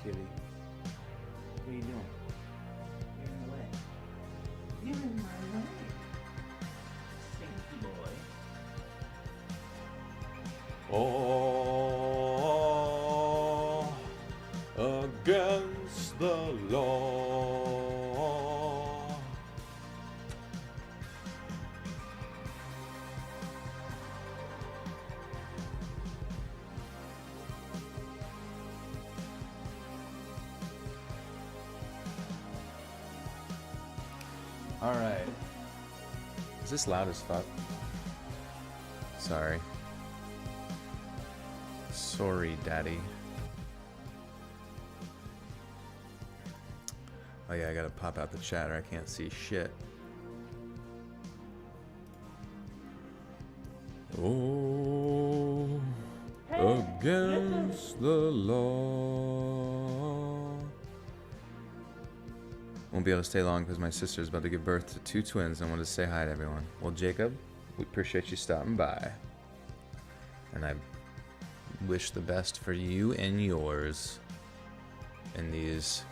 kitty. What are you doing? You're in the way. You're in my way. Stinky boy. All against the law. All right. Is this loud as fuck? Sorry. Sorry, Daddy. Oh yeah, I gotta pop out the chat or I can't see shit. Oh, against the law. Won't be able to stay long because my sister's about to give birth to 2 twins and I wanted to say hi to everyone. Well, Jacob, we appreciate you stopping by. And I wish the best for you and yours in these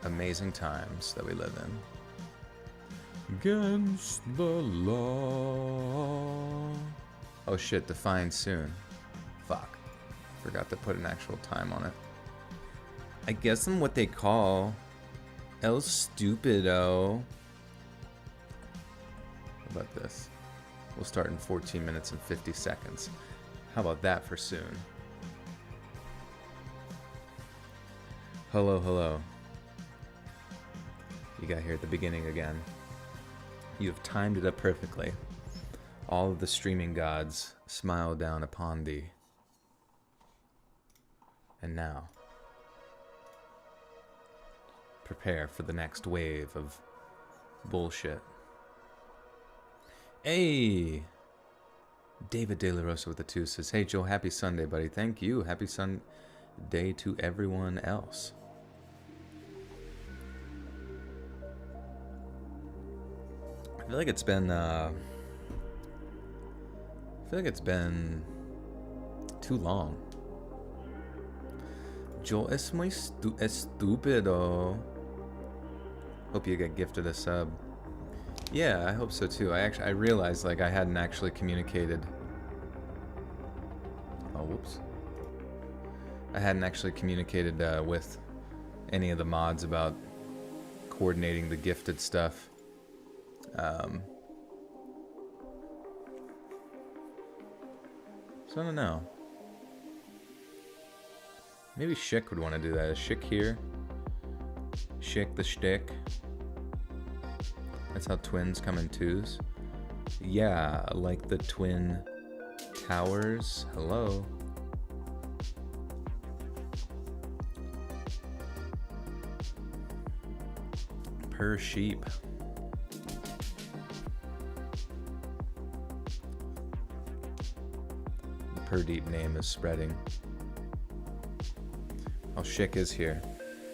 amazing times that we live in. Against the law. Oh shit, defined soon. Fuck. Forgot to put an actual time on it. I guess I'm what they call El Stupido. How about this? We'll start in 14 minutes and 50 seconds. How about that for soon? Hello, hello. You got here at the beginning again. You have timed it up perfectly. All of the streaming gods smile down upon thee. And now, prepare for the next wave of bullshit. Hey! David De La Rosa with the 2 says, hey Joe, happy Sunday, buddy. Thank you. Happy Sunday to everyone else. I feel like it's been too long. Joe es muy estúpido. Hope you get gifted a sub. Yeah, I hope so too. I realized like I hadn't actually communicated. Oh, whoops. I hadn't actually communicated with any of the mods about coordinating the gifted stuff. So I don't know. Maybe Schick would want to do that. Is Schick here? Schick the shtick. That's how twins come in twos. Yeah, like the twin towers. Hello. Per sheep. The per deep name is spreading. Oh, Schick is here.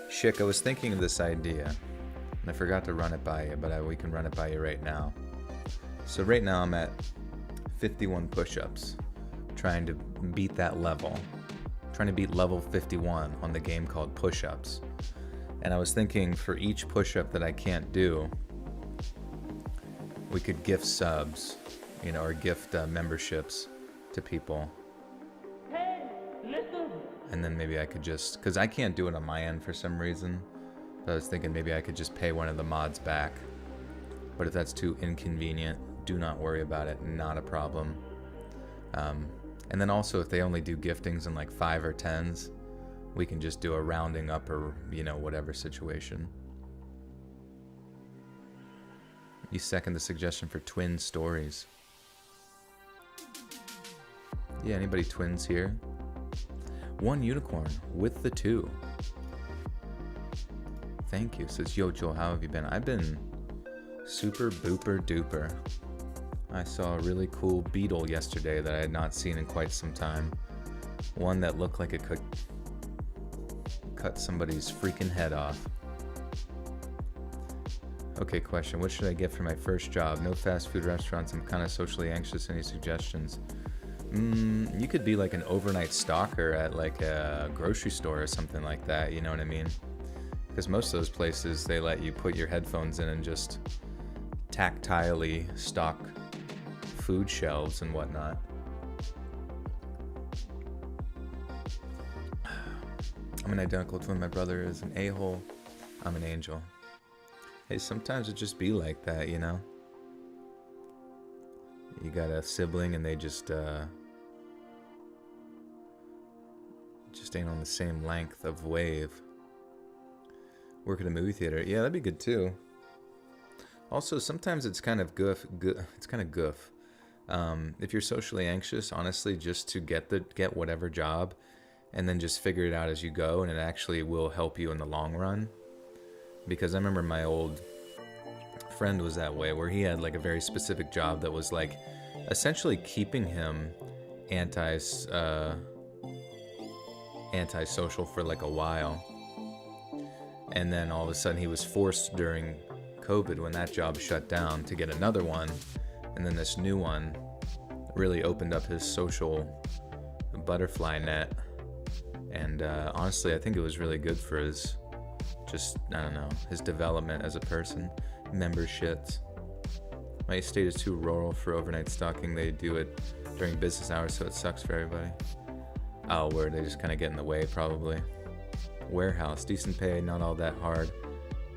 Schick, I was thinking of this idea. And I forgot to run it by you, but we can run it by you right now. So right now I'm at 51 push-ups, trying to beat that level. Trying to beat level 51 on the game called push-ups. And I was thinking for each push-up that I can't do, we could gift subs, you know, or gift memberships to people. And then maybe I could just, because I can't do it on my end for some reason. But I was thinking maybe I could just pay one of the mods back. But if that's too inconvenient, do not worry about it. Not a problem. And then also if they only do giftings in like 5 or 10s, we can just do a rounding up or, you know, whatever situation. You second the suggestion for twin stories. Yeah, anybody twins here? 1 unicorn with the 2. Thank you. Says, yo, Joel, how have you been? I've been super booper duper. I saw a really cool beetle yesterday that I had not seen in quite some time. One that looked like it could cut somebody's freaking head off. Okay, question. What should I get for my first job? No fast food restaurants. I'm kind of socially anxious. Any suggestions? You could be like an overnight stalker at like a grocery store or something like that, you know what I mean? Because most of those places, they let you put your headphones in and just tactilely stock food shelves and whatnot. I'm an identical twin. My brother is an a-hole. I'm an angel. Hey, sometimes it just be like that, you know? You got a sibling and they just ain't on the same length of wave. Work at a movie theater. Yeah, that'd be good too. Also, sometimes it's kind of goof. It's kind of goof. If you're socially anxious, honestly, just to get whatever job, and then just figure it out as you go, and it actually will help you in the long run. Because I remember my old friend was that way, where he had like a very specific job that was like essentially keeping him antisocial for like a while. And then all of a sudden he was forced during COVID, when that job shut down, to get another one. And then this new one really opened up his social butterfly net. And honestly, I think it was really good for his, his development as a person. Memberships. My estate is too rural for overnight stalking. They do it during business hours, so it sucks for everybody. Oh, where they just kind of get in the way, probably. Warehouse, decent pay, not all that hard,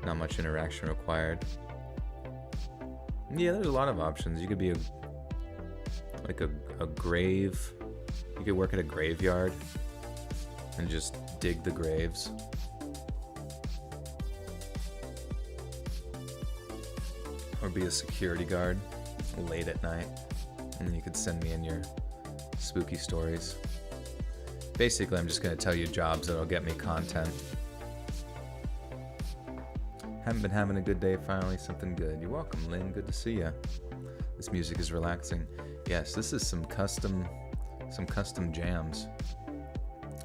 not much interaction required. Yeah, there's a lot of options. You could be a grave. You could work at a graveyard and just dig the graves. Or be a security guard late at night, and then you could send me in your spooky stories. Basically, I'm just going to tell you jobs that'll get me content. Haven't been having a good day, finally something good. You're welcome, Lynn. Good to see you. This music is relaxing. Yes, this is some custom jams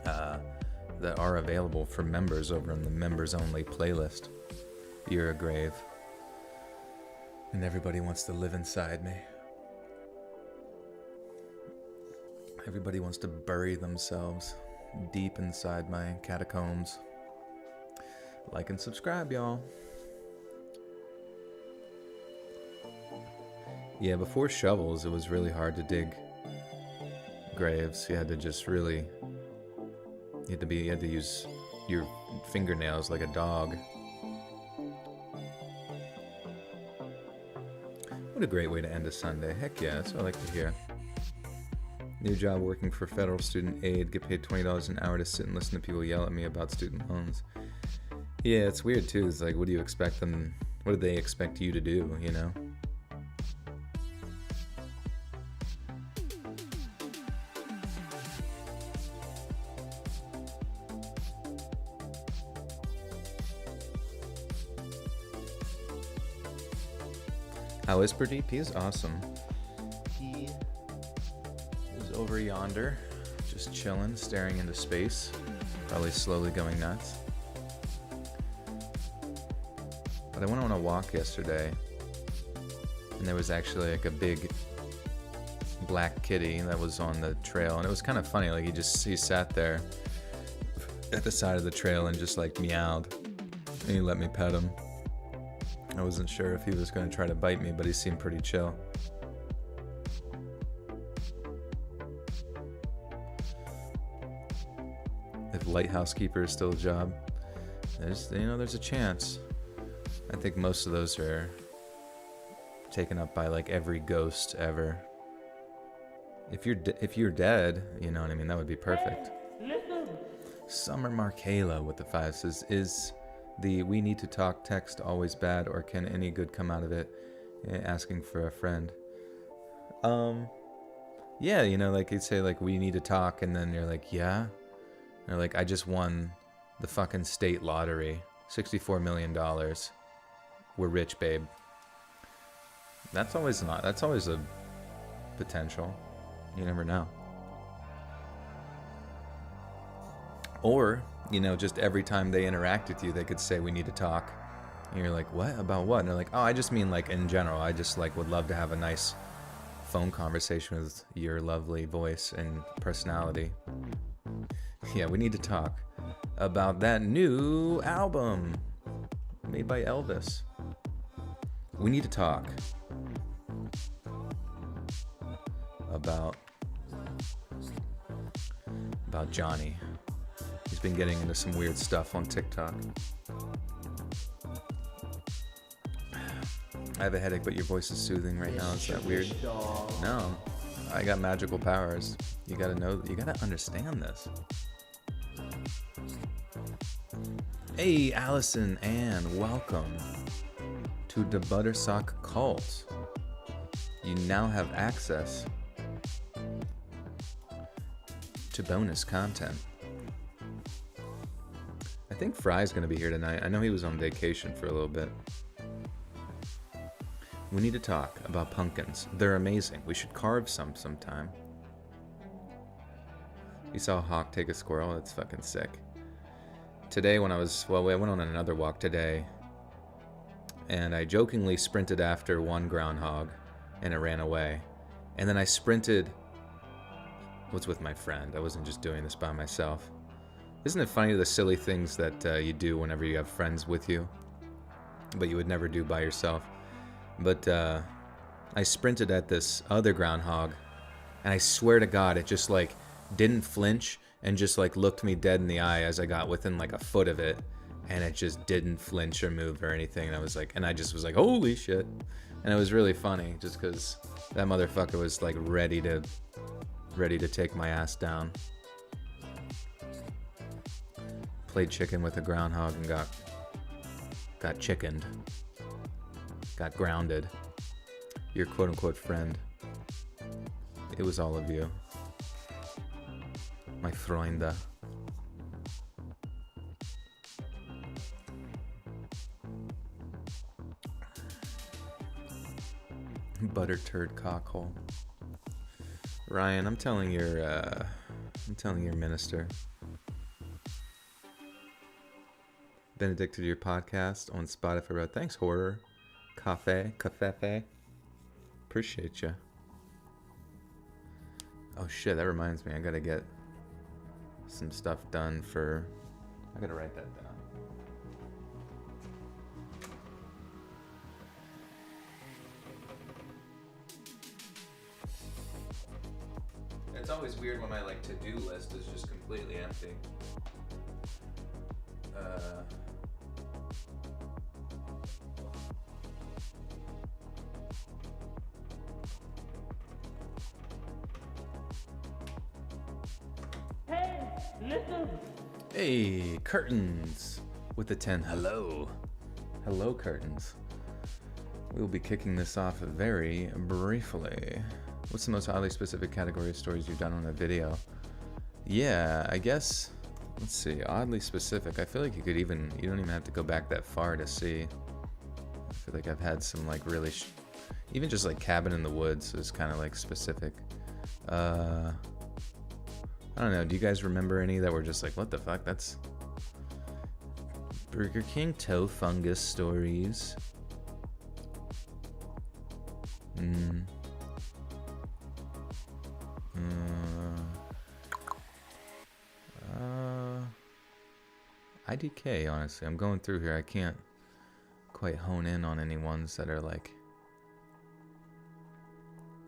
that are available for members over in the members only playlist. You're a grave. And everybody wants to live inside me. Everybody wants to bury themselves deep inside my catacombs. Like and subscribe, y'all. Yeah, before shovels, it was really hard to dig graves. You had to just really... You had to use your fingernails like a dog. What a great way to end a Sunday. Heck yeah, that's what I like to hear. New job working for federal student aid. Get paid $20 an hour to sit and listen to people yell at me about student loans. Yeah, it's weird too. It's like, what do you expect them... What do they expect you to do, you know? How is Pradeep? He is awesome. He is over yonder, just chilling, staring into space, probably slowly going nuts. But I went on a walk yesterday, and there was actually like a big black kitty that was on the trail, and it was kind of funny. Like he sat there at the side of the trail and just like meowed, and he let me pet him. I wasn't sure if he was going to try to bite me, but he seemed pretty chill. If lighthouse keeper is still a job, there's a chance. I think most of those are taken up by like every ghost ever. If you're dead, you know what I mean, that would be perfect. Summer Markela with the 5 says, is the "we need to talk" text always bad, or can any good come out of it? Asking for a friend. Yeah, like you'd say like, "we need to talk," and then you're like, "Yeah," and they're like, "I just won the fucking state lottery, $64 million. We're rich, babe." That's always a potential. You never know. Or, just every time they interact with you, they could say, "we need to talk." And you're like, "What? About what?" And they're like, "Oh, I just mean like in general. I just like would love to have a nice phone conversation with your lovely voice and personality. Yeah, we need to talk about that new album made by Elvis. We need to talk about Johnny. He's been getting into some weird stuff on TikTok. I have a headache, but your voice is soothing right now. Is that weird? No, I got magical powers. You gotta know, you gotta understand this. Hey, Allison Ann, welcome to the Buttersock Cult. You now have access to bonus content. I think Fry's gonna be here tonight. I know he was on vacation for a little bit. We need to talk about pumpkins. They're amazing. We should carve some sometime. You saw a hawk take a squirrel? That's fucking sick. Today when I went on another walk today, and I jokingly sprinted after one groundhog, and it ran away. And then I sprinted, with my friend. I wasn't just doing this by myself. Isn't it funny the silly things that you do whenever you have friends with you, but you would never do by yourself? But I sprinted at this other groundhog, and I swear to God, it just like didn't flinch and just like looked me dead in the eye as I got within like a foot of it, and it just didn't flinch or move or anything. And I just was like, holy shit. And it was really funny just because that motherfucker was like ready to take my ass down. Played chicken with a groundhog and got chickened. Got grounded. Your quote-unquote friend. It was all of you. My Freunde. Butter turd cockhole. Ryan, I'm telling your minister. Been addicted to your podcast on Spotify. Thanks, Horror. Cafe. Appreciate you. Oh shit, that reminds me. I gotta get some stuff done for... I gotta write that down. It's always weird when my like to-do list is just completely empty. Hey, listen. Hey, Curtains with the 10. Hello, Curtains. We will be kicking this off very briefly. What's the most oddly specific category of stories you've done on a video? Yeah, I guess, let's see, oddly specific. I feel like you don't even have to go back that far to see. I feel like I've had some like really, even just like Cabin in the Woods is kind of like specific. I don't know, do you guys remember any that were just like, what the fuck, that's Burger King toe fungus stories? IDK, honestly. I'm going through here. I can't quite hone in on any ones that are like...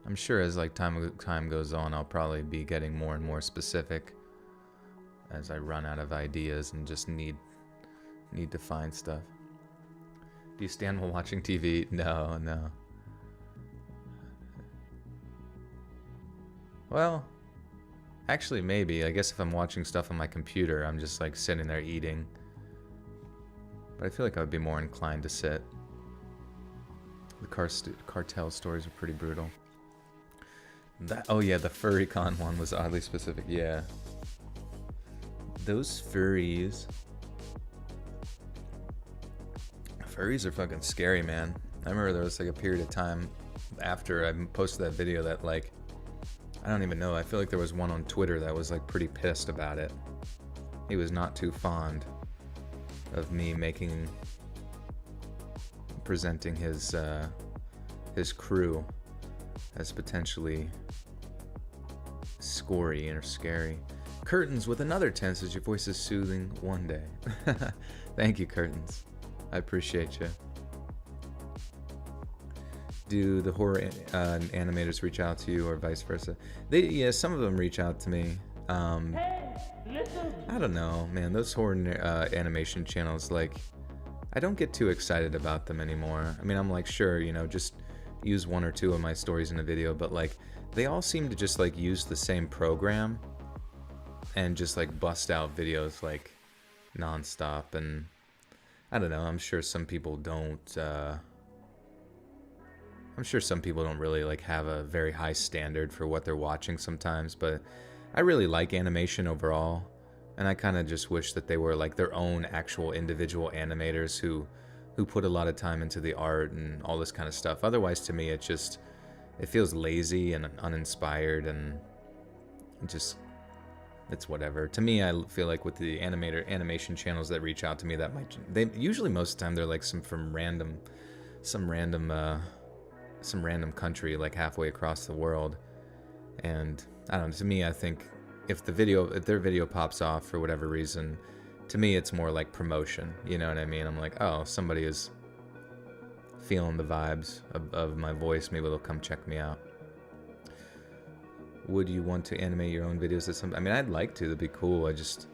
I'm sure as like time goes on, I'll probably be getting more and more specific as I run out of ideas and just need to find stuff. Do you stand while watching TV? No. Well, actually maybe. I guess if I'm watching stuff on my computer, I'm just like sitting there eating. But I feel like I would be more inclined to sit. The cartel stories are pretty brutal. Oh yeah, the FurryCon one was oddly specific. Yeah. Those furries. Furries are fucking scary, man. I remember there was like a period of time after I posted that video that like, I don't even know, I feel like there was one on Twitter that was like pretty pissed about it. He was not too fond of me presenting his crew as potentially scory or scary. Curtains with another 10 says your voice is soothing one day. Thank you, Curtains. I appreciate you. Do the horror animators reach out to you or vice versa? Yeah, some of them reach out to me. I don't know, man. Those horror animation channels, like, I don't get too excited about them anymore. I mean, I'm like, sure, you know, just use one or two of my stories in a video, but like, they all seem to just like use the same program and just like bust out videos like nonstop. And I don't know. I'm sure some people don't. I'm sure some people don't really like have a very high standard for what they're watching sometimes, but I really like animation overall, and I kind of just wish that they were like their own actual individual animators who put a lot of time into the art and all this kind of stuff. Otherwise, to me, it feels lazy and uninspired, and just, it's whatever. To me, I feel like with the animation channels that reach out to me, they usually most of the time they're like some random country like halfway across the world. And I don't know, to me, I think if their video pops off for whatever reason, to me it's more like promotion, you know what I mean? I'm like, oh, somebody is feeling the vibes of my voice, maybe they'll come check me out. Would you want to animate your own videos at some? I mean, I'd like to, that'd be cool. I just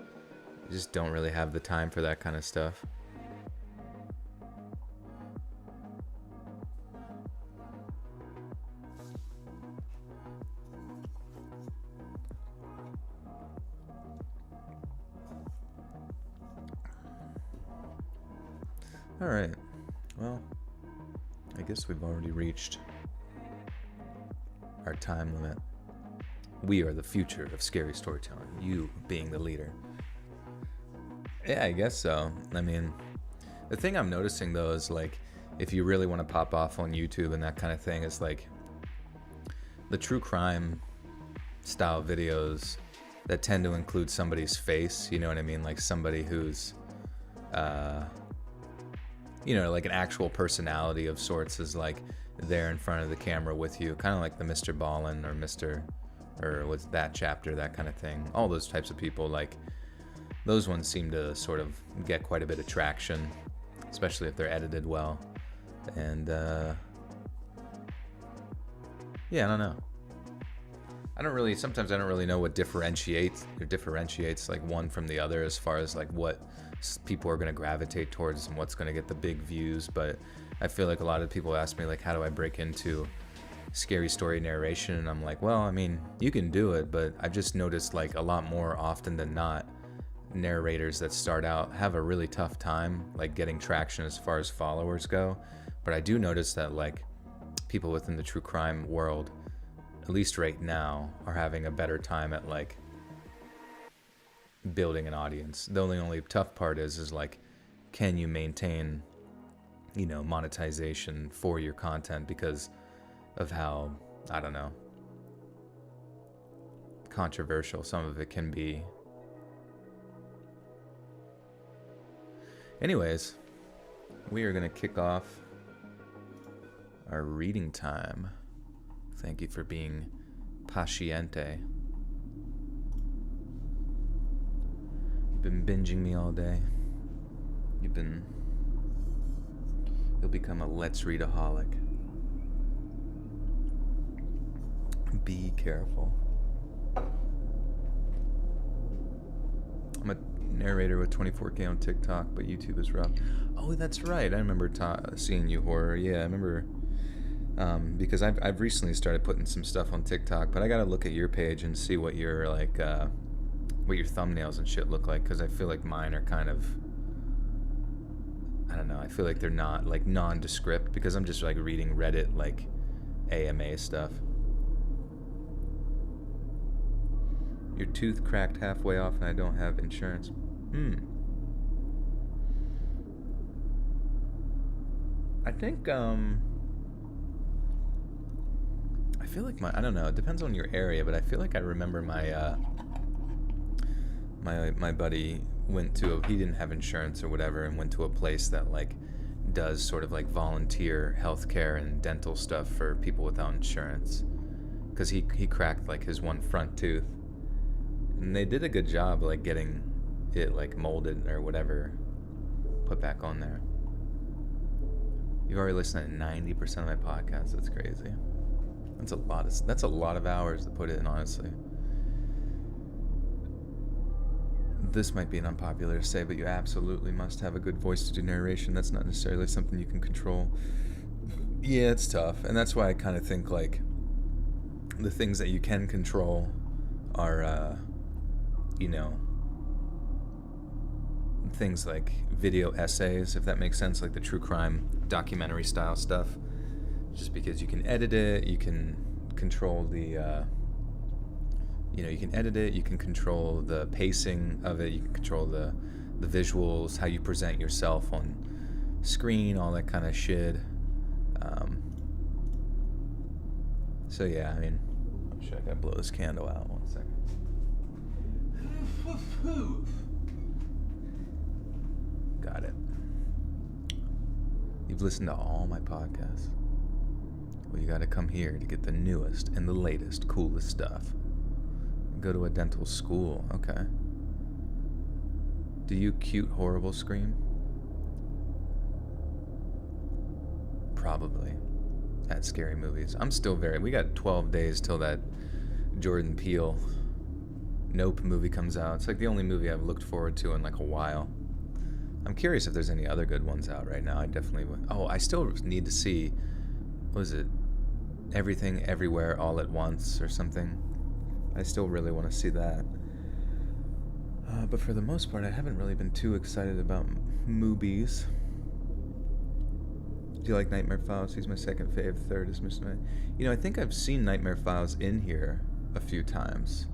don't really have the time for that kind of stuff. Alright, well, I guess we've already reached our time limit. We are the future of scary storytelling, you being the leader. Yeah, I guess so. I mean, the thing I'm noticing though is like, if you really want to pop off on YouTube and that kind of thing, is like the true crime style videos that tend to include somebody's face, you know what I mean? Like somebody who's, you know, like an actual personality of sorts is like there in front of the camera with you, kind of like the Mr. Ballin or what's that chapter, that kind of thing. All those types of people, like those ones seem to sort of get quite a bit of traction, especially if they're edited well. And yeah, I don't know. Sometimes I don't really know what differentiates like one from the other as far as like what people are going to gravitate towards and what's going to get the big views. But I feel like a lot of people ask me like, how do I break into scary story narration? And I'm like, well, I mean, you can do it, but I've just noticed like a lot more often than not, narrators that start out have a really tough time like getting traction as far as followers go. But I do notice that like people within the true crime world, at least right now, are having a better time at like building an audience. The only tough part is like, can you maintain, you know, monetization for your content because of how, I don't know, controversial some of it can be. Anyways, we are going to kick off our reading time. Thank you for being paciente. You've been binging me all day. You'll become a let's readaholic. Be careful. I'm a narrator with 24K on TikTok, but YouTube is rough. Oh, that's right. I remember seeing you, Horror. Yeah, I remember. Because I've recently started putting some stuff on TikTok, but I gotta look at your page and see what your like what your thumbnails and shit look like, because I feel like mine are kind of, I don't know, I feel like they're not like nondescript because I'm just like reading Reddit like AMA stuff. Your tooth cracked halfway off and I don't have insurance. I think I feel like I don't know, it depends on your area, but I feel like I remember my my buddy he didn't have insurance or whatever, and went to a place that like does sort of like volunteer healthcare and dental stuff for people without insurance. because he cracked like his one front tooth, and they did a good job like getting it like molded or whatever put back on there. You've already listened to 90% of my podcast. That's crazy. That's a lot of hours to put in, honestly. This might be an unpopular to say, but you absolutely must have a good voice to do narration. That's not necessarily something you can control. Yeah, it's tough, and that's why I kind of think like the things that you can control are, things like video essays, if that makes sense, like the true crime documentary style stuff. Just because you can edit it, you can control the, you can edit it, you can control the pacing of it, you can control the visuals, how you present yourself on screen, all that kind of shit. So yeah, I mean, I gotta blow this candle out 1 second. Got it. You've listened to all my podcasts. Well, you gotta come here to get the newest and the latest, coolest stuff. Go to a dental school, okay. Do you cute, horrible scream? Probably. At scary movies. I'm still we got 12 days till that Jordan Peele Nope movie comes out. It's like the only movie I've looked forward to in like a while. I'm curious if there's any other good ones out right now. I definitely would. Oh, I still need to see, what is it? Everything Everywhere All at Once or something. I still really want to see that. But for the most part, I haven't really been too excited about movies. Do you like Nightmare Files? He's my second fave. Third is Mr. Night. I think I've seen Nightmare Files in here a few times,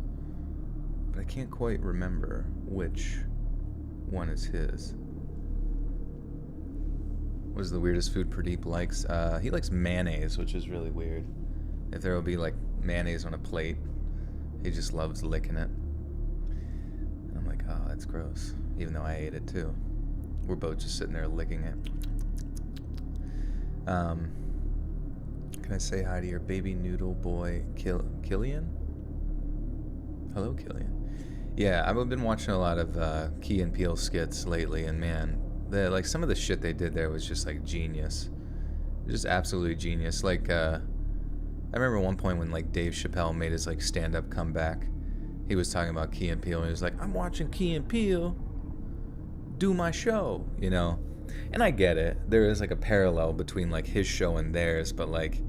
but I can't quite remember which one is his. What is the weirdest food Pradeep likes? He likes mayonnaise, which is really weird. If there will be like mayonnaise on a plate, he just loves licking it. And I'm like, oh, that's gross. Even though I ate it too. We're both just sitting there licking it. Can I say hi to your baby noodle boy, Killian? Hello, Killian. Yeah, I've been watching a lot of Key and Peele skits lately, and man, some of the shit they did there was just like genius. Just absolutely genius. Like, I remember one point when like Dave Chappelle made his like stand-up comeback. He was talking about Key and Peele, and he was like, I'm watching Key and Peele do my show, And I get it. There is like a parallel between like his show and theirs, but like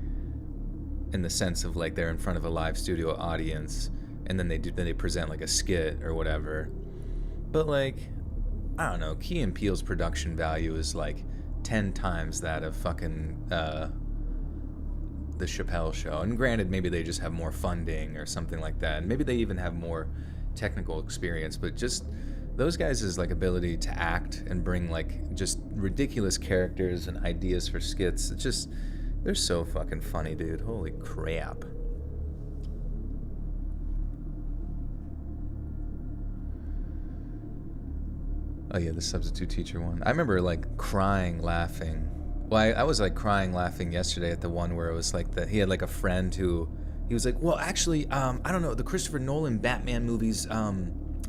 in the sense of like they're in front of a live studio audience, and then they present like a skit or whatever. But like, I don't know, Key and Peele's production value is like 10 times that of fucking the Chappelle show. And granted, maybe they just have more funding or something like that. And maybe they even have more technical experience, but just those guys' like ability to act and bring like just ridiculous characters and ideas for skits, it's just, they're so fucking funny, dude. Holy crap. Oh yeah, the substitute teacher one. I remember like crying laughing. Well, I was like crying laughing yesterday at the one where it was like that he had like a friend who he was like, well, actually, I don't know, the Christopher Nolan Batman movies,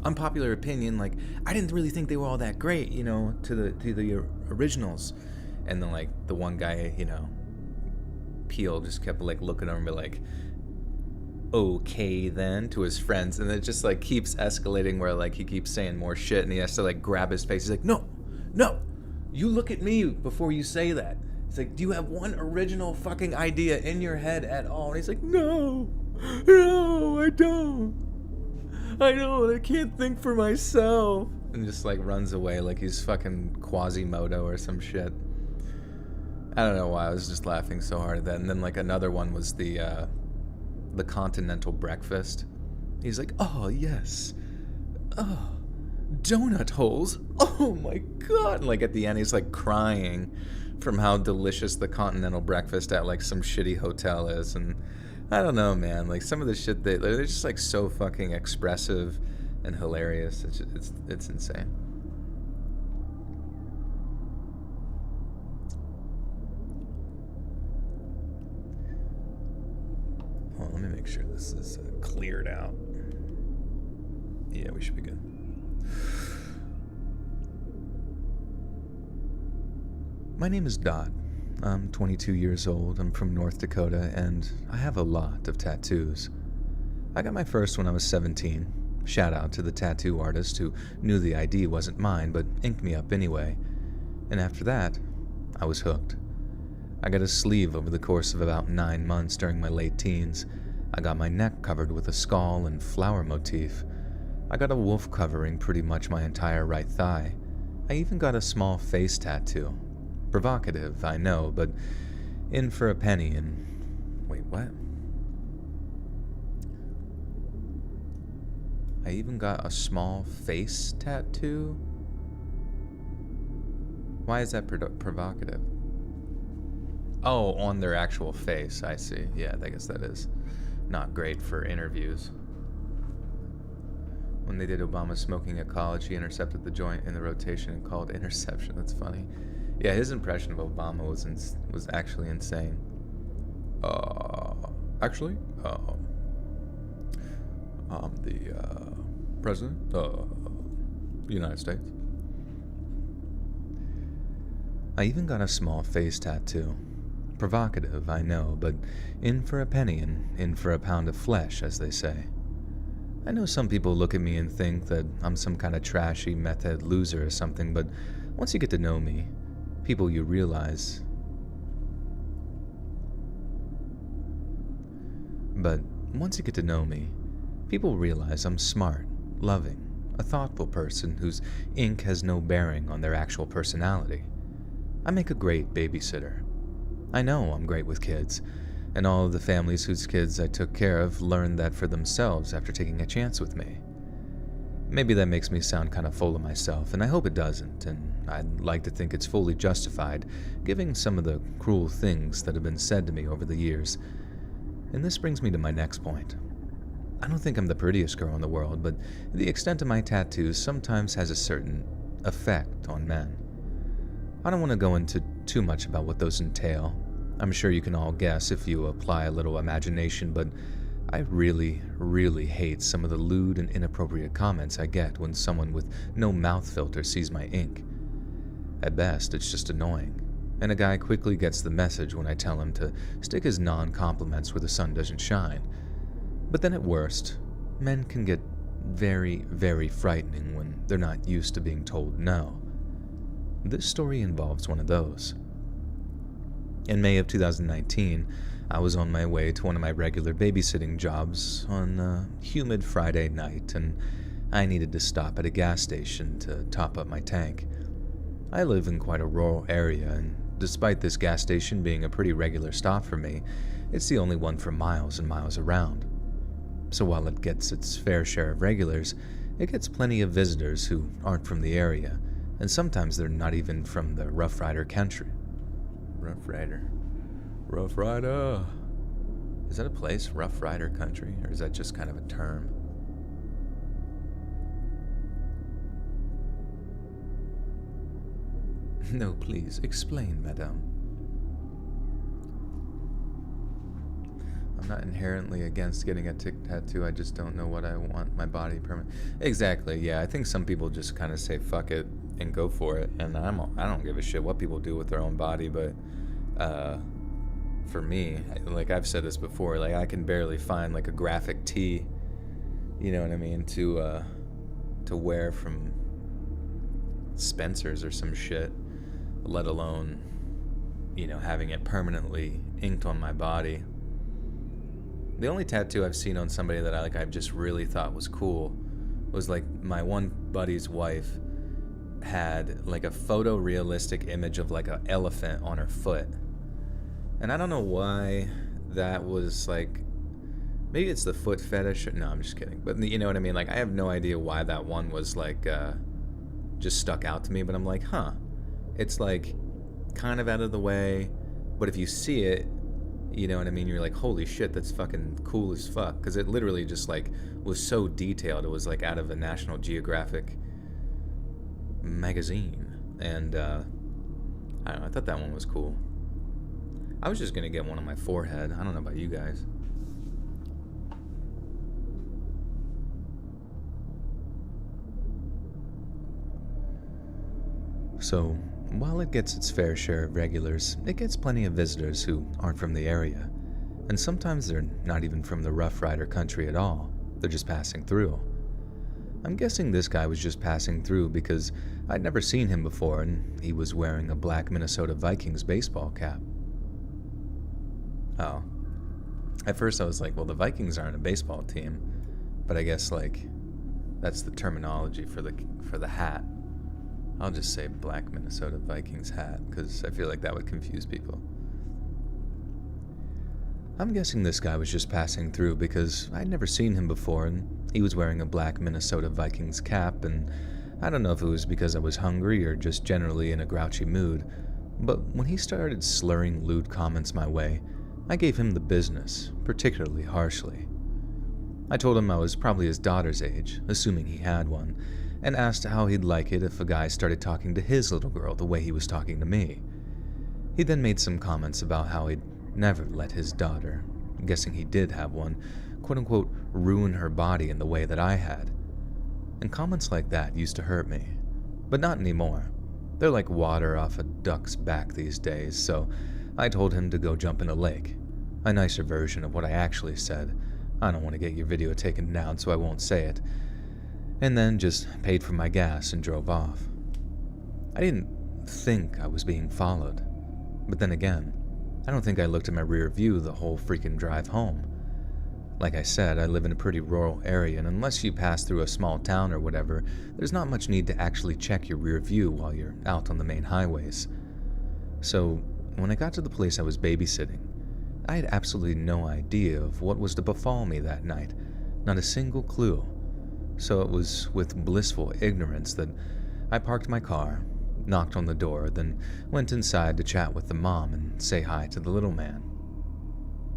unpopular opinion, like I didn't really think they were all that great, to the originals. And then like the one guy, Peele just kept like looking over and be like, okay then, to his friends, and it just like keeps escalating where like he keeps saying more shit and he has to like grab his face. He's like, no, you look at me before you say that. He's like, do you have one original fucking idea in your head at all? And he's like, no, I don't. I can't think for myself. And just like runs away like he's fucking Quasimodo or some shit. I don't know why, I was just laughing so hard at that. And then like another one was the continental breakfast. He's like, oh yes, oh, donut holes, oh my god. And like at the end he's like crying from how delicious the continental breakfast at like some shitty hotel is. And I don't know, man, like some of the shit they're just like so fucking expressive and hilarious. It's insane. Hold on, let me make sure this is cleared out. Yeah, we should be good. My name is Dodd. I'm 22 years old, I'm from North Dakota, and I have a lot of tattoos. I got my first when I was 17. Shout out to the tattoo artist who knew the ID wasn't mine but inked me up anyway. And after that, I was hooked. I got a sleeve over the course of about 9 months during my late teens. I got my neck covered with a skull and flower motif. I got a wolf covering pretty much my entire right thigh. I even got a small face tattoo. Provocative, I know, but in for a penny and... Wait, what? I even got a small face tattoo? Why is that provocative? Oh, on their actual face, I see. Yeah, I guess that is not great for interviews. When they did Obama smoking at college, he intercepted the joint in the rotation and called interception. That's funny. Yeah, his impression of Obama was actually insane. I'm the president of the United States. I even got a small face tattoo. Provocative, I know, but in for a penny and in for a pound of flesh, as they say. I know some people look at me and think that I'm some kind of trashy meth head loser or something, but once you get to know me, people, you realize. But once you get to know me, people realize I'm smart, loving, a thoughtful person whose ink has no bearing on their actual personality. I make a great babysitter. I know I'm great with kids, and all of the families whose kids I took care of learned that for themselves after taking a chance with me. Maybe that makes me sound kind of full of myself, and I hope it doesn't, and I'd like to think it's fully justified, given some of the cruel things that have been said to me over the years. And this brings me to my next point. I don't think I'm the prettiest girl in the world, but the extent of my tattoos sometimes has a certain effect on men. I don't want to go into too much about what those entail. I'm sure you can all guess if you apply a little imagination, but I really, really hate some of the lewd and inappropriate comments I get when someone with no mouth filter sees my ink. At best, it's just annoying, and a guy quickly gets the message when I tell him to stick his non-compliments where the sun doesn't shine. But then at worst, men can get very, very frightening when they're not used to being told no. This story involves one of those. In May of 2019, I was on my way to one of my regular babysitting jobs on a humid Friday night, and I needed to stop at a gas station to top up my tank. I live in quite a rural area, and despite this gas station being a pretty regular stop for me, it's the only one for miles and miles around. So while it gets its fair share of regulars, it gets plenty of visitors who aren't from the area, and sometimes they're not even from the Rough Rider country. Rough Rider. Rough Rider. Is that a place, Rough Rider country, or is that just kind of a term? No, please, explain, madame. I'm not inherently against getting a tattoo, I just don't know what I want my body permanent. Exactly, yeah, I think some people just kind of say fuck it and go for it, and I don't give a shit what people do with their own body, but for me, like I've said this before, like I can barely find like a graphic tee, you know what I mean, to wear from Spencer's or some shit, let alone, you know, having it permanently inked on my body. The only tattoo I've seen on somebody that I've just really thought was cool was like my one buddy's wife had like a photorealistic image of like an elephant on her foot. And I don't know why that was like, maybe it's the foot fetish. No, I'm just kidding. But you know what I mean? Like I have no idea why that one was like just stuck out to me, but I'm like, huh. It's like kind of out of the way, but if you see it, you know what I mean? You're like, holy shit, that's fucking cool as fuck. Because it literally just like was so detailed. It was like out of a National Geographic magazine. And I don't know, I thought that one was cool. I was just gonna get one on my forehead. I don't know about you guys. So, while it gets its fair share of regulars, it gets plenty of visitors who aren't from the area. And sometimes they're not even from the Rough Rider country at all. They're just passing through. I'm guessing this guy was just passing through because I'd never seen him before and he was wearing a black Minnesota Vikings baseball cap. Oh. At first I was like, well, the Vikings aren't a baseball team, but I guess that's the terminology for the hat. I'll just say black Minnesota Vikings hat because I feel like that would confuse people. I'm guessing this guy was just passing through because I'd never seen him before and he was wearing a black Minnesota Vikings cap, and I don't know if it was because I was hungry or just generally in a grouchy mood, but when he started slurring lewd comments my way, I gave him the business, particularly harshly. I told him I was probably his daughter's age, assuming he had one, and asked how he'd like it if a guy started talking to his little girl the way he was talking to me. He then made some comments about how he'd never let his daughter, guessing he did have one, quote-unquote, ruin her body in the way that I had. And comments like that used to hurt me, but not anymore. They're like water off a duck's back these days, so I told him to go jump in a lake. A nicer version of what I actually said. I don't want to get your video taken down, so I won't say it. And then just paid for my gas and drove off. I didn't think I was being followed. But then again, I don't think I looked at my rear view the whole freaking drive home. Like I said, I live in a pretty rural area, and unless you pass through a small town or whatever, there's not much need to actually check your rear view while you're out on the main highways. So, when I got to the place I was babysitting, I had absolutely no idea of what was to befall me that night, not a single clue. So it was with blissful ignorance that I parked my car, knocked on the door, then went inside to chat with the mom and say hi to the little man.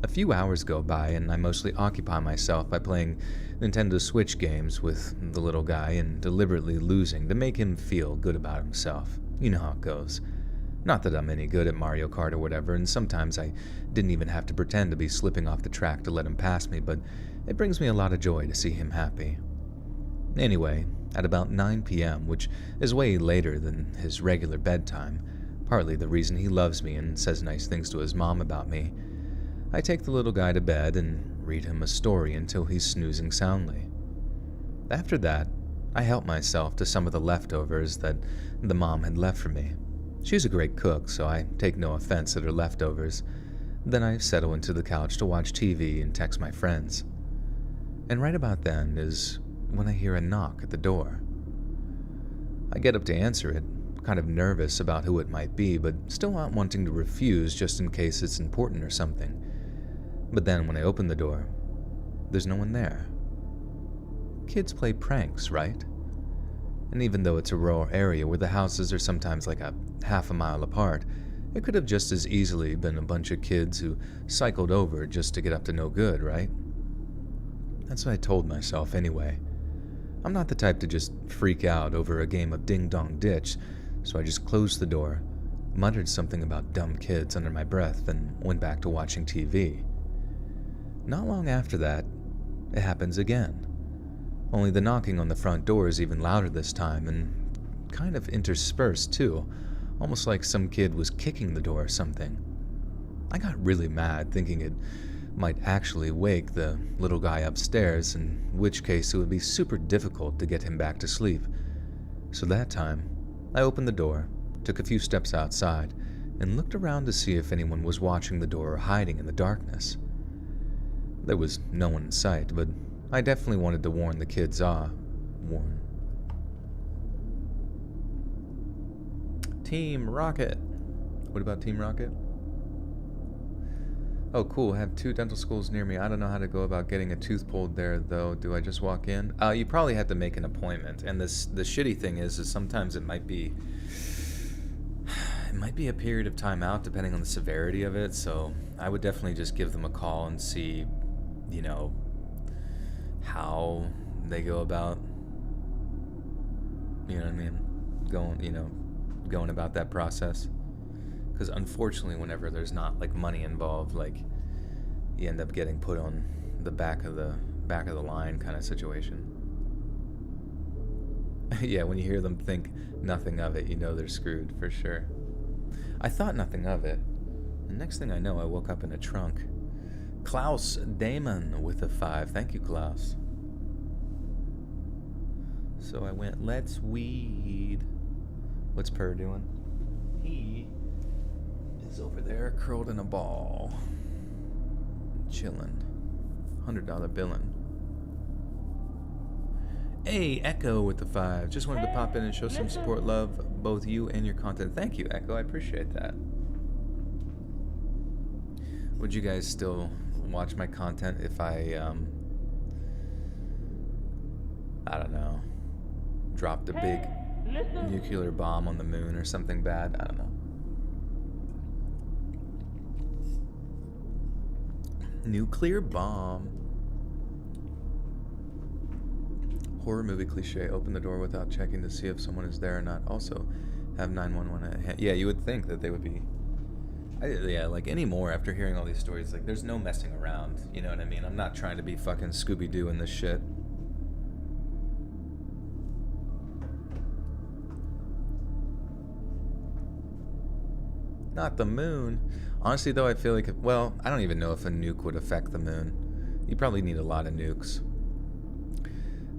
A few hours go by and I mostly occupy myself by playing Nintendo Switch games with the little guy and deliberately losing to make him feel good about himself. You know how it goes. Not that I'm any good at Mario Kart or whatever, and sometimes I didn't even have to pretend to be slipping off the track to let him pass me, but it brings me a lot of joy to see him happy. Anyway, at about 9 p.m., which is way later than his regular bedtime, partly the reason he loves me and says nice things to his mom about me, I take the little guy to bed and read him a story until he's snoozing soundly. After that, I help myself to some of the leftovers that the mom had left for me. She's a great cook, so I take no offense at her leftovers. Then I settle into the couch to watch TV and text my friends. And right about then is when I hear a knock at the door. I get up to answer it, kind of nervous about who it might be, but still not wanting to refuse just in case it's important or something. But then when I open the door, there's no one there. Kids play pranks, right? And even though it's a rural area where the houses are sometimes like a half a mile apart, it could have just as easily been a bunch of kids who cycled over just to get up to no good, right? That's what I told myself anyway. I'm not the type to just freak out over a game of ding-dong ditch, so I just closed the door, muttered something about dumb kids under my breath, and went back to watching TV. Not long after that, it happens again. Only the knocking on the front door is even louder this time, and kind of interspersed too, almost like some kid was kicking the door or something. I got really mad, thinking it might actually wake the little guy upstairs, in which case it would be super difficult to get him back to sleep. So that time, I opened the door, took a few steps outside, and looked around to see if anyone was watching the door or hiding in the darkness. There was no one in sight, but I definitely wanted to warn the kids off. Team Rocket. What about Team Rocket? Oh, cool. I have 2 dental schools near me. I don't know how to go about getting a tooth pulled there, though. Do I just walk in? You probably have to make an appointment. And the shitty thing is sometimes it might be a period of time out, depending on the severity of it. So I would definitely just give them a call and see, how they go about, going about that process. Because unfortunately, whenever there's not money involved, you end up getting put on the back of the line kind of situation. Yeah, when you hear them think nothing of it, you know they're screwed, for sure. I thought nothing of it. The next thing I know, I woke up in a trunk. Klaus Damon with a 5. Thank you, Klaus. So I went, let's weed. What's Purr doing? He is over there curled in a ball. Chillin'. $100 billin'. Hey, Echo with the 5. Just wanted to pop in and show some support, love, both you and your content. Thank you, Echo. I appreciate that. Would you guys still watch my content if I don't know, dropped a big nuclear bomb on the moon or something bad? I don't know. Nuclear bomb. Horror movie cliche. Open the door without checking to see if someone is there or not. Also, have 911 at hand. Yeah, you would think that they would be. Yeah, like anymore after hearing all these stories, like there's no messing around. You know what I mean? I'm not trying to be fucking Scooby-Doo in this shit. Not the moon. Honestly, though, I feel like, well, I don't even know if a nuke would affect the moon. You probably need a lot of nukes.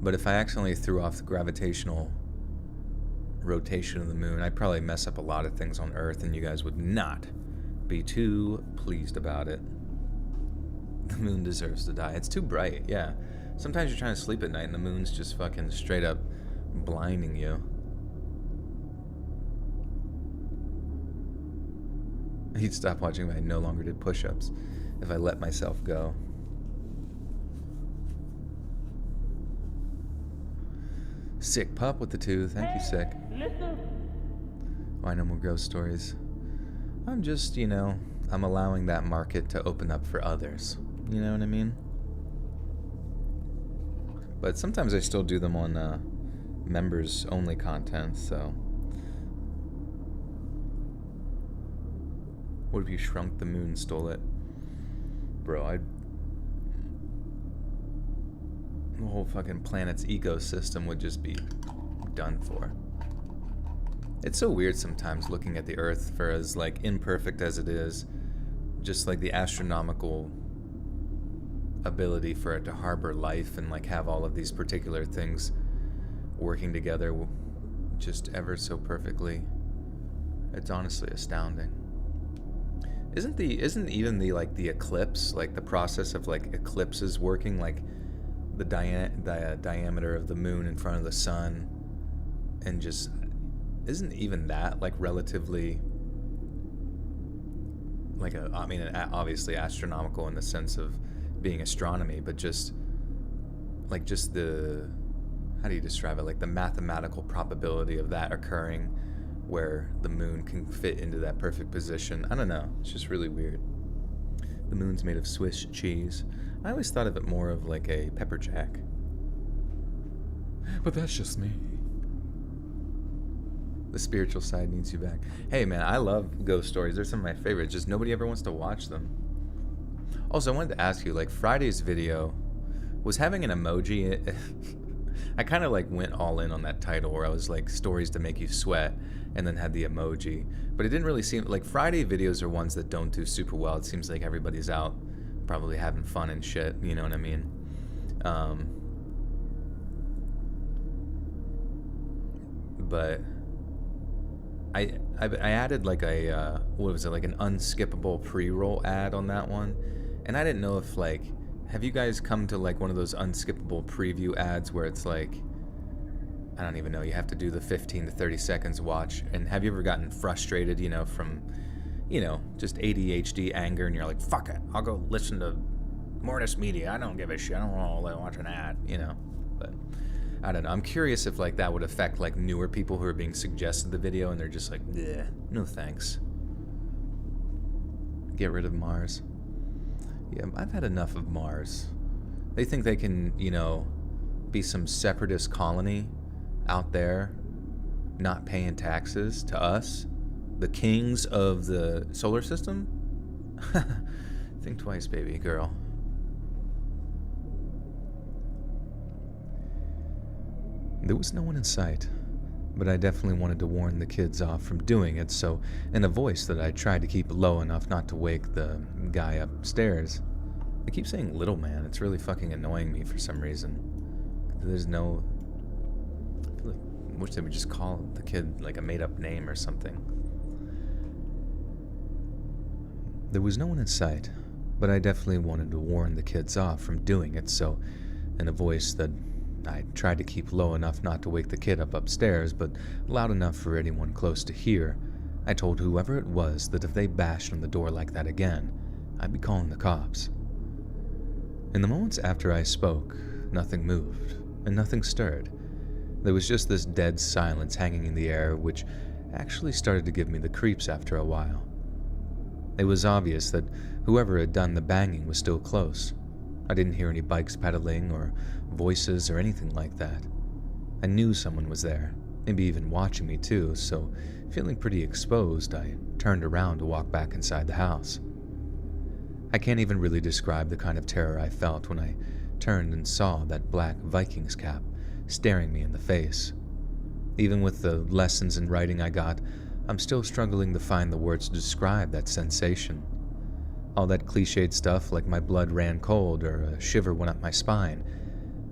But if I accidentally threw off the gravitational rotation of the moon, I'd probably mess up a lot of things on Earth, and you guys would not be too pleased about it. The moon deserves to die. It's too bright, yeah. Sometimes you're trying to sleep at night, and the moon's just fucking straight up blinding you. He'd stop watching if I no longer did push-ups, if I let myself go. Sick pup with the 2. Thank you, Sick. Why no more ghost stories? I'm just, you know, I'm allowing that market to open up for others. You know what I mean? But sometimes I still do them on members-only content, so... What if you shrunk the moon, stole it? Bro, the whole fucking planet's ecosystem would just be done for. It's so weird sometimes looking at the Earth for as, like, imperfect as it is. Just, like, the astronomical ability for it to harbor life and, like, have all of these particular things working together just ever so perfectly. It's honestly astounding. Isn't even the eclipse, like the process of like eclipses working, like the diameter of the moon in front of the sun, and just isn't even that like relatively like obviously astronomical in the sense of being astronomy, but just the, how do you describe it, like the mathematical probability of that occurring, where the moon can fit into that perfect position. I don't know. It's just really weird. The moon's made of Swiss cheese. I always thought of it more of like a pepper jack. But that's just me. The spiritual side needs you back. Hey man, I love ghost stories. They're some of my favorites. Just nobody ever wants to watch them. Also, I wanted to ask you, like Friday's video was having an emoji. I kind of like went all in on that title where I was like stories to make you sweat, and then had the emoji, but it didn't really seem like Friday videos are ones that don't do super well. It seems like everybody's out probably having fun and shit, you know what I mean? But I added like a what was it, like an unskippable pre-roll ad on that one, and I didn't know if like, have you guys come to like one of those unskippable preview ads where it's like, I don't even know, you have to do the 15 to 30 seconds watch, and have you ever gotten frustrated, you know, from, you know, just ADHD anger, and you're like, fuck it, I'll go listen to Mortis Media, I don't give a shit, I don't want to watch an ad, you know? But I don't know, I'm curious if like that would affect like newer people who are being suggested the video and they're just like, no thanks. Get rid of Mars. Yeah, I've had enough of Mars. They think they can, you know, be some separatist colony out there not paying taxes to us, the kings of the solar system? Think twice, baby girl. There was no one in sight, but I definitely wanted to warn the kids off from doing it, so in a voice that I tried to keep low enough not to wake the guy upstairs. I keep saying little man, it's really fucking annoying me for some reason. There's no... I feel like I wish they would just call the kid like a made-up name or something. There was no one in sight, but I definitely wanted to warn the kids off from doing it, so in a voice that I tried to keep low enough not to wake the kid up upstairs, but loud enough for anyone close to hear, I told whoever it was that if they bashed on the door like that again, I'd be calling the cops. In the moments after I spoke, nothing moved, and nothing stirred. There was just this dead silence hanging in the air, which actually started to give me the creeps after a while. It was obvious that whoever had done the banging was still close. I didn't hear any bikes pedaling or voices or anything like that. I knew someone was there, maybe even watching me too, so feeling pretty exposed, I turned around to walk back inside the house. I can't even really describe the kind of terror I felt when I turned and saw that black Vikings cap staring me in the face. Even with the lessons in writing I got, I'm still struggling to find the words to describe that sensation. All that cliched stuff like my blood ran cold or a shiver went up my spine,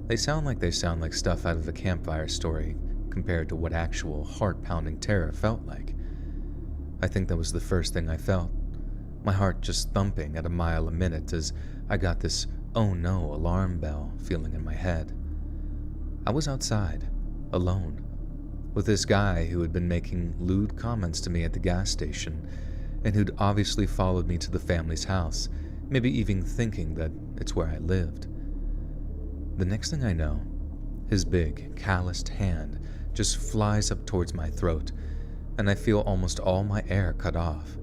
they sound like stuff out of a campfire story compared to what actual heart-pounding terror felt like. I think that was the first thing I felt. My heart just thumping at a mile a minute as I got this oh no alarm bell feeling in my head. I was outside, alone, with this guy who had been making lewd comments to me at the gas station and who'd obviously followed me to the family's house, maybe even thinking that it's where I lived. The next thing I know, his big, calloused hand just flies up towards my throat, and I feel almost all my air cut off.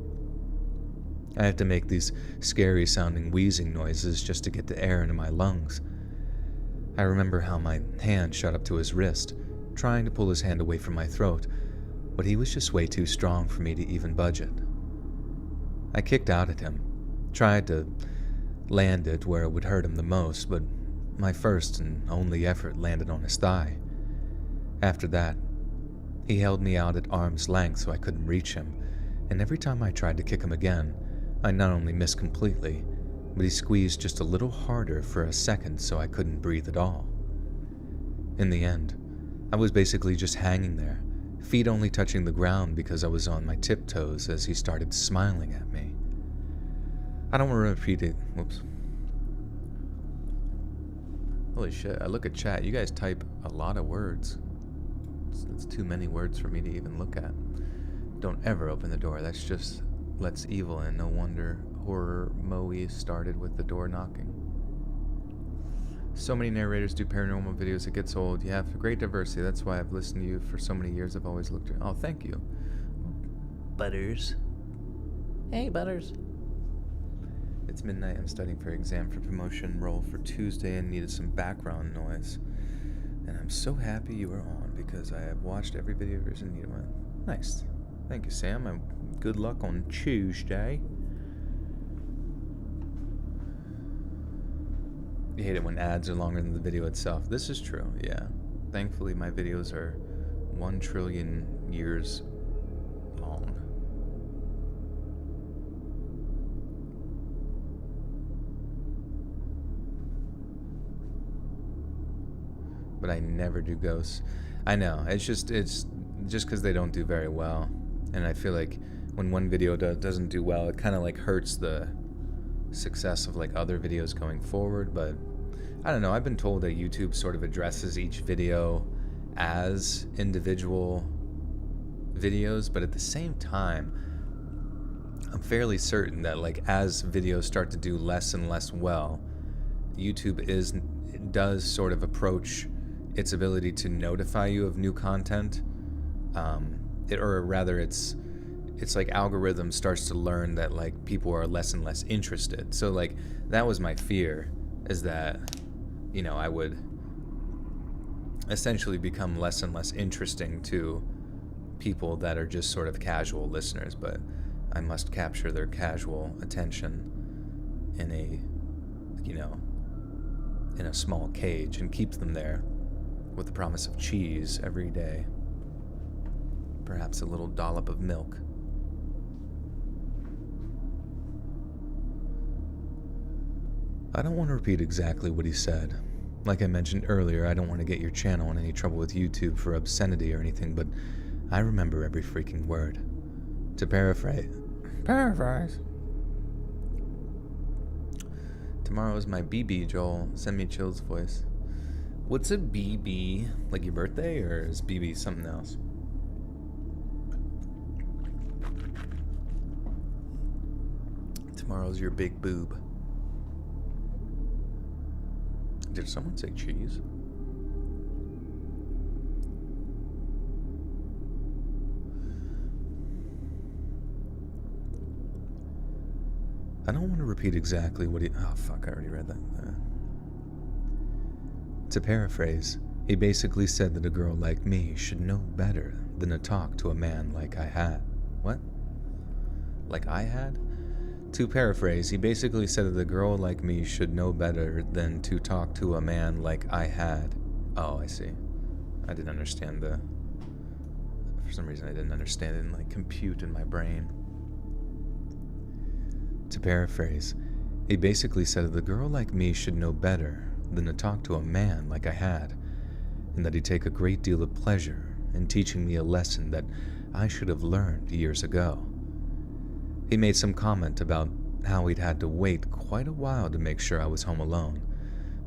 I have to make these scary-sounding wheezing noises just to get the air into my lungs. I remember how my hand shot up to his wrist, trying to pull his hand away from my throat, but he was just way too strong for me to even budge it. I kicked out at him, tried to land it where it would hurt him the most, but my first and only effort landed on his thigh. After that, he held me out at arm's length so I couldn't reach him, and every time I tried to kick him again, I not only missed completely, but he squeezed just a little harder for a second so I couldn't breathe at all. In the end, I was basically just hanging there, feet only touching the ground because I was on my tiptoes as he started smiling at me. I don't want to repeat it. Whoops. Holy shit, I look at chat. You guys type a lot of words. It's too many words for me to even look at. Don't ever open the door. That's just lets evil in. No wonder horror Moe started with the door knocking. So many narrators do paranormal videos, it gets old. You have great diversity. That's why I've listened to you for so many years. I've always looked at... Oh, thank you. Butters. Hey, Butters. It's midnight. I'm studying for exam for promotion roll for Tuesday and needed some background noise. And I'm so happy you are on because I have watched every video of yours and needed one. Nice. Thank you, Sam. Good luck on Tuesday. You hate it when ads are longer than the video itself. This is true, yeah. Thankfully, my videos are 1 trillion years long. But I never do ghosts. I know, it's just because they don't do very well. And I feel like when one video doesn't do well, it kind of like hurts the success of like other videos going forward. But I don't know, I've been told that YouTube sort of addresses each video as individual videos, but at the same time, I'm fairly certain that like as videos start to do less and less well, YouTube does sort of approach its ability to notify you of new content, or rather it's like algorithm starts to learn that like people are less and less interested. So like that was my fear, is that, you know, I would essentially become less and less interesting to people that are just sort of casual listeners, but I must capture their casual attention in a, you know, in a small cage and keep them there with the promise of cheese every day. Perhaps a little dollop of milk. I don't want to repeat exactly what he said. Like I mentioned earlier, I don't want to get your channel in any trouble with YouTube for obscenity or anything, but I remember every freaking word. To paraphrase. Tomorrow is my BB, Joel. Send me Chill's voice. What's a BB? Like your birthday, or is BB something else? Tomorrow's your big boob. Did someone say cheese? I don't want to repeat exactly what he... Oh, fuck, I already read that. To paraphrase, he basically said that a girl like me should know better than to talk to a man like I had. What? Like I had? To paraphrase, he basically said that a girl like me should know better than to talk to a man like I had. Oh, I see. I didn't understand the... For some reason, I didn't understand it and, like, compute in my brain. To paraphrase, he basically said that a girl like me should know better than to talk to a man like I had, and that he'd take a great deal of pleasure in teaching me a lesson that I should have learned years ago. He made some comment about how he'd had to wait quite a while to make sure I was home alone,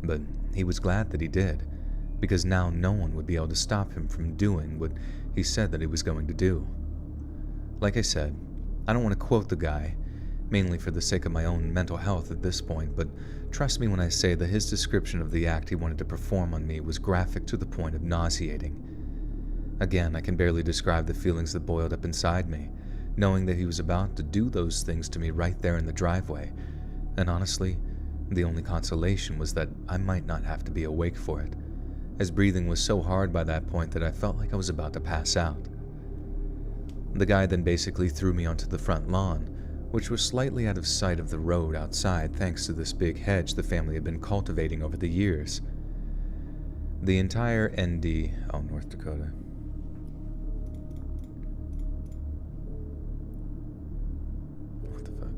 but he was glad that he did, because now no one would be able to stop him from doing what he said that he was going to do. Like I said, I don't want to quote the guy, mainly for the sake of my own mental health at this point, but trust me when I say that his description of the act he wanted to perform on me was graphic to the point of nauseating. Again, I can barely describe the feelings that boiled up inside me, knowing that he was about to do those things to me right there in the driveway, and honestly, the only consolation was that I might not have to be awake for it, as breathing was so hard by that point that I felt like I was about to pass out. The guy then basically threw me onto the front lawn, which was slightly out of sight of the road outside thanks to this big hedge the family had been cultivating over the years. The entire North Dakota. What the fuck?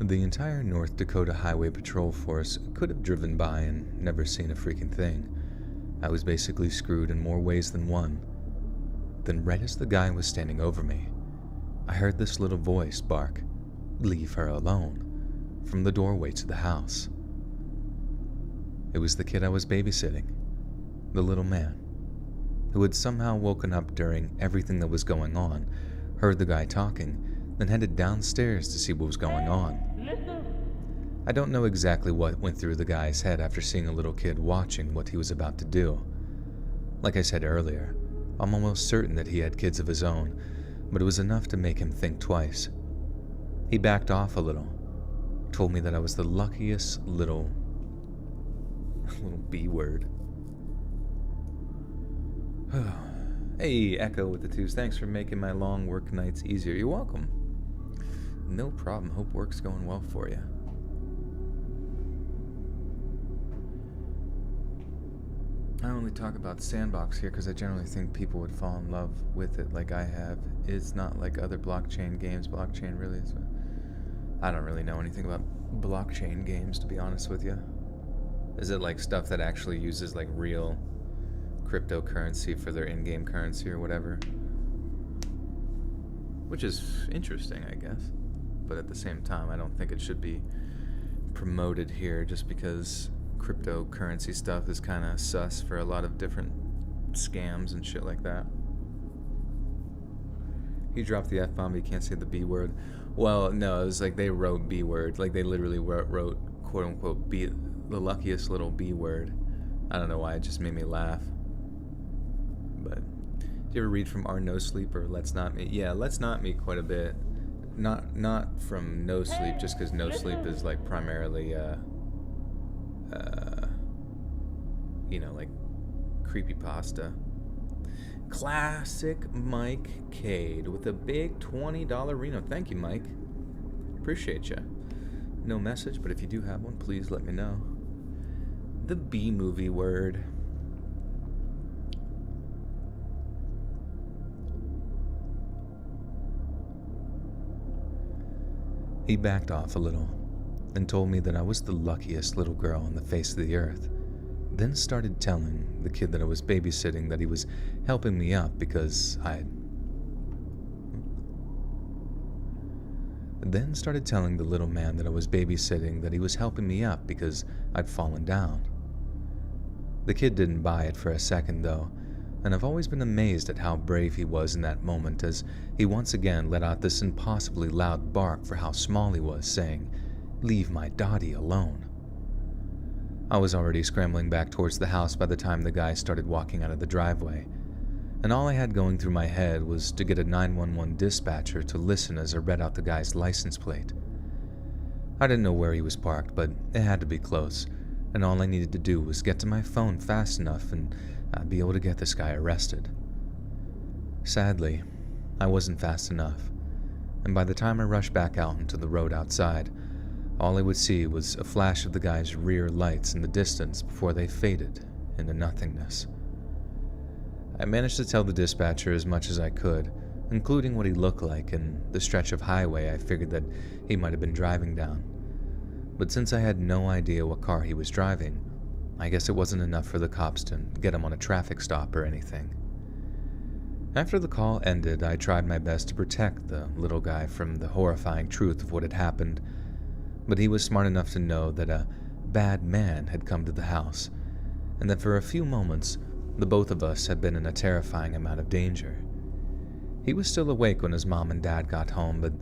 The entire North Dakota Highway Patrol force could have driven by and never seen a freaking thing. I was basically screwed in more ways than one. Then right as the guy was standing over me, I heard this little voice bark, "Leave her alone," from the doorway to the house. It was the kid I was babysitting, the little man, who had somehow woken up during everything that was going on, heard the guy talking, then headed downstairs to see what was going on. I don't know exactly what went through the guy's head after seeing a little kid watching what he was about to do. Like I said earlier, I'm almost certain that he had kids of his own, but it was enough to make him think twice. He backed off a little, told me that I was the luckiest little B word. Hey, Echo with the twos. Thanks for making my long work nights easier. You're welcome. No problem. Hope work's going well for you. I only talk about Sandbox here because I generally think people would fall in love with it like I have. It's not like other blockchain games. Blockchain really is... I don't really know anything about blockchain games, to be honest with you. Is it like stuff that actually uses like real cryptocurrency for their in-game currency or whatever? Which is interesting, I guess. But at the same time, I don't think it should be promoted here just because cryptocurrency stuff is kind of sus for a lot of different scams and shit like that. He dropped the F-bomb, you can't say the B word. Well, no, it was like they wrote B word. Like they literally wrote quote-unquote B, the luckiest little B word. I don't know why, it just made me laugh. But, do you ever read from Our No Sleep or Let's Not Meet? Yeah, Let's Not Meet quite a bit. Not from No Sleep, just because No Sleep is like primarily, like creepypasta. Classic Mike Cade with a big $20 Reno. Thank you, Mike. Appreciate you. No message, but if you do have one, please let me know. The B movie word. He backed off a little and told me that I was the luckiest little girl on the face of the earth. Then started telling the kid that I was babysitting that he was helping me up because Then started telling the little man that I was babysitting that he was helping me up because I'd fallen down. The kid didn't buy it for a second though, and I've always been amazed at how brave he was in that moment as he once again let out this impossibly loud bark for how small he was, saying, "Leave my Dottie alone." I was already scrambling back towards the house by the time the guy started walking out of the driveway, and all I had going through my head was to get a 911 dispatcher to listen as I read out the guy's license plate. I didn't know where he was parked, but it had to be close, and all I needed to do was get to my phone fast enough and I'd be able to get this guy arrested. Sadly, I wasn't fast enough, and by the time I rushed back out into the road outside, all I would see was a flash of the guy's rear lights in the distance before they faded into nothingness. I managed to tell the dispatcher as much as I could, including what he looked like and the stretch of highway I figured that he might have been driving down. But since I had no idea what car he was driving, I guess it wasn't enough for the cops to get him on a traffic stop or anything. After the call ended, I tried my best to protect the little guy from the horrifying truth of what had happened, but he was smart enough to know that a bad man had come to the house, and that for a few moments, the both of us had been in a terrifying amount of danger. He was still awake when his mom and dad got home, but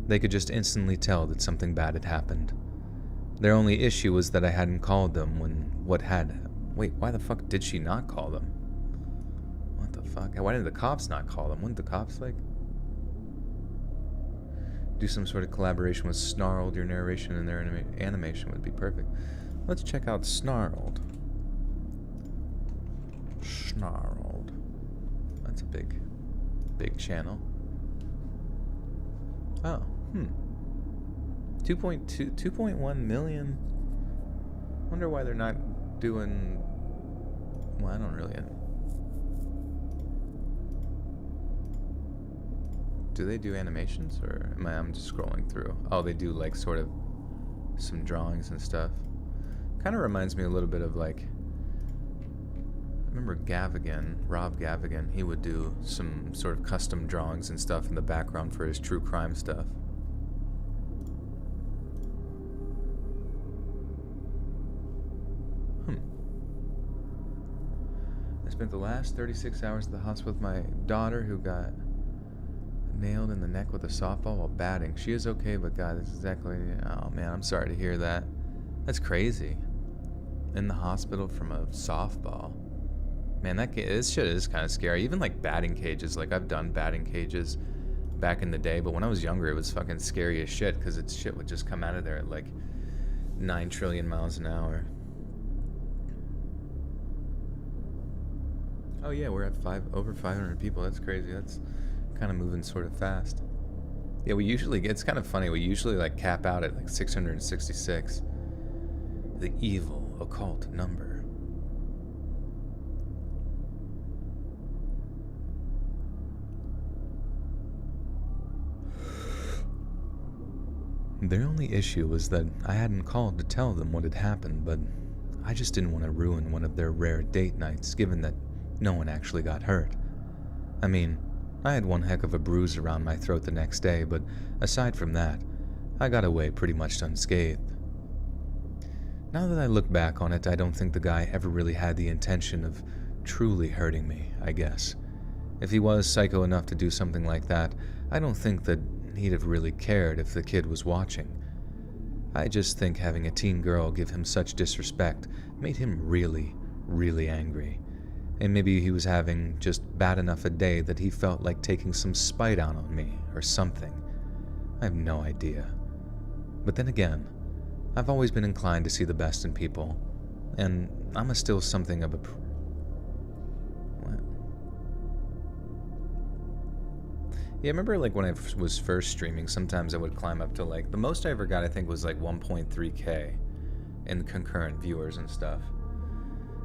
they could just instantly tell that something bad had happened. Their only issue was that I hadn't called them Wait, why the fuck did she not call them? What the fuck? Why didn't the cops not call them? Wouldn't the cops, do some sort of collaboration with Snarled? Your narration and their animation would be perfect. Let's check out Snarled. Snarled. That's a big channel. Oh, 2.1 million. Wonder why they're not doing. Well, I don't really. Do they do animations, or I'm just scrolling through? Oh, they do sort of some drawings and stuff. Kind of reminds me a little bit of I remember Rob Gavigan. He would do some sort of custom drawings and stuff in the background for his true crime stuff. I spent the last 36 hours at the hospital with my daughter who got nailed in the neck with a softball while batting. She is okay, but God, this is exactly... Oh man, I'm sorry to hear that. That's crazy. In the hospital from a softball. Man, this shit is kind of scary. Even batting cages. I've done batting cages back in the day, but when I was younger, it was fucking scary as shit because shit would just come out of there at 9 trillion miles an hour. Oh yeah, we're at over 500 people. That's crazy. That's kind of moving sort of fast. Yeah, it's kind of funny. We usually cap out at 666. The evil occult number. Their only issue was that I hadn't called to tell them what had happened, but I just didn't want to ruin one of their rare date nights, given that no one actually got hurt. I mean, I had one heck of a bruise around my throat the next day, but aside from that, I got away pretty much unscathed. Now that I look back on it, I don't think the guy ever really had the intention of truly hurting me, I guess. If he was psycho enough to do something like that, I don't think that he'd have really cared if the kid was watching. I just think having a teen girl give him such disrespect made him really, really angry. And maybe he was having just bad enough a day that he felt like taking some spite out on me or something. I have no idea. But then again, I've always been inclined to see the best in people, and I'm still something of a... What? Yeah, I remember like when I was first streaming, sometimes I would climb up to like, the most I ever got I think was like 1.3K in concurrent viewers and stuff.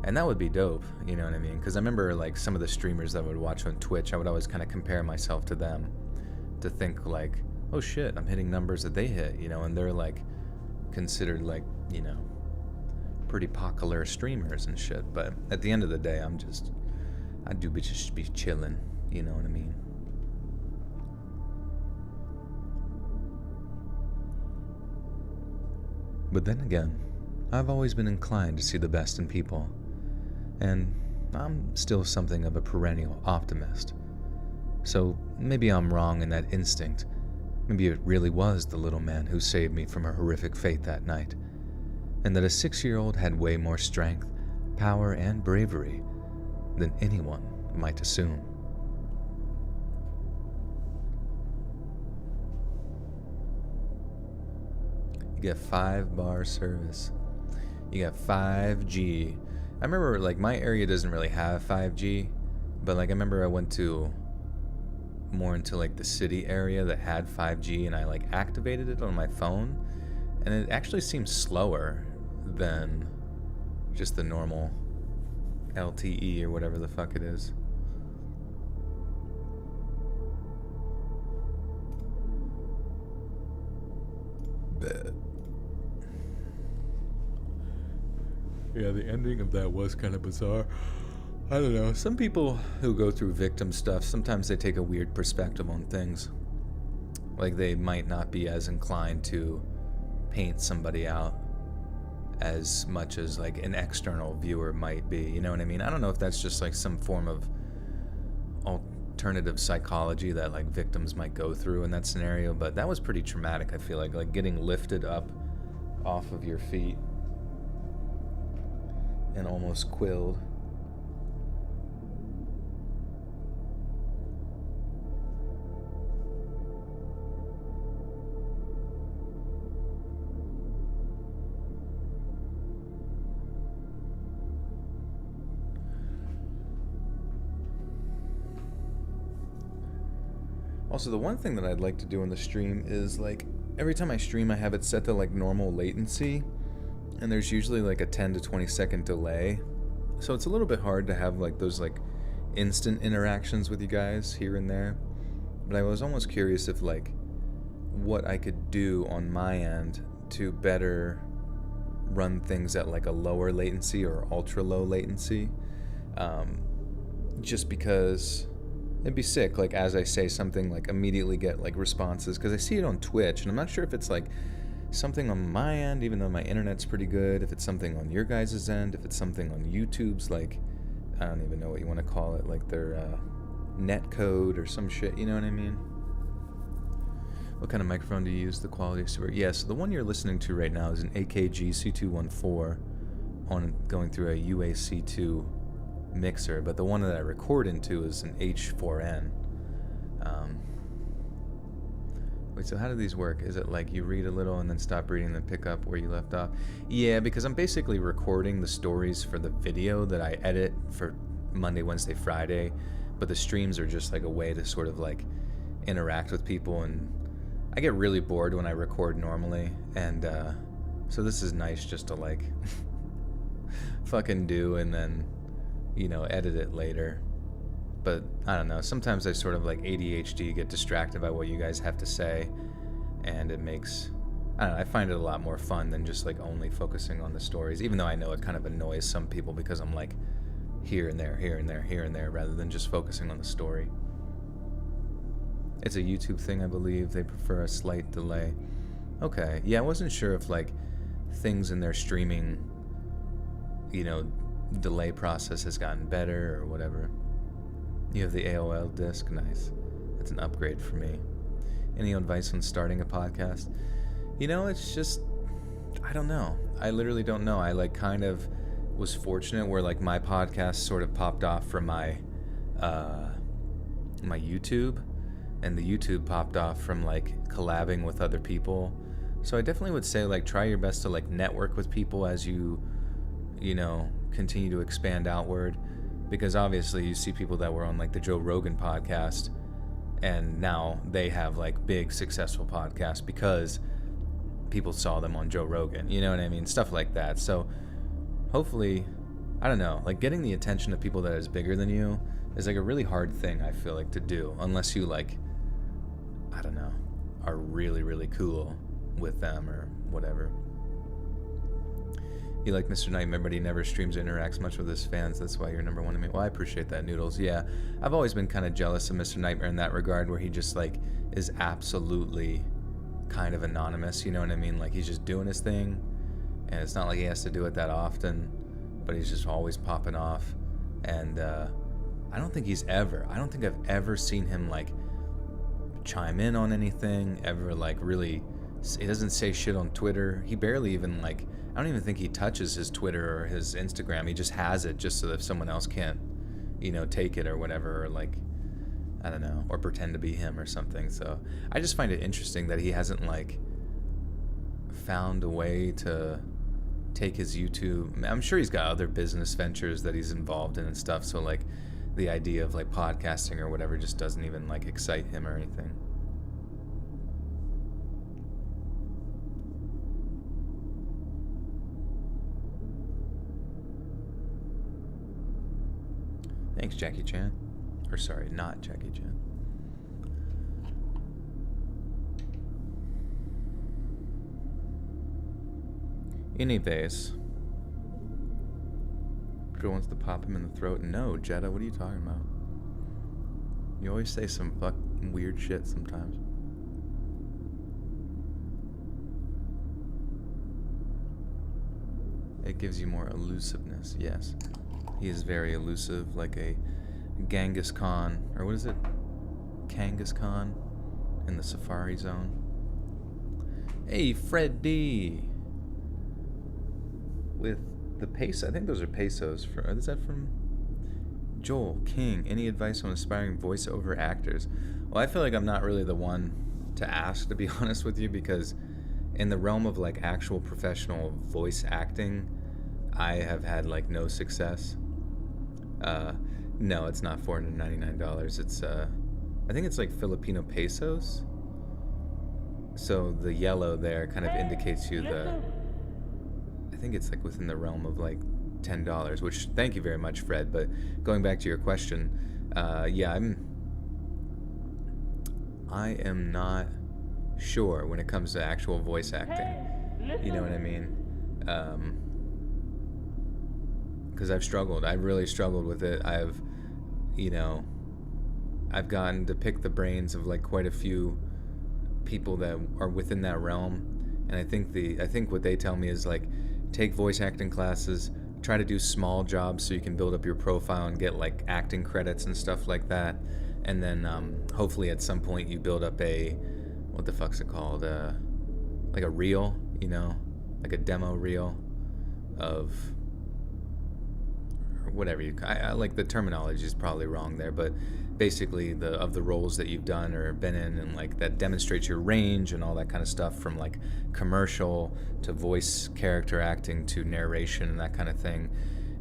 And that would be dope, you know what I mean? Because I remember like some of the streamers that I would watch on Twitch, I would always kind of compare myself to them to think like, oh shit, I'm hitting numbers that they hit, you know, and they're like considered like, you know, pretty popular streamers and shit. But at the end of the day, I do just be chilling, you know what I mean? But then again, I've always been inclined to see the best in people, and I'm still something of a perennial optimist. So maybe I'm wrong in that instinct. Maybe it really was the little man who saved me from a horrific fate that night, and that a 6-year-old had way more strength, power, and bravery than anyone might assume. You get 5-bar service. You got 5G. I remember like my area doesn't really have 5G, but like I remember I went to more into like the city area that had 5G, and I like activated it on my phone, and it actually seems slower than just the normal LTE or whatever the fuck it is. But yeah, the ending of that was kind of bizarre. I don't know. Some people who go through victim stuff, sometimes they take a weird perspective on things. Like they might not be as inclined to paint somebody out as much as like an external viewer might be. You know what I mean? I don't know if that's just like some form of alternative psychology that like victims might go through in that scenario, but that was pretty traumatic. I feel like getting lifted up off of your feet and almost quilled. Also, the one thing that I'd like to do in the stream is like every time I stream I have it set to like normal latency, and there's usually like a 10 to 20 second delay, so it's a little bit hard to have like those like instant interactions with you guys here and there. But I was almost curious if like what I could do on my end to better run things at like a lower latency or ultra low latency, just because it'd be sick, like as I say something, like immediately get like responses, because I see it on Twitch and I'm not sure if it's like something on my end, even though my internet's pretty good, if it's something on your guys' end, if it's something on YouTube's, like I don't even know what you want to call it, like their net code or some shit, you know what I mean? What kind of microphone do you use? The quality is super. Yeah, so the one you're listening to right now is an AKG C214 on going through a UAC2 mixer, but the one that I record into is an H4n. Wait, so how do these work? Is it like you read a little and then stop reading and then pick up where you left off? Yeah, because I'm basically recording the stories for the video that I edit for Monday, Wednesday, Friday, but the streams are just like a way to sort of like interact with people, and I get really bored when I record normally, and so this is nice just to like fucking do and then, you know, edit it later. But I don't know, sometimes I sort of like ADHD get distracted by what you guys have to say, and it makes, I don't know, I find it a lot more fun than just like only focusing on the stories, even though I know it kind of annoys some people because I'm like here and there, here and there, here and there, rather than just focusing on the story. It's a YouTube thing, I believe. They prefer a slight delay. Okay, yeah, I wasn't sure if like things in their streaming, you know, delay process has gotten better or whatever. You have the AOL disc, nice. That's an upgrade for me. Any advice on starting a podcast? You know, it's just, I don't know. I literally don't know. I like kind of was fortunate where like my podcast sort of popped off from my my YouTube, and the YouTube popped off from like collabing with other people. So I definitely would say like try your best to like network with people as you know, continue to expand outward, because obviously you see people that were on like the Joe Rogan podcast and now they have like big successful podcasts because people saw them on Joe Rogan, you know what I mean? Stuff like that. So hopefully, I don't know, like getting the attention of people that is bigger than you is like a really hard thing, I feel like, to do, unless you like, I don't know, are really, really cool with them or whatever. You like Mr. Nightmare, but he never streams or interacts much with his fans. That's why you're number one to me. Well, I appreciate that, Noodles. Yeah, I've always been kind of jealous of Mr. Nightmare in that regard, where he just like is absolutely kind of anonymous. You know what I mean? Like he's just doing his thing, and it's not like he has to do it that often, but he's just always popping off. And I don't think I've ever seen him like chime in on anything, ever like really. He doesn't say shit on Twitter. He barely even like, I don't even think he touches his Twitter or his Instagram. He just has it just so that if someone else can't, you know, take it or whatever, or like, I don't know, or pretend to be him or something. So I just find it interesting that he hasn't like found a way to take his YouTube. I'm sure he's got other business ventures that he's involved in and stuff. So like the idea of like podcasting or whatever just doesn't even like excite him or anything. Thanks, Jackie Chan. Or sorry, not Jackie Chan. Anyways. Girl wants to pop him in the throat. No, Jetta, what are you talking about? You always say some fucking weird shit sometimes. It gives you more elusiveness, yes. He is very elusive, like a Genghis Khan, or what is it? Kangas Khan in the Safari Zone. Hey, Fred D. With the peso, I think those are pesos. Is that from Joel King? Any advice on aspiring voiceover actors? Well, I feel like I'm not really the one to ask, to be honest with you, because in the realm of like actual professional voice acting, I have had like no success. No, it's not $499. It's I think it's like Filipino pesos. So the yellow there kind of indicates you I think it's like within the realm of like $10, which thank you very much, Fred. But going back to your question, yeah, I am not sure when it comes to actual voice acting. You know what I mean? Because I've struggled. I've really struggled with it. I've gotten to pick the brains of like quite a few people that are within that realm, and I think what they tell me is like, take voice acting classes, try to do small jobs so you can build up your profile and get like acting credits and stuff like that, and then hopefully at some point you build up what the fuck's it called, like a reel, you know, like a demo reel of whatever I like, the terminology is probably wrong there, but basically of the roles that you've done or been in, and like that demonstrates your range and all that kind of stuff, from like commercial to voice character acting to narration and that kind of thing.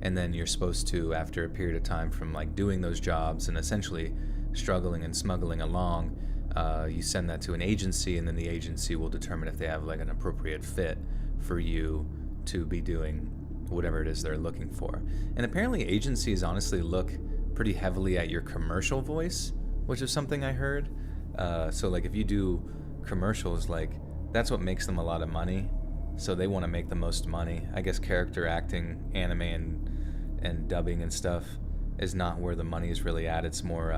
And then you're supposed to, after a period of time from like doing those jobs and essentially struggling and smuggling along, you send that to an agency, and then the agency will determine if they have like an appropriate fit for you to be doing whatever it is they're looking for. And apparently agencies honestly look pretty heavily at your commercial voice, which is something I heard. So like if you do commercials, like that's what makes them a lot of money, so they want to make the most money. I guess character acting, anime and dubbing and stuff is not where the money is really at. It's more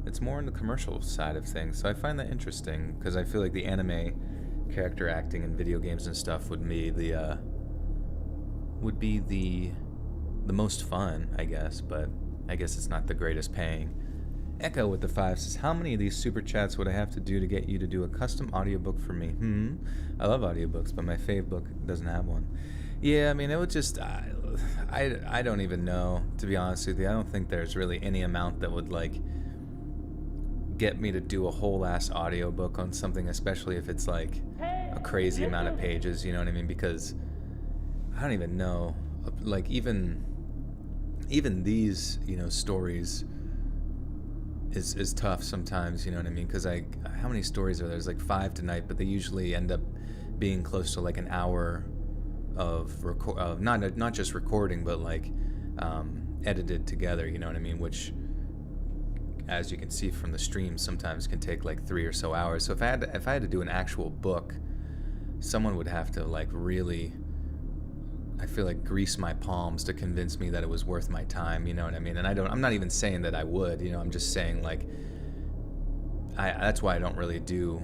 in the commercial side of things. So I find that interesting, because I feel like the anime character acting in video games and stuff would be the most fun, I guess, but I guess it's not the greatest paying. Echo with the 5 says, how many of these super chats would I have to do to get you to do a custom audiobook for me? I love audiobooks, but my fave book doesn't have one. Yeah, I mean, it would just, I don't even know, to be honest with you. I don't think there's really any amount that would like get me to do a whole ass audiobook on something, especially if it's like a crazy amount of pages, you know what I mean? Because I don't even know, like even these, you know, stories is tough sometimes, you know what I mean? Because how many stories are there? There's like 5 tonight, but they usually end up being close to like an hour of not just recording, but like edited together, you know what I mean? Which, as you can see from the stream, sometimes can take like 3 or so hours. So if I had to do an actual book, someone would have to like really, I feel like, grease my palms to convince me that it was worth my time, you know what I mean? And I'm not even saying that I would, you know, I'm just saying like, that's why I don't really do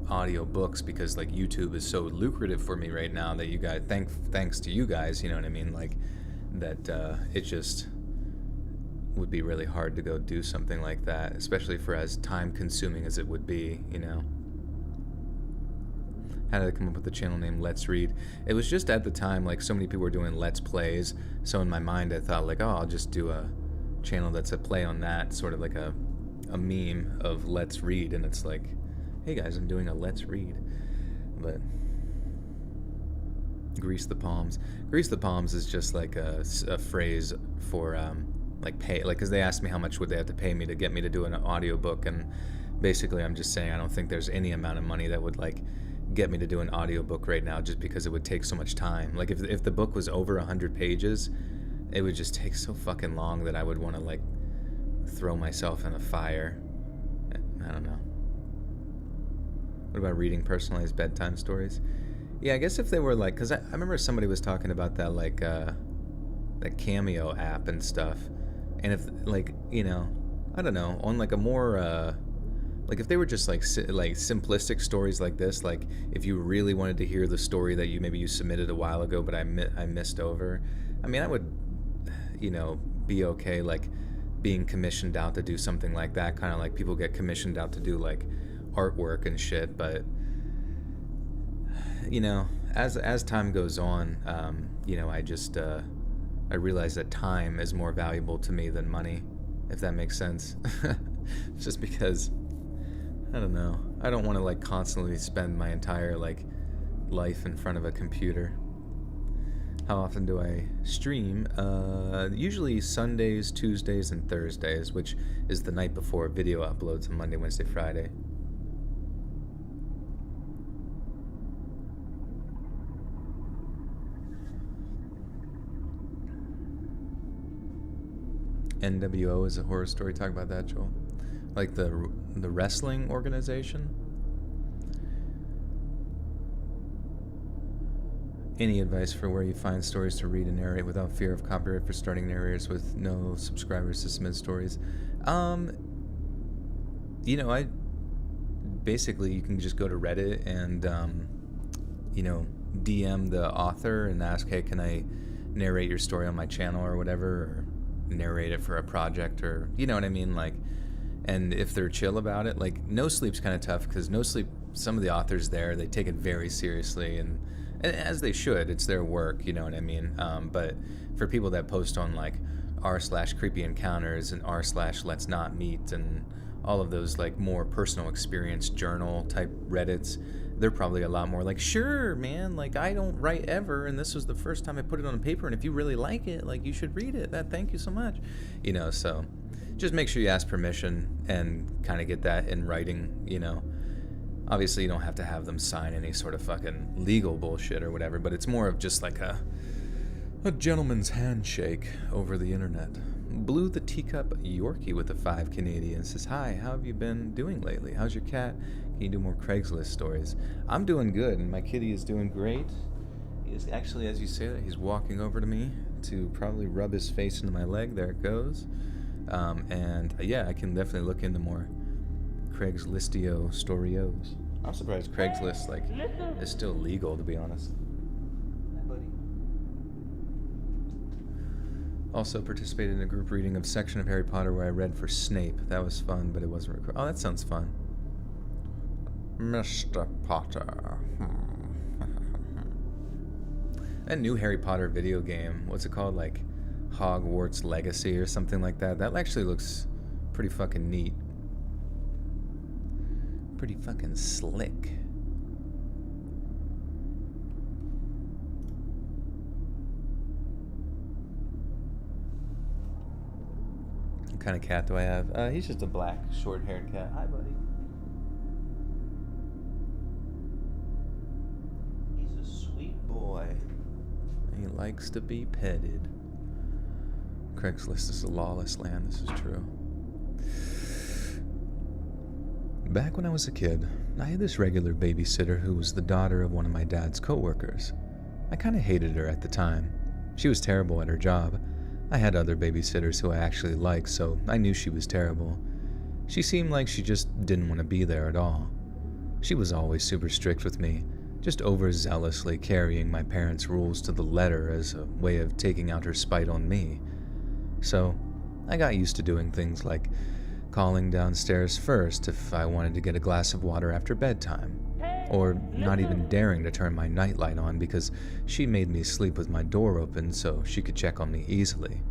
audio books, because like YouTube is so lucrative for me right now that you guys, thanks to you guys, you know what I mean? Like that it just would be really hard to go do something like that, especially for as time consuming as it would be, you know. How did I come up with the channel name Let's Read? It was just at the time, like, so many people were doing Let's Plays, so in my mind I thought, like, oh, I'll just do a channel that's a play on that, sort of like a meme of Let's Read, and it's like, hey guys, I'm doing a Let's Read. But grease the palms. Grease the palms is just like a phrase for, like, pay, like, because they asked me how much would they have to pay me to get me to do an audiobook, and basically I'm just saying I don't think there's any amount of money that would, like, get me to do an audiobook right now, just because it would take so much time. Like if the book was over 100 pages, it would just take so fucking long that I would want to like throw myself in a fire. I don't know. What about reading personalized bedtime stories? Yeah, I guess if they were like, because I remember somebody was talking about that, like that Cameo app and stuff, and if, like, you know, I don't know, on like a more like if they were just like simplistic stories like this, like if you really wanted to hear the story that you submitted a while ago but I missed over, I mean, I would, you know, be okay like being commissioned out to do something like that, kind of like people get commissioned out to do like artwork and shit. But you know, as time goes on, you know, I just I realize that time is more valuable to me than money, if that makes sense. Just because, I don't know, I don't want to like constantly spend my entire like life in front of a computer. How often do I stream? Usually Sundays, Tuesdays, and Thursdays, which is the night before video uploads on Monday, Wednesday, Friday. NWO is a horror story. Talk about that, Joel. Like the wrestling organization. Any advice for where you find stories to read and narrate without fear of copyright for starting narrators with no subscribers to submit stories? You know, I basically, you can just go to Reddit and you know, DM the author and ask, hey, can I narrate your story on my channel or whatever, or narrate it for a project, or, you know what I mean, like. And if they're chill about it, like No Sleep's kind of tough, because No Sleep, some of the authors there, they take it very seriously, and as they should. It's their work, you know what I mean. But for people that post on like r/creepy encounters and r/let's not meet and all of those like more personal experience journal type Reddits, they're probably a lot more like, sure, man, like I don't write ever, and this was the first time I put it on paper, and if you really like it, like you should read it. Thank you so much, you know. So just make sure you ask permission and kind of get that in writing, you know. Obviously, you don't have to have them sign any sort of fucking legal bullshit or whatever, but it's more of just like a gentleman's handshake over the internet. Blue the Teacup Yorkie with the 5 Canadian says, hi, how have you been doing lately? How's your cat? Can you do more Craigslist stories? I'm doing good, and my kitty is doing great. He is actually, as you say that, he's walking over to me to probably rub his face into my leg. There it goes. And yeah, I can definitely look into more Craigslistio storios. I'm surprised Craigslist like is still legal, to be honest. Hi, buddy. Also participated in a group reading of section of Harry Potter where I read for Snape. That was fun, but it wasn't recorded. Oh, that sounds fun. Mr. Potter. That new Harry Potter video game, what's it called? Like Hogwarts Legacy or something like that. That actually looks pretty fucking neat. Pretty fucking slick. kind of cat do I have? He's just a black, short-haired cat. Hi, buddy. He's a sweet boy. He likes to be petted. Craigslist is a lawless land, this is true. Back when I was a kid, I had this regular babysitter who was the daughter of one of my dad's coworkers. I kind of hated her at the time. She was terrible at her job. I had other babysitters who I actually liked, so I knew she was terrible. She seemed like she just didn't want to be there at all. She was always super strict with me, just overzealously carrying my parents' rules to the letter as a way of taking out her spite on me. So, I got used to doing things like calling downstairs first if I wanted to get a glass of water after bedtime, or not even daring to turn my nightlight on because she made me sleep with my door open so she could check on me easily.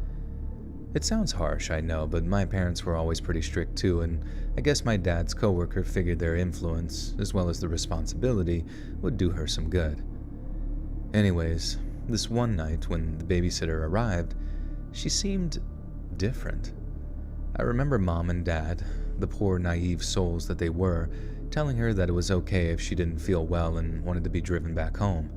It sounds harsh, I know, but my parents were always pretty strict too, and I guess my dad's coworker figured their influence, as well as the responsibility, would do her some good. Anyways, this one night when the babysitter arrived, she seemed different. I remember Mom and Dad, the poor naive souls that they were, telling her that it was okay if she didn't feel well and wanted to be driven back home.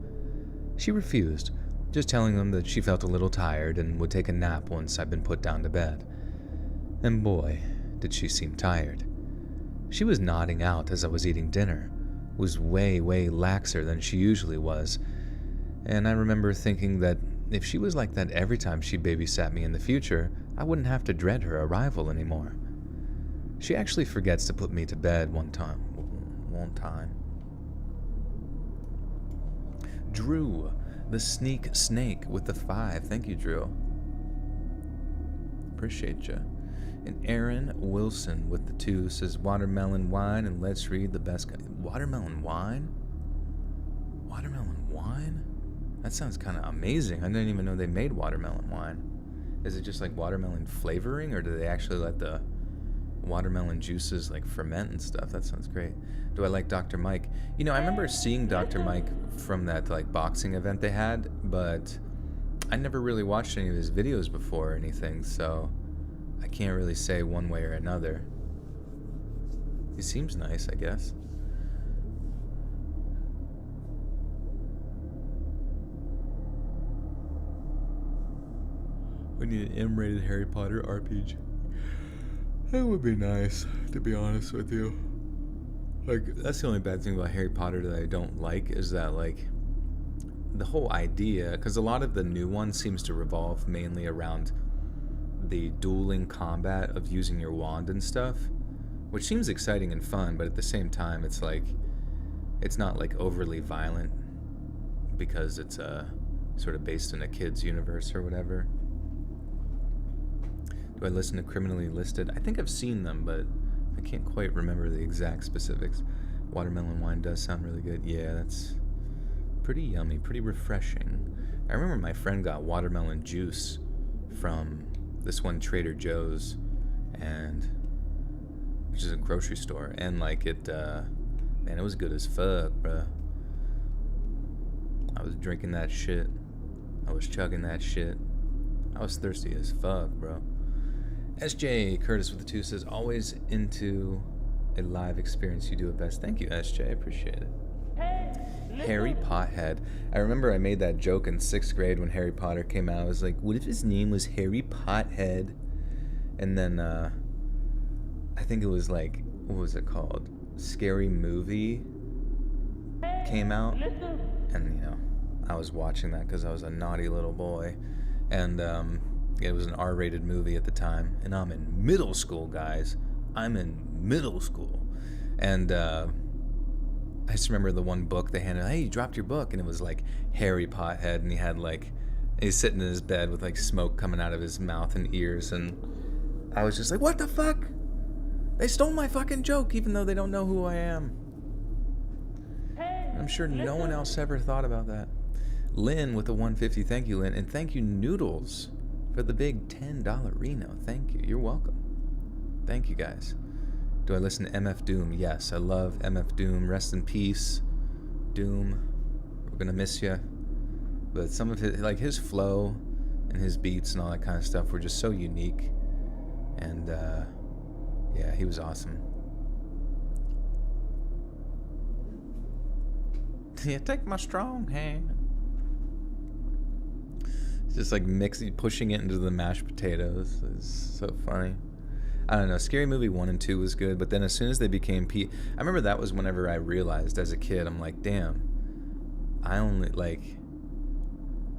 She refused, just telling them that she felt a little tired and would take a nap once I'd been put down to bed. And boy, did she seem tired. She was nodding out as I was eating dinner, was way laxer than she usually was, and I remember thinking that if she was like that every time she babysat me in the future, I wouldn't have to dread her arrival anymore. She actually forgets to put me to bed one time. Drew, the sneak snake with the 5. Thank you, Drew. Appreciate you. And Aaron Wilson with the 2 says watermelon wine, and let's read the best. Watermelon wine? Watermelon wine? That sounds kind of amazing. I didn't even know they made watermelon wine. Is it just like watermelon flavoring, or do they actually let the watermelon juices like ferment and stuff? That sounds great. Do I like Dr. Mike? You know, I remember seeing Dr. Mike from that like boxing event they had, but I never really watched any of his videos before or anything, so I can't really say one way or another. He seems nice, I guess. We need an M-rated Harry Potter RPG. That would be nice, to be honest with you. Like, that's the only bad thing about Harry Potter that I don't like, is that, like, the whole idea, because a lot of the new one seems to revolve mainly around the dueling combat of using your wand and stuff, which seems exciting and fun, but at the same time, it's like, it's not, like, overly violent, because it's, sort of based in a kid's universe or whatever. Do I listen to Criminally Listed? I think I've seen them, but I can't quite remember the exact specifics. Watermelon wine does sound really good. Yeah, that's pretty yummy, pretty refreshing. I remember my friend got watermelon juice from this one Trader Joe's, and which is a grocery store, and like it, man, it was good as fuck, bruh. I was drinking that shit. I was chugging that shit. I was thirsty as fuck, bro. SJ Curtis with the 2 says, always into a live experience. You do it best. Thank you, SJ. I appreciate it. Harry Pothead. I remember I made that joke in 6th grade when Harry Potter came out. I was like, what if his name was Harry Pothead? And then, I think it was like, what was it called? Scary Movie came out. And, you know, I was watching that because I was a naughty little boy. And, it was an R-rated movie at the time, and I'm in middle school, guys. I'm in middle school. And I just remember the one book they handed, hey, you dropped your book, and it was like Harry Pothead, and he had like, he's sitting in his bed with like smoke coming out of his mouth and ears, and I was just like, what the fuck? They stole my fucking joke, even though they don't know who I am. I'm sure no one else ever thought about that. Lynn with the 150, thank you, Lynn, and thank you, Noodles, for the big $10 Reno. Thank you. You're welcome. Thank you, guys. Do I listen to MF Doom? Yes, I love MF Doom. Rest in peace, Doom. We're gonna miss you. But some of his, like his flow and his beats and all that kind of stuff were just so unique. And yeah, he was awesome. Yeah, take my strong hand. It's just like pushing it into the mashed potatoes. It's so funny. I don't know. Scary Movie 1 and 2 was good, but then as soon as they became I remember that was whenever I realized as a kid, I'm like, damn, I only, like,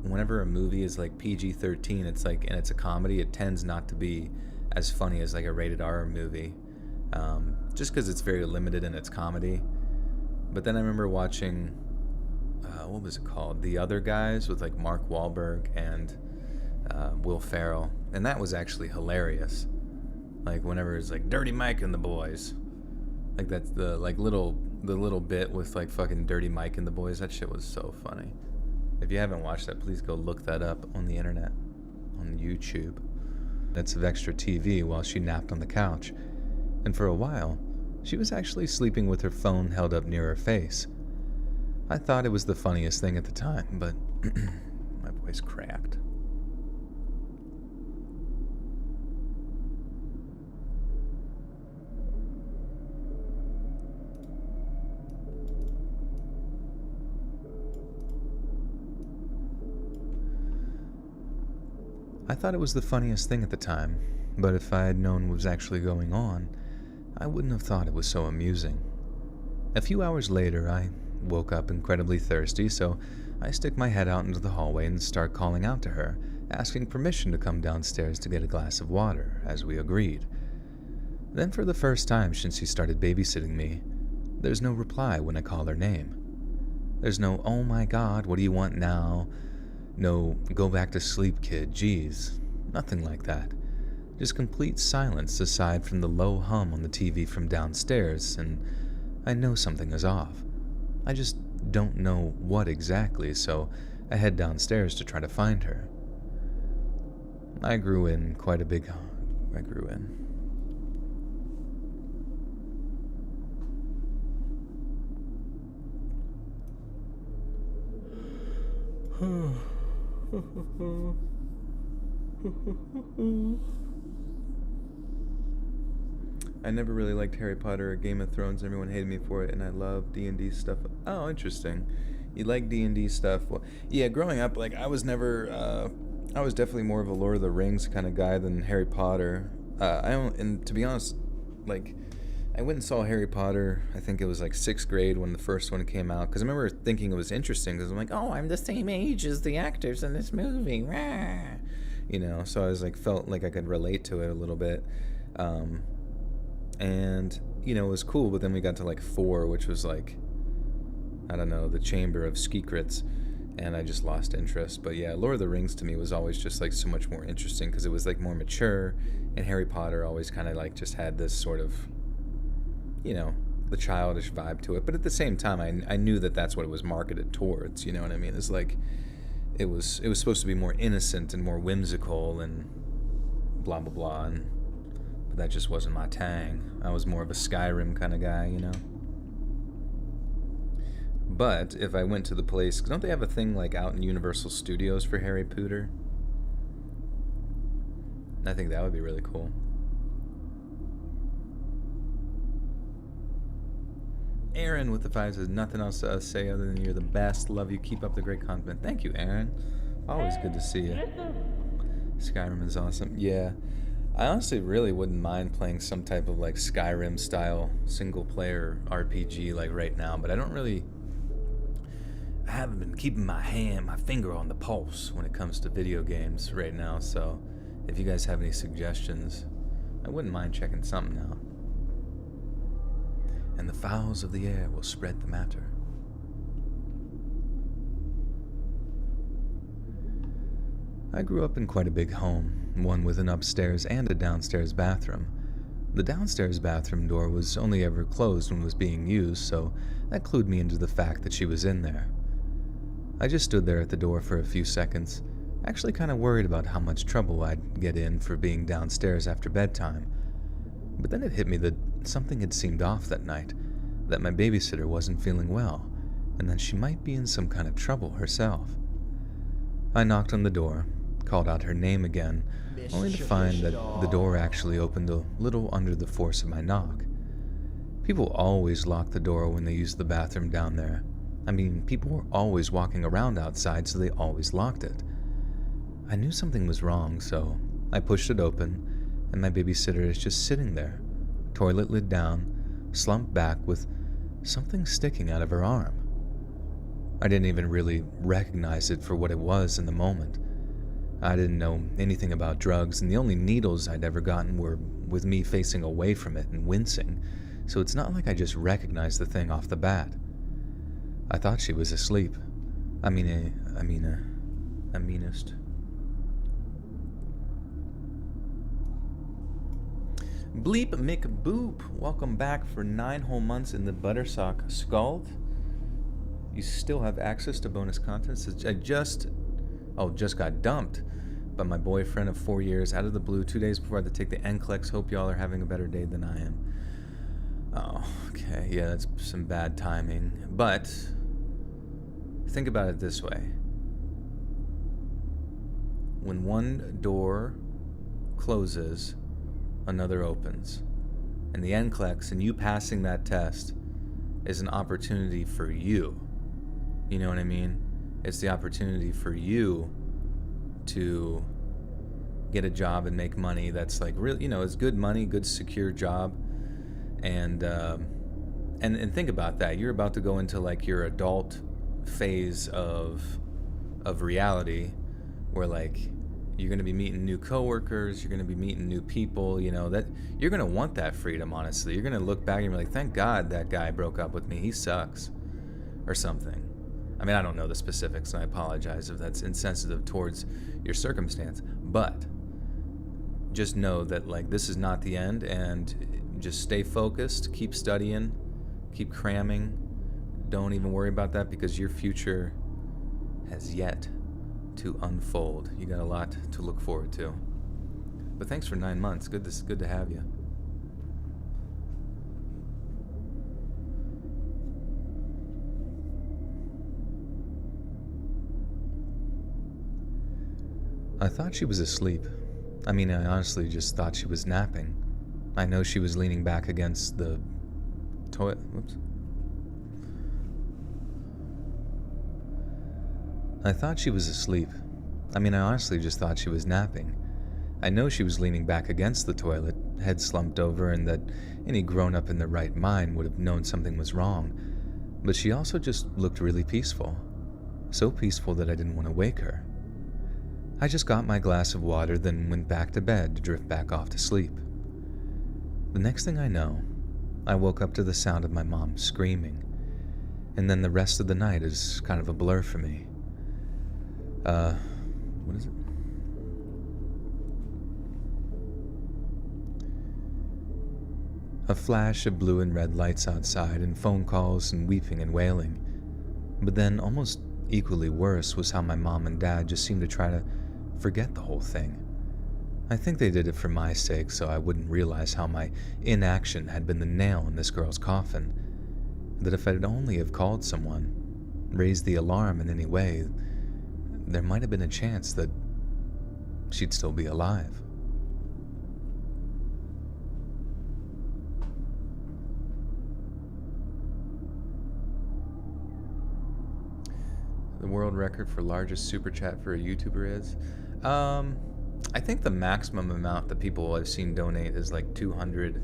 whenever a movie is like PG-13, it's like, and it's a comedy, it tends not to be as funny as like a rated R movie, just because it's very limited in its comedy. But then I remember watching, what was it called? The Other Guys with like Mark Wahlberg and Will Ferrell, and that was actually hilarious. Like whenever it's like Dirty Mike and the Boys, like that's the little bit with like fucking Dirty Mike and the Boys. That shit was so funny. If you haven't watched that, please go look that up on the internet, on YouTube. That's of extra TV while she napped on the couch, and for a while, she was actually sleeping with her phone held up near her face. I thought it was the funniest thing at the time, but my voice cracked. I thought it was the funniest thing at the time, but if I had known what was actually going on, I wouldn't have thought it was so amusing. A few hours later, I woke up incredibly thirsty, so I stick my head out into the hallway and start calling out to her, asking permission to come downstairs to get a glass of water, as we agreed. Then for the first time since she started babysitting me, there's no reply when I call her name. There's no, "Oh my god, what do you want now?" No, "Go back to sleep, kid, geez." Nothing like that. Just complete silence aside from the low hum on the TV from downstairs, and I know something is off. I just don't know what exactly, so I head downstairs to try to find her. I grew in. I never really liked Harry Potter or Game of Thrones. Everyone hated me for it, and I love D&D stuff. Oh, interesting. You like D&D stuff? Well, yeah, growing up, like, I was definitely more of a Lord of the Rings kind of guy than Harry Potter. And to be honest, like, I went and saw Harry Potter, I think it was like 6th grade when the first one came out, because I remember thinking it was interesting, because I'm like, oh, I'm the same age as the actors in this movie, rah. You know, so I was like, felt like I could relate to it a little bit, and, you know, it was cool, but then we got to like 4, which was like, I don't know, the Chamber of Secrets, and I just lost interest. But yeah, Lord of the Rings to me was always just like so much more interesting, because it was like more mature, and Harry Potter always kind of like just had this sort of, you know, the childish vibe to it. But at the same time, I knew that that's what it was marketed towards, you know what I mean? It's like, it was supposed to be more innocent and more whimsical and blah, blah, blah, and but that just wasn't my tang. I was more of a Skyrim kind of guy, you know? But if I went to the place, don't they have a thing like out in Universal Studios for Harry Potter? I think that would be really cool. Aaron with the 5 says, nothing else to say other than you're the best. Love you. Keep up the great content. Thank you, Aaron. Always good to see you. Skyrim is awesome. Yeah. I honestly really wouldn't mind playing some type of like Skyrim style single player RPG like right now, but I haven't been keeping my finger on the pulse when it comes to video games right now, so if you guys have any suggestions, I wouldn't mind checking something out. And the fowls of the air will spread the matter. I grew up in quite a big home, one with an upstairs and a downstairs bathroom. The downstairs bathroom door was only ever closed when it was being used, so that clued me into the fact that she was in there. I just stood there at the door for a few seconds, actually kind of worried about how much trouble I'd get in for being downstairs after bedtime. But then it hit me that something had seemed off that night, that my babysitter wasn't feeling well, and that she might be in some kind of trouble herself. I knocked on the door, called out her name again, only to find that the door actually opened a little under the force of my knock. People always lock the door when they use the bathroom down there. I mean, people were always walking around outside, so they always locked it. I knew something was wrong, so I pushed it open, and my babysitter is just sitting there, toilet lid down, slumped back with something sticking out of her arm. I didn't even really recognize it for what it was in the moment. I didn't know anything about drugs, and the only needles I'd ever gotten were with me facing away from it and wincing, so it's not like I just recognized the thing off the bat. I thought she was asleep. I meanest. Bleep McBoop, welcome back for 9 whole months in the Buttersock Scald. You still have access to bonus content. I just got dumped by my boyfriend of 4 years out of the blue 2 days before I had to take the NCLEX. Hope y'all are having a better day than I am. Oh, okay, yeah, that's some bad timing. But think about it this way. When one door closes, another opens. And the NCLEX and you passing that test is an opportunity for you. You know what I mean? It's the opportunity for you to get a job and make money that's like really, it's good money, good secure job. And think about that. You're about to go into like your adult phase of reality where like you're going to be meeting new coworkers, you're going to be meeting new people, that you're going to want that freedom, honestly. You're going to look back and be like, thank God that guy broke up with me. He sucks or something. I mean, I don't know the specifics, and I apologize if that's insensitive towards your circumstance, but just know that like this is not the end, and just stay focused, keep studying, keep cramming. Don't even worry about that because your future has yet to unfold. You got a lot to look forward to. But thanks for 9 months. Good to have you. I thought she was asleep. I mean, I honestly just thought she was napping. I know she was leaning back against the toilet. Whoops. I thought she was asleep. I mean, I honestly just thought she was napping. I know she was leaning back against the toilet, head slumped over, and that any grown-up in their right mind would have known something was wrong. But she also just looked really peaceful. So peaceful that I didn't want to wake her. I just got my glass of water, then went back to bed to drift back off to sleep. The next thing I know, I woke up to the sound of my mom screaming, and then the rest of the night is kind of a blur for me. What is it? A flash of blue and red lights outside, and phone calls and weeping and wailing. But then, almost equally worse was how my mom and dad just seemed to try to forget the whole thing. I think they did it for my sake, so I wouldn't realize how my inaction had been the nail in this girl's coffin. That if I'd only have called someone, raised the alarm in any way, there might have been a chance that she'd still be alive. The world record for largest super chat for a YouTuber is? I think the maximum amount that people I've seen donate is like 200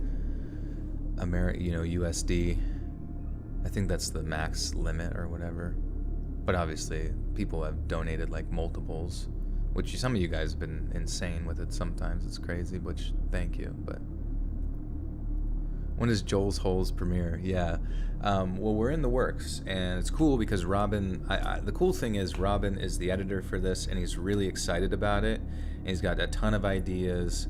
USD. I think that's the max limit or whatever. But obviously, people have donated like multiples, which some of you guys have been insane with it sometimes. It's crazy, which thank you. But when does Joel's Holes premiere? Yeah. Well, we're in the works, and it's cool because Robin, the cool thing is Robin is the editor for this, and he's really excited about it. And he's got a ton of ideas,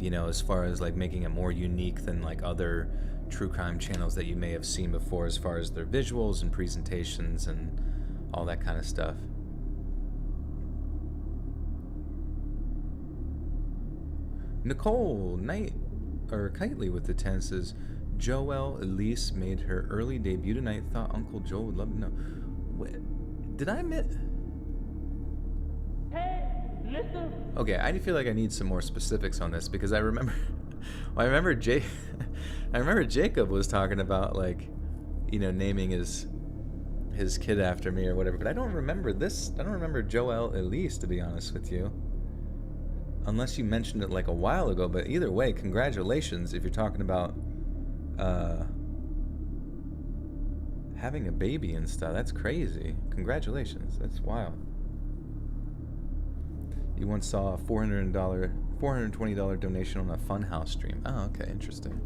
as far as like making it more unique than like other true crime channels that you may have seen before, as far as their visuals and presentations and all that kind of stuff. Nicole Kitely with the 10 says, Joelle Elise made her early debut tonight. Thought Uncle Joe would love to know. Wait, did I admit? Hey, Okay, I feel like I need some more specifics on this because I remember, well, I remember Jacob was talking about like, naming his kid after me or whatever, but I don't remember this. I don't remember Joel Elise, to be honest with you. Unless you mentioned it like a while ago, but either way, congratulations if you're talking about having a baby and stuff. That's crazy. Congratulations. That's wild. You once saw a $420 donation on a Funhouse stream. Oh, okay, interesting.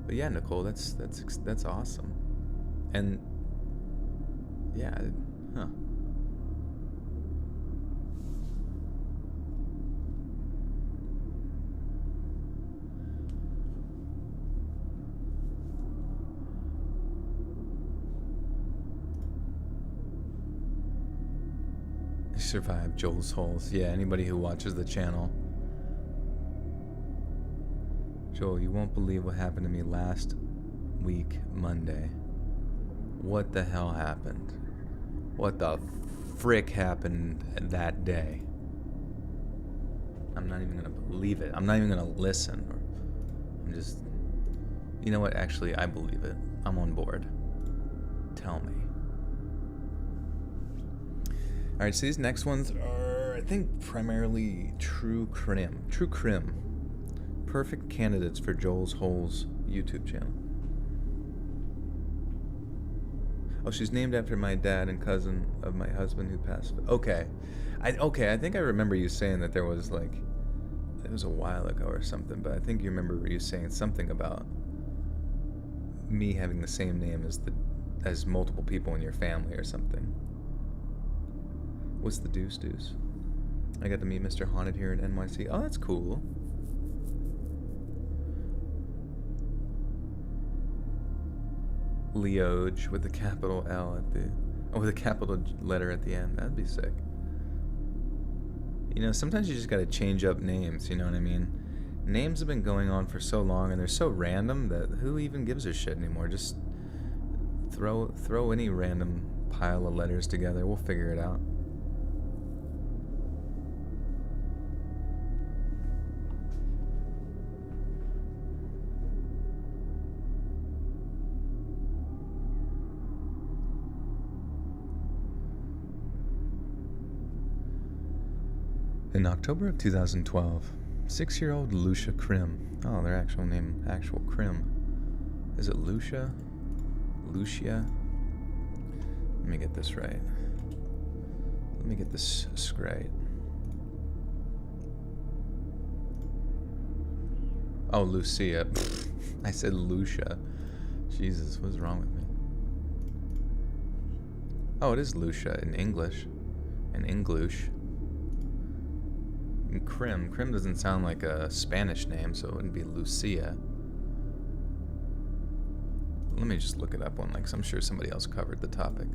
But yeah, Nicole, that's awesome. And yeah, huh. Survive Joel's holes. Yeah, anybody who watches the channel. Joel, you won't believe what happened to me last week, Monday. What the hell happened? What the frick happened that day? I'm not even gonna believe it. I'm not even gonna listen. I'm just... You know what? Actually, I believe it. I'm on board. Tell me. Alright, so these next ones are, I think, primarily True Crim. True Crim. Perfect candidates for Joel's Holes YouTube channel. Oh, she's named after my dad and cousin of my husband who passed. Okay. I think I remember you saying that there was like... It was a while ago or something, but I think you remember you saying something about me having the same name as multiple people in your family or something. What's the deuce? I got to meet Mr. Haunted here in NYC. Oh, that's cool. Leoge with the capital L at the... Oh, with a capital letter at the end. That'd be sick. Sometimes you just gotta change up names, you know what I mean? Names have been going on for so long and they're so random that who even gives a shit anymore? Just throw any random pile of letters together. We'll figure it out. In October of 2012, 6-year-old Lucia Krim, oh, their actual name, actual Krim. Is it Lucia? Lucia? Let me get this right. Let me get this straight. Oh, Lucia. I said Lucia. Jesus, what's wrong with me? Oh, it is Lucia in English. In English. And Krim. Krim doesn't sound like a Spanish name, so it wouldn't be Lucia. Let me just look it up on, I'm sure somebody else covered the topic.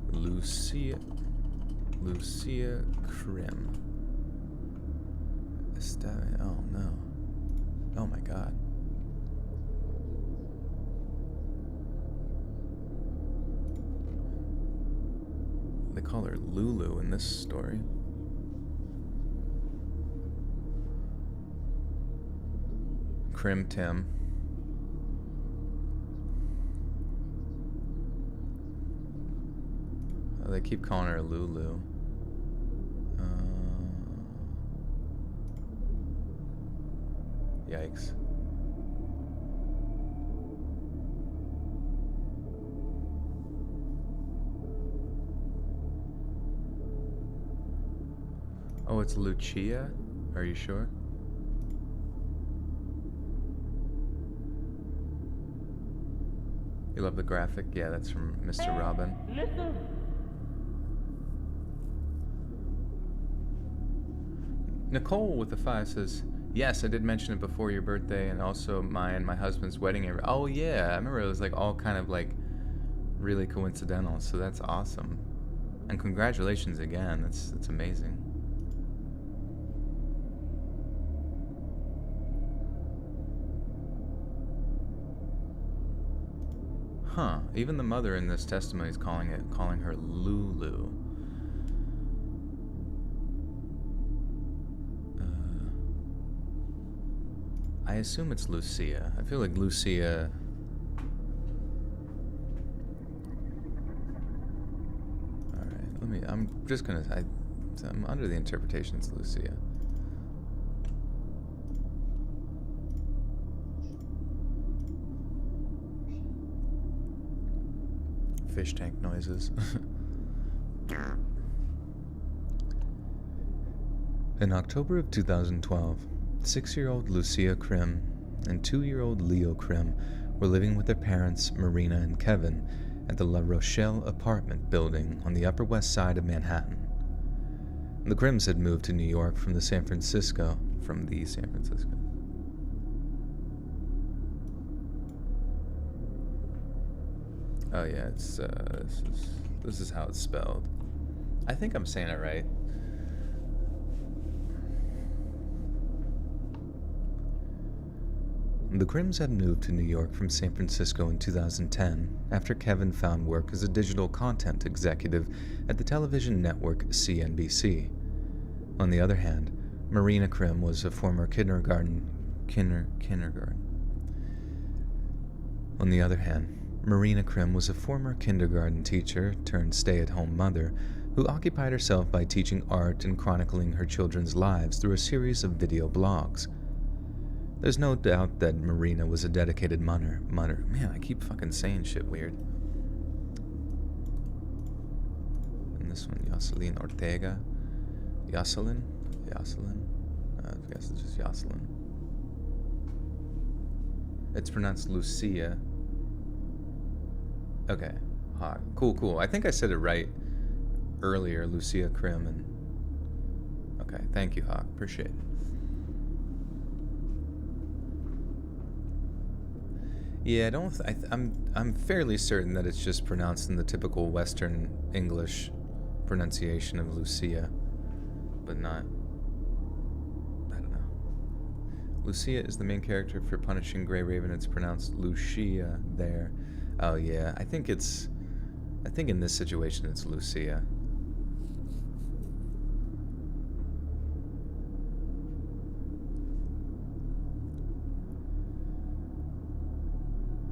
Lucia Krim. Oh no. Oh my god. They call her Lulu in this story. Krim Tim. Oh, they keep calling her Lulu. Yikes. Oh, it's Lucia? Are you sure? You love the graphic? Yeah, that's from Mr. Robin. Listen. Nicole with the 5 says, yes, I did mention it before your birthday and also my husband's wedding. Oh yeah, I remember it was all kind of really coincidental, so that's awesome. And congratulations again, that's amazing. Huh. Even the mother in this testimony is calling her Lulu. I assume it's Lucia. I feel like Lucia... Alright, I'm just gonna... I'm under the interpretation it's Lucia. Fish tank noises. In October of 2012, 6-year-old Lucia Krim and 2-year-old Leo Krim were living with their parents, Marina and Kevin, at the La Rochelle apartment building on the Upper West Side of Manhattan. The Krims had moved to New York from San Francisco. Oh yeah, it's this is how it's spelled. I think I'm saying it right. The Krims had moved to New York from San Francisco in 2010 after Kevin found work as a digital content executive at the television network CNBC. On the other hand, Marina Krim was a former kindergarten teacher turned stay-at-home mother who occupied herself by teaching art and chronicling her children's lives through a series of video blogs. There's no doubt that Marina was a dedicated mother. Man, I keep fucking saying shit weird. And this one, Jocelyn Ortega. Jocelyn? I guess it's just Jocelyn. It's pronounced Lucia. Okay, hot. Cool. I think I said it right earlier, Lucia Krim. And okay, thank you, Hawk. Appreciate it. Yeah, I'm fairly certain that it's just pronounced in the typical Western English pronunciation of Lucia, but not. I don't know. Lucia is the main character for Punishing Grey Raven. It's pronounced Lucia there. Oh yeah, I think in this situation it's Lucia.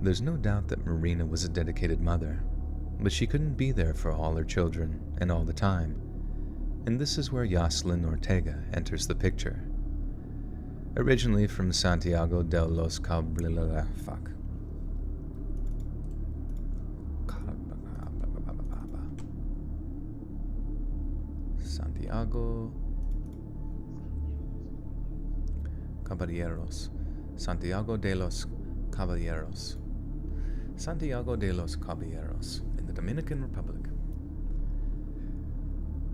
There's no doubt that Marina was a dedicated mother, but she couldn't be there for all her children and all the time. And this is where Jocelyn Ortega enters the picture. Originally from Santiago de los Caballeros, Santiago de los Caballeros in the Dominican Republic.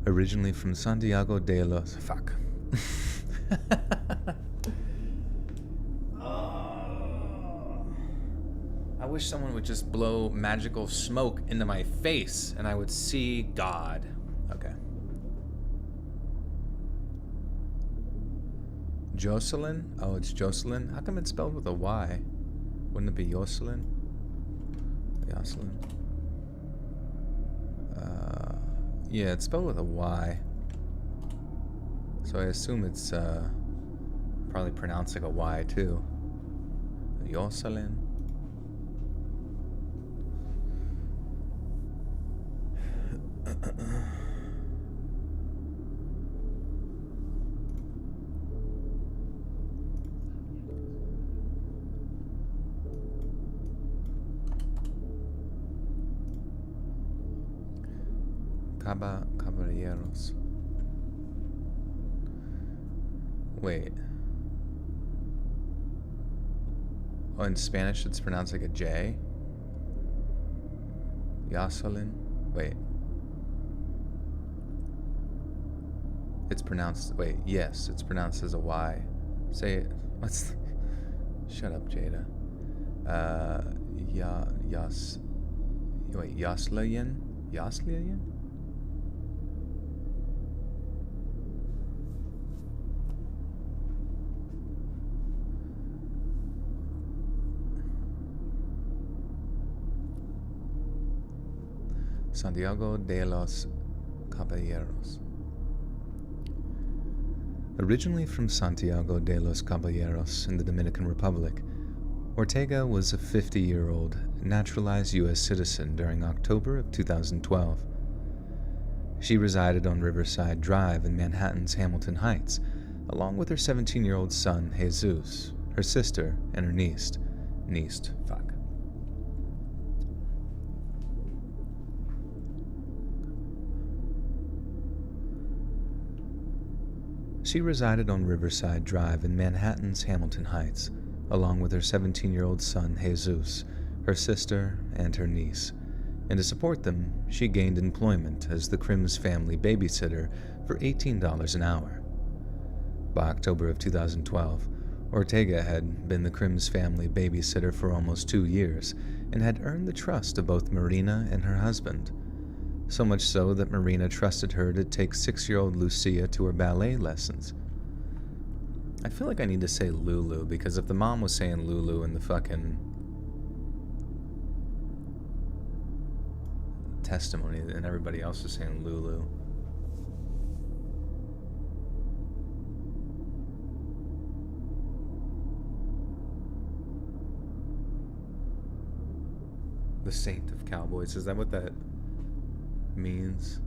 Originally from Santiago de los... Fuck. I wish someone would just blow magical smoke into my face and I would see God. Okay. Jocelyn? Oh, it's Jocelyn? How come it's spelled with a Y? Wouldn't it be Jocelyn? Jocelyn. Yeah, it's spelled with a Y. So I assume it's probably pronounced like a Y too. Jocelyn. Caballeros. Wait. Oh, in Spanish it's pronounced like a J? Jocelyn? Wait. It's pronounced... Wait, yes, it's pronounced as a Y. Say it. What's... Shut up, Jada. Wait, Yoslyan? Yoslyan? Santiago de los Caballeros. Originally from Santiago de los Caballeros in the Dominican Republic, Ortega was a 50-year-old naturalized U.S. citizen during October of 2012. She resided on Riverside Drive in Manhattan's Hamilton Heights, along with her 17-year-old son, Jesus, her sister, and her niece. She resided on Riverside Drive in Manhattan's Hamilton Heights, along with her 17-year-old son, Jesus, her sister, and her niece. And to support them, she gained employment as the Crims family babysitter for $18 an hour. By October of 2012, Ortega had been the Crims family babysitter for almost 2 years and had earned the trust of both Marina and her husband. So much so that Marina trusted her to take 6-year-old Lucia to her ballet lessons. I feel like I need to say Lulu, because if the mom was saying Lulu in the fucking testimony and everybody else was saying Lulu. The Saint of Cowboys, is that what that means?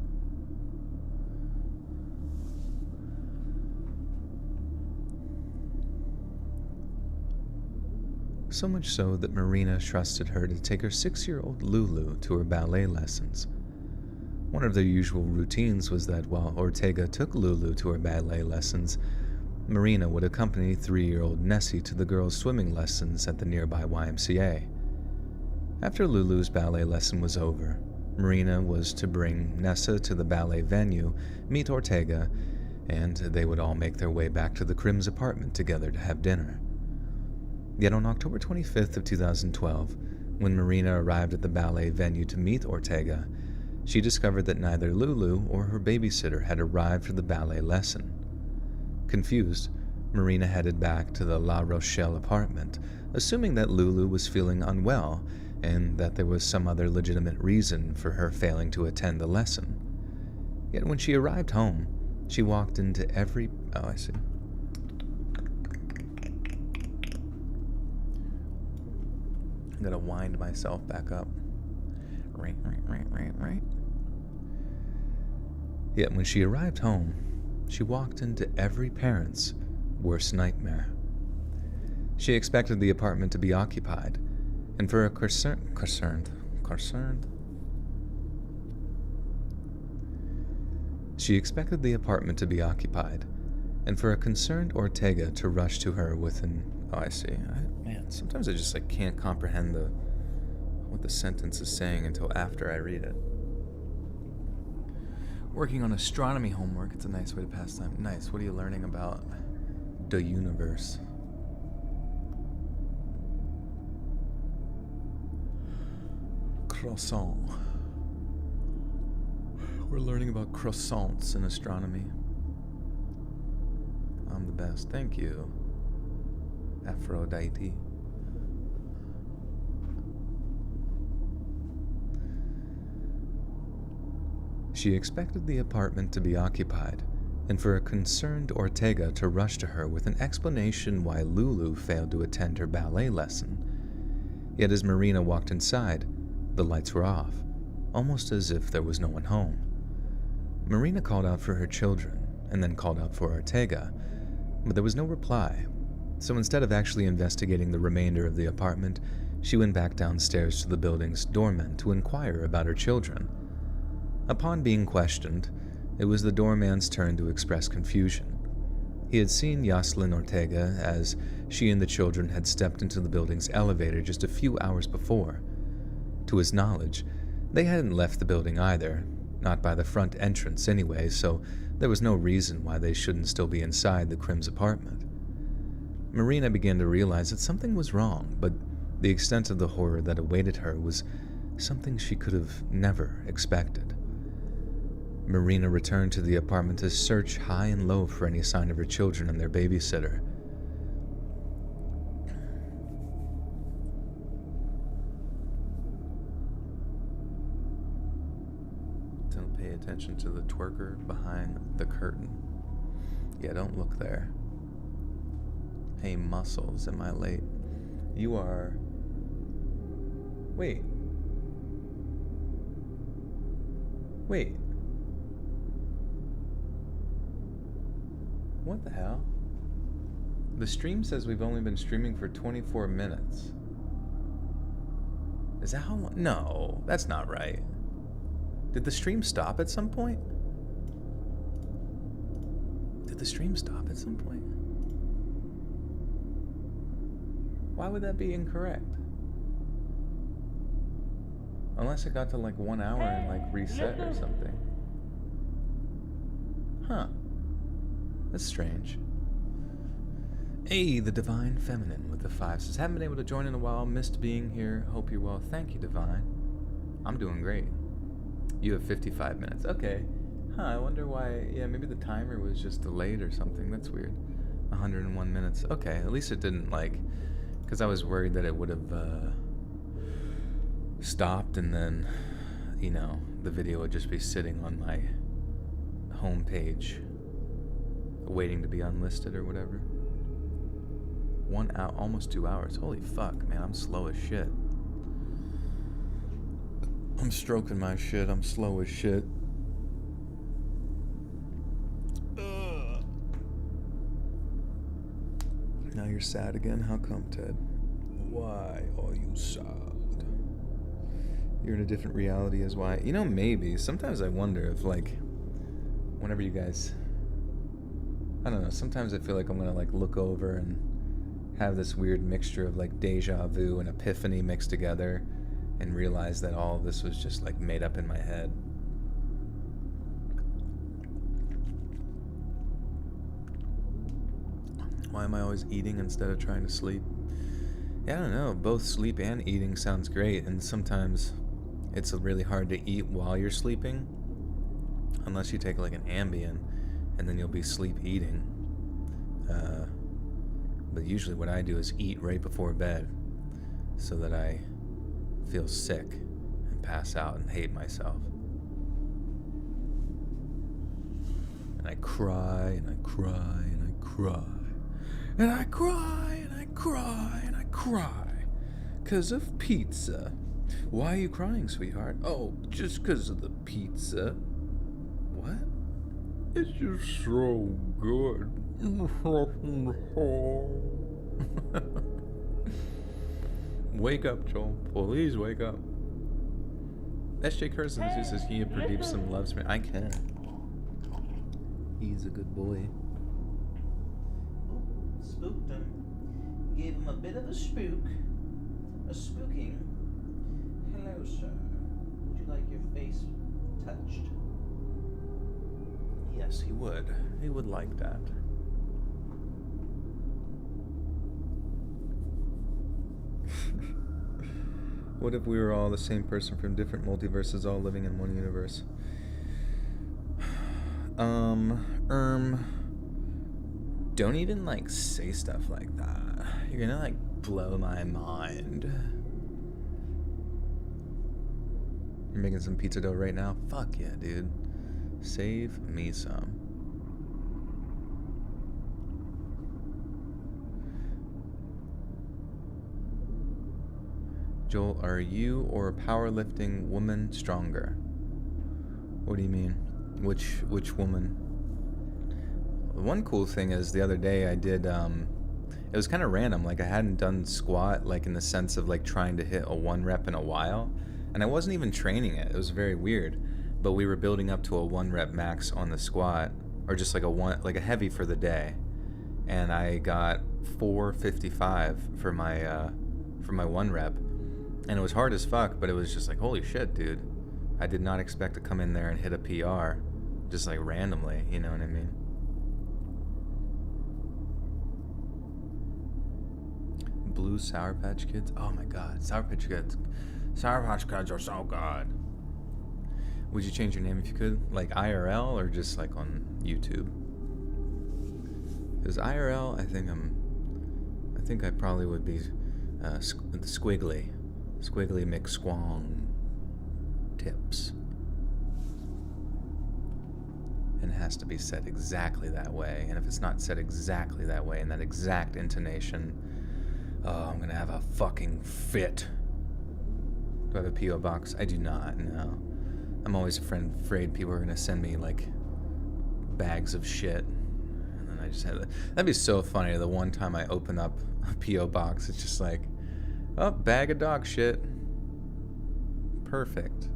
So much so that Marina trusted her to take her 6-year-old Lulu to her ballet lessons. One of their usual routines was that while Ortega took Lulu to her ballet lessons, Marina would accompany 3-year-old Nessie to the girls' swimming lessons at the nearby YMCA. After Lulu's ballet lesson was over, Marina was to bring Nessa to the ballet venue, meet Ortega, and they would all make their way back to the Crims apartment together to have dinner. Yet on October 25th of 2012, when Marina arrived at the ballet venue to meet Ortega, she discovered that neither Lulu or her babysitter had arrived for the ballet lesson. Confused, Marina headed back to the La Rochelle apartment, assuming that Lulu was feeling unwell and that there was some other legitimate reason for her failing to attend the lesson. Yet when she arrived home, she walked into every... Oh, I see. I'm gonna wind myself back up. Right. Yet when she arrived home, she walked into every parent's worst nightmare. She expected the apartment to be occupied, and for a She expected the apartment to be occupied, and for a concerned Ortega to rush to her with an... Oh, I see. Man, sometimes I just can't comprehend what the sentence is saying until after I read it. Working on astronomy homework, it's a nice way to pass time. Nice, what are you learning about the universe? Croissant. We're learning about croissants in astronomy. I'm the best. Thank you, Aphrodite. She expected the apartment to be occupied, and for a concerned Ortega to rush to her with an explanation why Lulu failed to attend her ballet lesson. Yet as Marina walked inside, the lights were off, almost as if there was no one home. Marina called out for her children, and then called out for Ortega, but there was no reply. So instead of actually investigating the remainder of the apartment, she went back downstairs to the building's doorman to inquire about her children. Upon being questioned, it was the doorman's turn to express confusion. He had seen Yoselin Ortega as she and the children had stepped into the building's elevator just a few hours before. To his knowledge, they hadn't left the building either, not by the front entrance anyway, so there was no reason why they shouldn't still be inside the Crims apartment. Marina began to realize that something was wrong, but the extent of the horror that awaited her was something she could have never expected. Marina returned to the apartment to search high and low for any sign of her children and their babysitter. Don't pay attention to the twerker behind the curtain. Yeah, don't look there. Hey, muscles, am I late? You are... Wait. What the hell? The stream says we've only been streaming for 24 minutes. Is that how long? No, that's not right. Did the stream stop at some point? Why would that be incorrect? Unless it got to like 1 hour and like reset or something. Huh. That's strange. Hey, the Divine Feminine with the 5 says, haven't been able to join in a while, missed being here, hope you're well. Thank you, Divine. I'm doing great. You have 55 minutes. Okay. Huh, I wonder why. Yeah, maybe the timer was just delayed or something. That's weird. 101 minutes. Okay, at least it didn't like... Because I was worried that it would have stopped and then, you know, the video would just be sitting on my home page waiting to be unlisted or whatever. 1 hour, almost 2 hours. Holy fuck, man, I'm slow as shit. I'm stroking my shit, I'm slow as shit. Now you're sad again? How come, Ted? Why are you sad? You're in a different reality is why. You know, maybe. Sometimes I wonder if, like, whenever you guys... I don't know, sometimes I feel like I'm gonna, like, look over and have this weird mixture of, like, deja vu and epiphany mixed together and realize that all of this was just, like, made up in my head. Why am I always eating instead of trying to sleep? Yeah, I don't know. Both sleep and eating sounds great, and sometimes it's really hard to eat while you're sleeping, unless you take like an Ambien, and then you'll be sleep eating. But usually what I do is eat right before bed, so that I feel sick and pass out and hate myself. And I cry and I cry and I cry. And I cry, and I cry, and I cry. 'Cause of pizza. Why are you crying, sweetheart? Oh, just 'cause of the pizza. What? It's just so good. Wake up, Joel. Please wake up. S.J. Cursons who says, can you produce some loves me? I can. He's a good boy. Spooked him. Gave him a bit of a spook. A spooking. Hello, sir. Would you like your face touched? Yes, he would. He would like that. What if we were all the same person from different multiverses all living in one universe? Don't even, like, say stuff like that. You're gonna, like, blow my mind. You're making some pizza dough right now? Fuck yeah, dude. Save me some. Joel, are you or a powerlifting woman stronger? What do you mean? Which woman? One cool thing is the other day I did, it was kind of random. Like I hadn't done squat, like in the sense of like trying to hit a 1 rep in a while. And I wasn't even training it. It was very weird. But we were building up to a 1 rep max on the squat, or just like a heavy for the day. And I got 455 for my 1 rep. And it was hard as fuck, but it was just like, holy shit, dude. I did not expect to come in there and hit a PR just like randomly, you know what I mean? Blue Sour Patch Kids? Oh my god, Sour Patch Kids. Sour Patch Kids are so good. Would you change your name if you could? Like IRL or just like on YouTube? Because IRL, I think I probably would be Squiggly McSquong Tips. has to be said exactly that way. And if it's not said exactly that way in that exact intonation, oh, I'm gonna have a fucking fit. Do I have a P.O. box? I do not, no. I'm always afraid people are gonna send me, like, bags of shit. And then I just had that'd be so funny. The one time I open up a P.O. box, it's just like, oh, bag of dog shit. Perfect.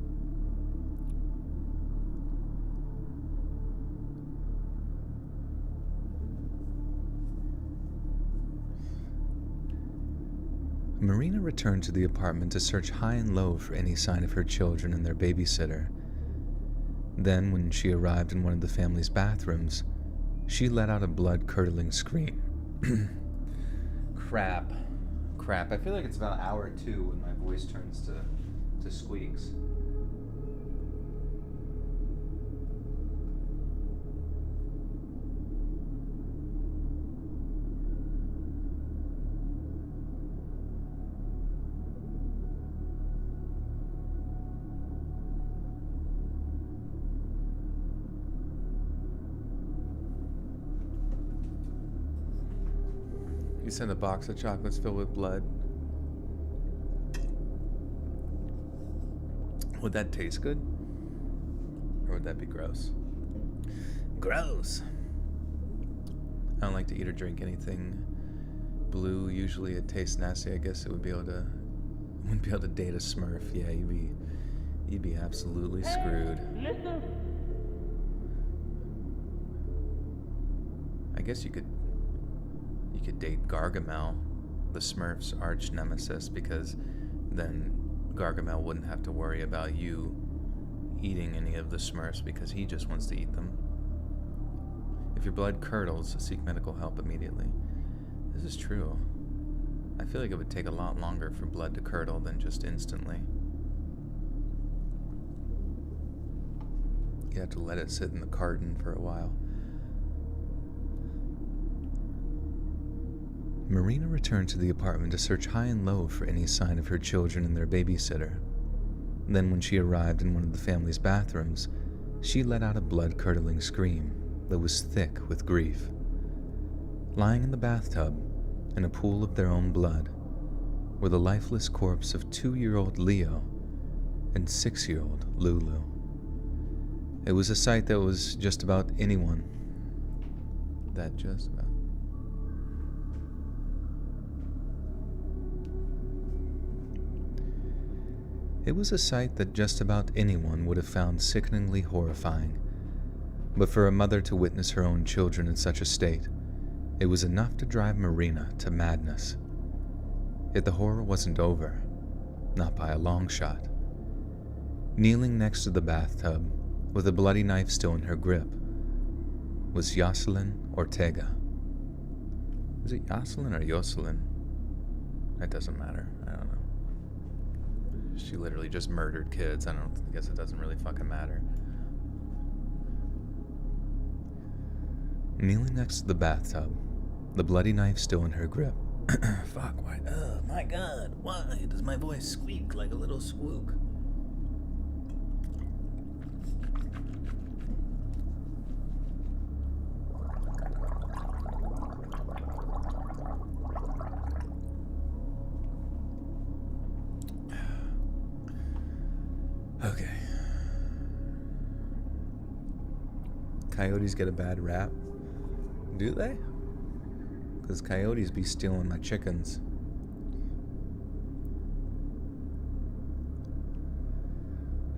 Marina returned to the apartment to search high and low for any sign of her children and their babysitter. Then, when she arrived in one of the family's bathrooms, she let out a blood-curdling scream. Crap. I feel like it's about hour 2 when my voice turns to squeaks. You sent a box of chocolates filled with blood. Would that taste good? Or would that be gross? Gross! I don't like to eat or drink anything blue. Usually it tastes nasty. I guess it would be able to... wouldn't be able to date a Smurf. Yeah, you'd be absolutely screwed. I guess you could date Gargamel, the Smurf's arch nemesis, because then Gargamel wouldn't have to worry about you eating any of the Smurfs because he just wants to eat them. If your blood curdles, seek medical help immediately. This is true. I feel like it would take a lot longer for blood to curdle than just instantly. You have to let it sit in the carton for a while. Marina returned to the apartment to search high and low for any sign of her children and their babysitter. Then, when she arrived in one of the family's bathrooms, she let out a blood-curdling scream that was thick with grief. Lying in the bathtub, in a pool of their own blood, were the lifeless corpse of 2-year-old Leo and 6-year-old Lulu. It was a sight that was just about anyone. It was a sight that just about anyone would have found sickeningly horrifying. But for a mother to witness her own children in such a state, it was enough to drive Marina to madness. Yet the horror wasn't over, not by a long shot. Kneeling next to the bathtub, with a bloody knife still in her grip, was Jocelyn Ortega. Is it Jocelyn or Jocelyn? It doesn't matter. I don't know. She literally just murdered kids. I guess it doesn't really fucking matter. Kneeling next to the bathtub, the bloody knife still in her grip. Fuck, why? Oh my god, why does my voice squeak like a little squeak? Okay. Coyotes get a bad rap. Do they? Because coyotes be stealing my chickens.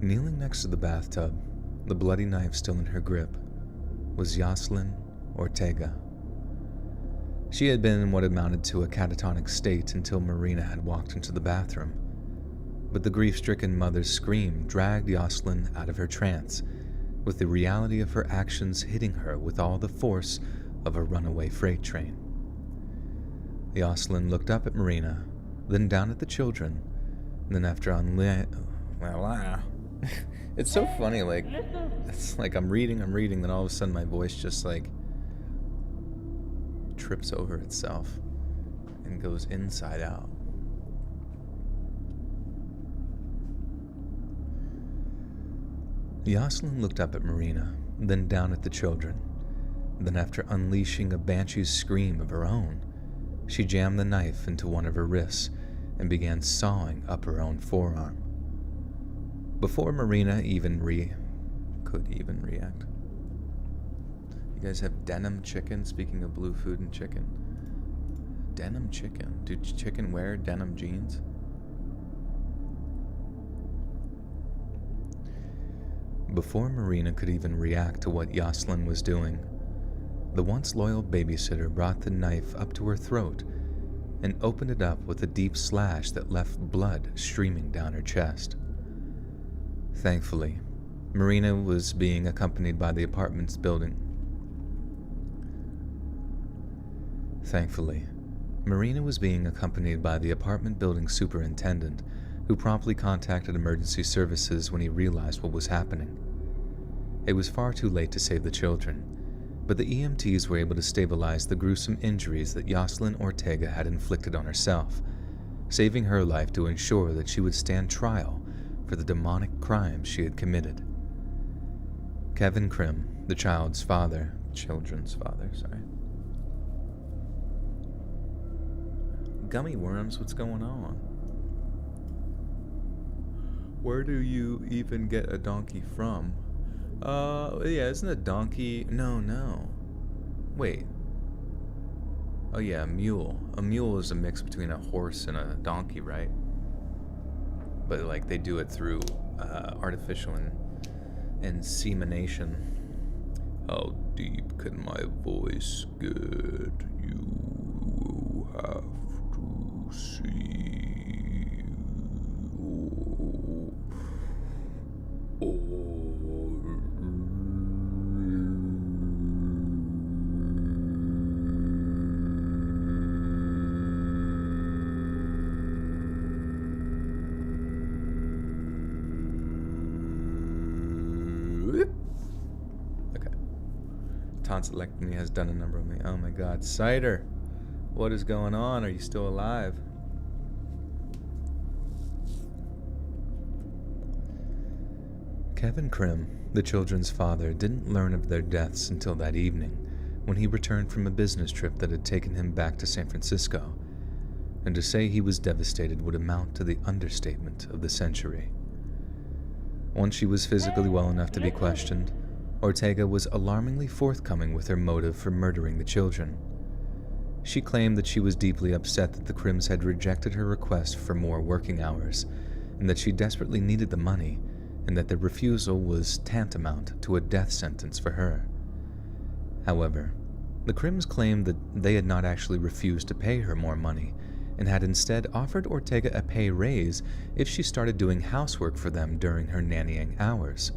Kneeling next to the bathtub, the bloody knife still in her grip, was Jocelyn Ortega. She had been in what amounted to a catatonic state until Marina had walked into the bathroom. But the grief-stricken mother's scream dragged Jocelyn out of her trance, with the reality of her actions hitting her with all the force of a runaway freight train. Jocelyn looked up at Marina, then down at the children, and then after it's so funny, like, it's like I'm reading, then all of a sudden my voice just, like, trips over itself and goes inside out. Jocelyn looked up at Marina, then down at the children. Then, after unleashing a banshee's scream of her own, she jammed the knife into one of her wrists and began sawing up her own forearm. Before Marina could even react. You guys have denim chicken, speaking of blue food and chicken. Denim chicken? Do chicken wear denim jeans? Before Marina could even react to what Jocelyn was doing, the once loyal babysitter brought the knife up to her throat and opened it up with a deep slash that left blood streaming down her chest. Thankfully, Marina was being accompanied by the apartment building superintendent, who promptly contacted emergency services when he realized what was happening. It was far too late to save the children, but the EMTs were able to stabilize the gruesome injuries that Jocelyn Ortega had inflicted on herself, saving her life to ensure that she would stand trial for the demonic crimes she had committed. Kevin Krim, the children's father, Gummy worms, what's going on? Where do you even get a donkey from? Yeah, isn't a donkey... No. Wait. Oh yeah, a mule. A mule is a mix between a horse and a donkey, right? But like they do it through artificial insemination. How deep can my voice get? You have to see. Okay. Tonsillectomy has done a number on me. Oh my god. Cider! What is going on? Are you still alive? Kevin Krim, the children's father, didn't learn of their deaths until that evening, when he returned from a business trip that had taken him back to San Francisco, and to say he was devastated would amount to the understatement of the century. Once she was physically well enough to be questioned, Ortega was alarmingly forthcoming with her motive for murdering the children. She claimed that she was deeply upset that the Krims had rejected her request for more working hours, and that she desperately needed the money, and that their refusal was tantamount to a death sentence for her. However, the Krims claimed that they had not actually refused to pay her more money, and had instead offered Ortega a pay raise if she started doing housework for them during her nannying hours.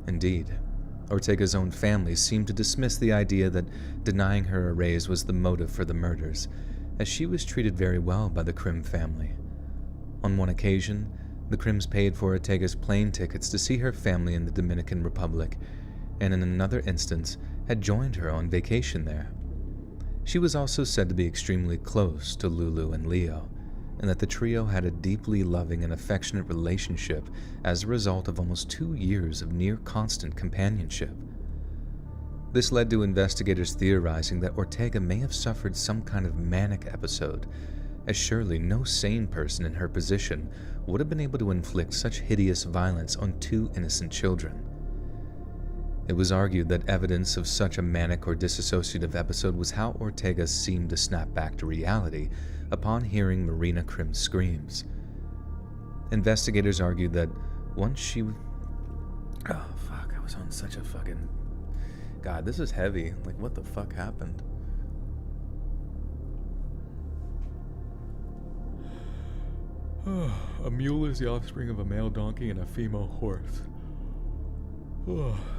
Indeed, Ortega's own family seemed to dismiss the idea that denying her a raise was the motive for the murders, as she was treated very well by the Krim family. On one occasion, the Krims paid for Ortega's plane tickets to see her family in the Dominican Republic, and in another instance had joined her on vacation there. She was also said to be extremely close to Lulu and Leo, and that the trio had a deeply loving and affectionate relationship as a result of almost 2 years of near-constant companionship. This led to investigators theorizing that Ortega may have suffered some kind of manic episode, as surely no sane person in her position would have been able to inflict such hideous violence on 2 innocent children. It was argued that evidence of such a manic or dissociative episode was how Ortega seemed to snap back to reality upon hearing Marina Krim's screams. Investigators argued that once she... Oh, fuck, I was on such a fucking... God, this is heavy. Like, what the fuck happened? A mule is the offspring of a male donkey and a female horse.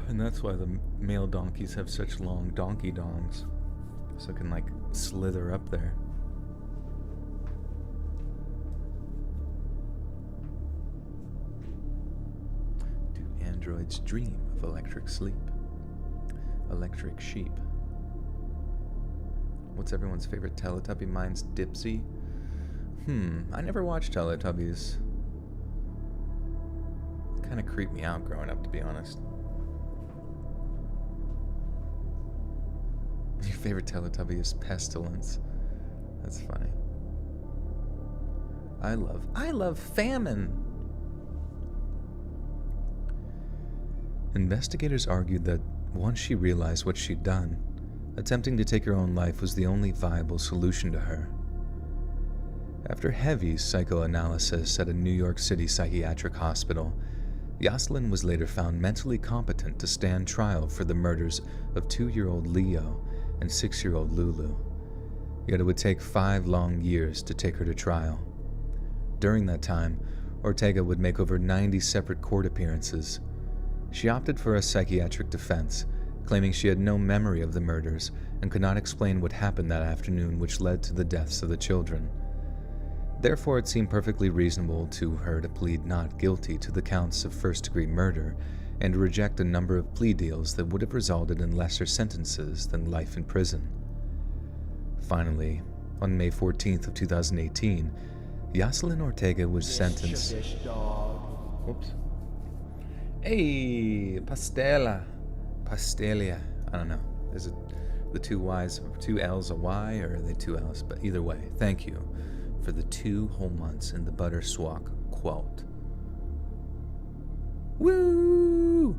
And that's why the male donkeys have such long donkey dongs. So it can, like, slither up there. Do androids dream of electric sleep? Electric sheep. What's everyone's favorite Teletubby? Mine's Dipsy. I never watched Teletubbies. Kind of creeped me out growing up, to be honest. Your favorite Teletubby is Pestilence. That's funny. I love famine. Investigators argued that once she realized what she'd done, attempting to take her own life was the only viable solution to her. After heavy psychoanalysis at a New York City psychiatric hospital, Jocelyn was later found mentally competent to stand trial for the murders of 2-year-old Leo and 6-year-old Lulu. Yet it would take 5 long years to take her to trial. During that time, Ortega would make over 90 separate court appearances. She opted for a psychiatric defense, claiming she had no memory of the murders and could not explain what happened that afternoon which led to the deaths of the children. Therefore, it seemed perfectly reasonable to her to plead not guilty to the counts of first-degree murder and to reject a number of plea deals that would have resulted in lesser sentences than life in prison. Finally, on May 14th of 2018, Jocelyn Ortega was sentenced. Whoops. Hey, Pastelia. I don't know. Is it the 2 Y's, 2 L's a Y, or are they 2 L's? But either way, thank you for the 2 whole months in the Butter Swak quote. Woo!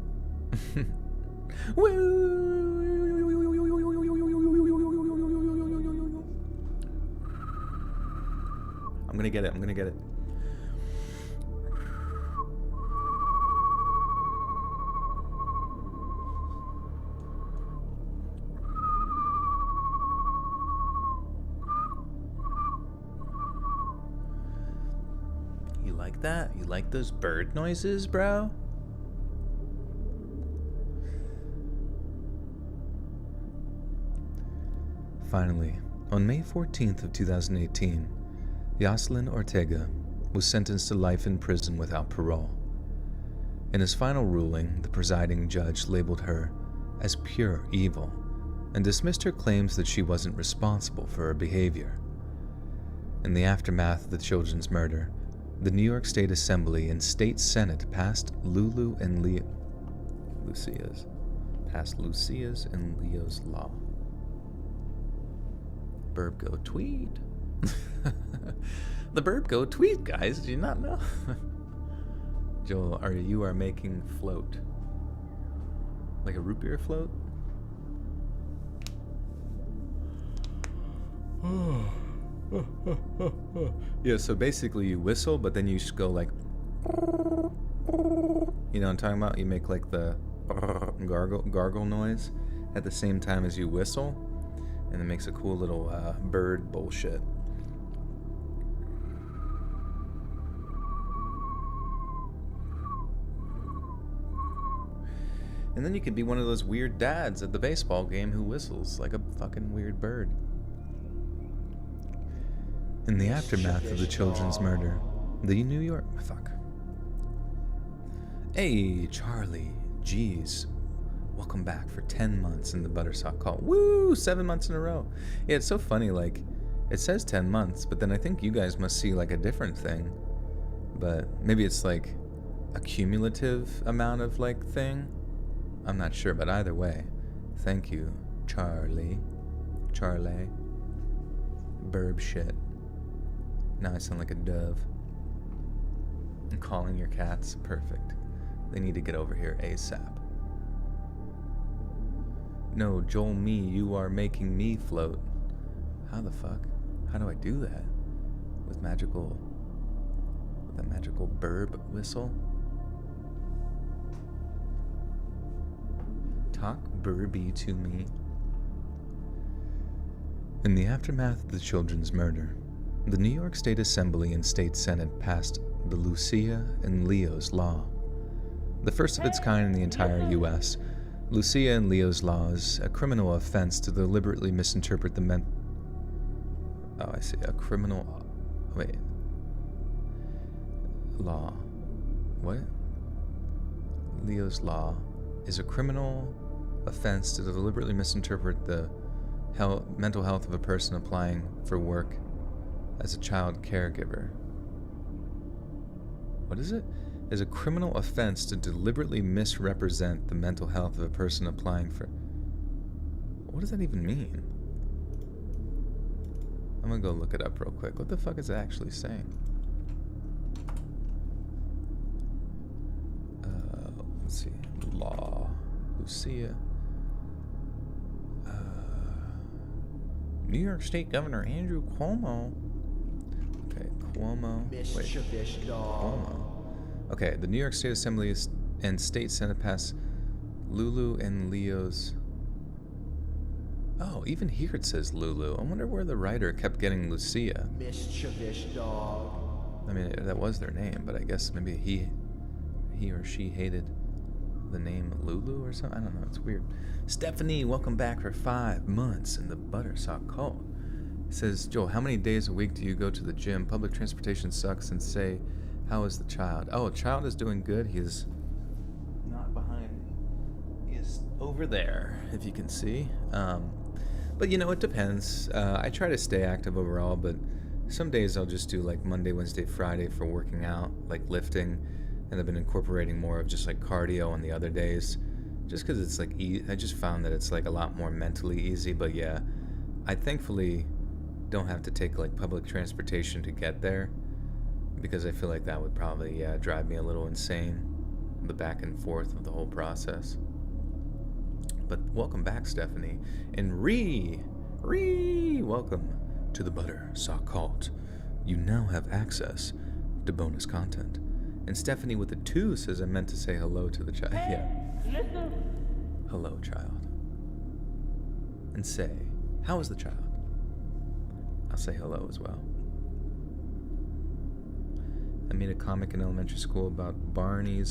Woo! I'm gonna get it. You like that? You like those bird noises, bro? Finally, on May 14th of 2018, Jocelyn Ortega was sentenced to life in prison without parole. In his final ruling, the presiding judge labeled her as pure evil and dismissed her claims that she wasn't responsible for her behavior. In the aftermath of the children's murder, the New York State Assembly and State Senate passed Lucia's and Leo's law. Burb go tweet. The burb go tweet, guys. Did you not know? Joel, you are making float. Like a root beer float? Yeah, so basically you whistle, but then you just go like, you know what I'm talking about? You make like the gargle noise at the same time as you whistle, and it makes a cool little bird bullshit. And then you could be one of those weird dads at the baseball game who whistles like a fucking weird bird. In the aftermath of the children's murder, the New York... Fuck. Hey, Charlie. Jeez. Welcome back for 10 months in the Buttersock Call. Woo! 7 months in a row. Yeah, it's so funny, like, it says 10 months, but then I think you guys must see, like, a different thing. But maybe it's, like, a cumulative amount of, like, thing. I'm not sure, but either way, thank you, Charlie. Burb shit. Now I sound like a dove. And calling your cats, perfect. They need to get over here ASAP. No, Joel, you are making me float. How the fuck? How do I do that? With a magical burb whistle? Talk burby to me. In the aftermath of the children's murder, the New York State Assembly and State Senate passed the Lucia and Leo's Law. The first of its kind in the entire U.S., Lucia and Leo's Law is a criminal offense to deliberately misinterpret the Law. What? Leo's Law is a criminal offense to deliberately misinterpret the mental health of a person applying for work as a child caregiver. What is it? Is a criminal offense to deliberately misrepresent the mental health of a person applying for... What does that even mean? I'm gonna go look it up real quick. What the fuck is it actually saying? Let's see. Law. Lucia. New York State Governor Andrew Cuomo. Okay, Cuomo. Wait. Cuomo. Okay, the New York State Assembly and State Senate passed Lulu and Leo's. Oh, even here it says Lulu. I wonder where the writer kept getting Lucia. Mischievous dog. I mean, that was their name, but I guess maybe he or she hated the name Lulu or something. I don't know. It's weird. Stephanie, welcome back for 5 months in the Buttersock cult. It says, Joel, how many days a week do you go to the gym? Public transportation sucks. And say, how is the child? Oh, child is doing good. He is not behind me. He is over there, if you can see. But you know, it depends. I try to stay active overall, but some days I'll just do like Monday, Wednesday, Friday for working out, like lifting. And I've been incorporating more of just like cardio on the other days, just because it's like I just found that it's like a lot more mentally easy. But yeah, I thankfully don't have to take like public transportation to get there, because I feel like that would probably drive me a little insane, the back and forth of the whole process. But welcome back, Stephanie, and welcome to the Buttersock cult. You now have access to bonus content. And Stephanie with a 2 says I meant to say hello to the child. Yeah. Hello, child. And say, how is the child? I'll say hello as well. I made a comic in elementary school about Barney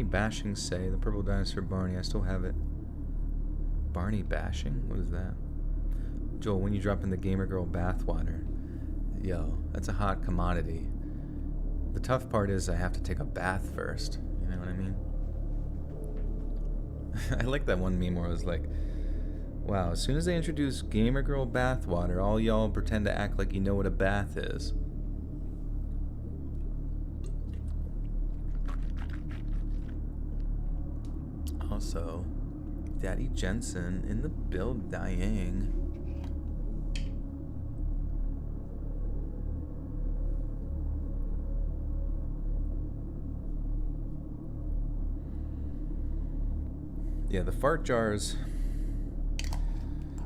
bashing Say, the purple dinosaur Barney. I still have it. Barney bashing? What is that? Joel, when you drop in the gamer girl bathwater, yo, that's a hot commodity. The tough part is I have to take a bath first. You know what I mean? I like that one meme where it was like, wow, as soon as they introduce gamer girl bathwater, all y'all pretend to act like you know what a bath is. Also, Daddy Jensen in the building. Yeah, the fart jars,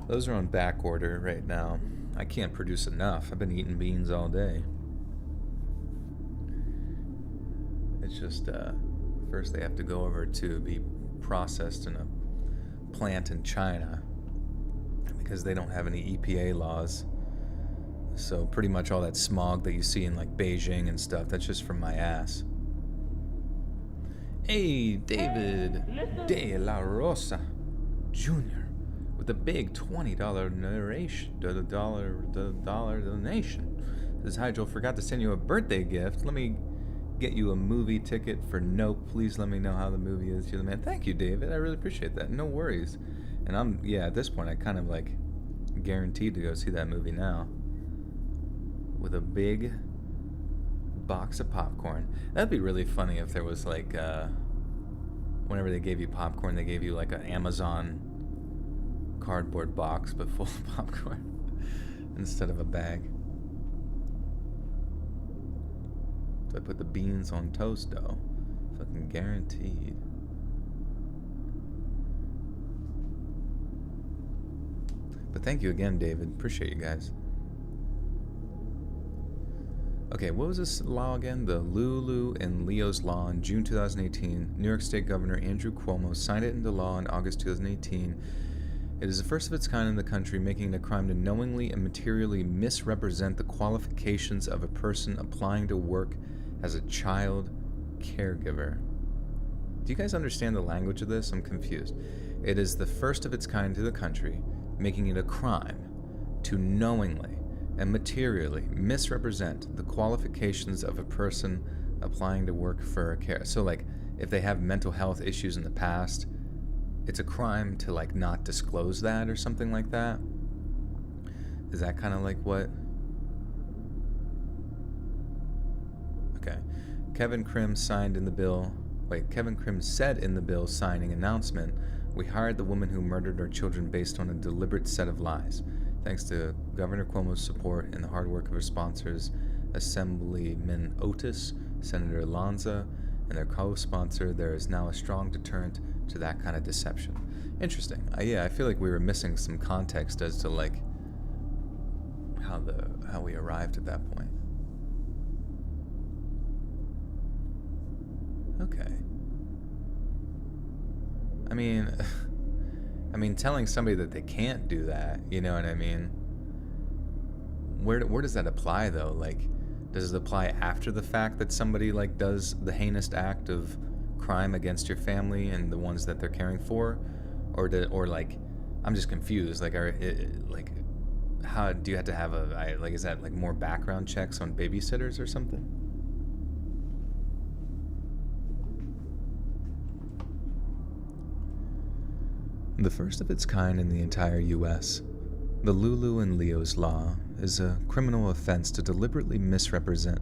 those are on back order right now. I can't produce enough. I've been eating beans all day. It's just, first they have to go over to be processed in a plant in China because they don't have any EPA laws. So pretty much all that smog that you see in like Beijing and stuff, that's just from my ass. Hey, David De La Rosa Jr. with a big $20 donation. Says, hi, Joel, forgot to send you a birthday gift. Let me get you a movie ticket for Nope. Please let me know how the movie is. You're the man. Thank you, David. I really appreciate that. No worries. And at this point, I kind of like guaranteed to go see that movie now. With a big box of popcorn. That'd be really funny if there was like whenever they gave you popcorn, they gave you like an Amazon cardboard box but full of popcorn instead of a bag. So I put the beans on toast dough. Fucking guaranteed. But thank you again, David. Appreciate you guys. Okay, what was this law again? The Lulu and Leo's Law in June 2018. New York State Governor Andrew Cuomo signed it into law in August 2018. It is the first of its kind in the country, making it a crime to knowingly and materially misrepresent the qualifications of a person applying to work as a child caregiver. Do you guys understand the language of this? I'm confused. It is the first of its kind to the country, making it a crime to knowingly and materially misrepresent the qualifications of a person applying to work for a care. So like if they have mental health issues in the past, it's a crime to like not disclose that or something like that. Is that kind of like what? Okay. Kevin Krim said in the bill signing announcement We hired the woman who murdered our children based on a deliberate set of lies. Thanks to Governor Cuomo's support and the hard work of her sponsors, Assemblyman Otis, Senator Lanza, and their co-sponsor, there is now a strong deterrent to that kind of deception. Interesting. Yeah, I feel like we were missing some context as to like how we arrived at that point. Okay. I mean, telling somebody that they can't do that, you know what I mean? Where does that apply though? Like, does it apply after the fact that somebody like does the heinous act of crime against your family and the ones that they're caring for, or like, I'm just confused. Like, how do you have to have is that like more background checks on babysitters or something? The first of its kind in the entire U.S., the Lulu and Leo's Law is a criminal offense to deliberately misrepresent.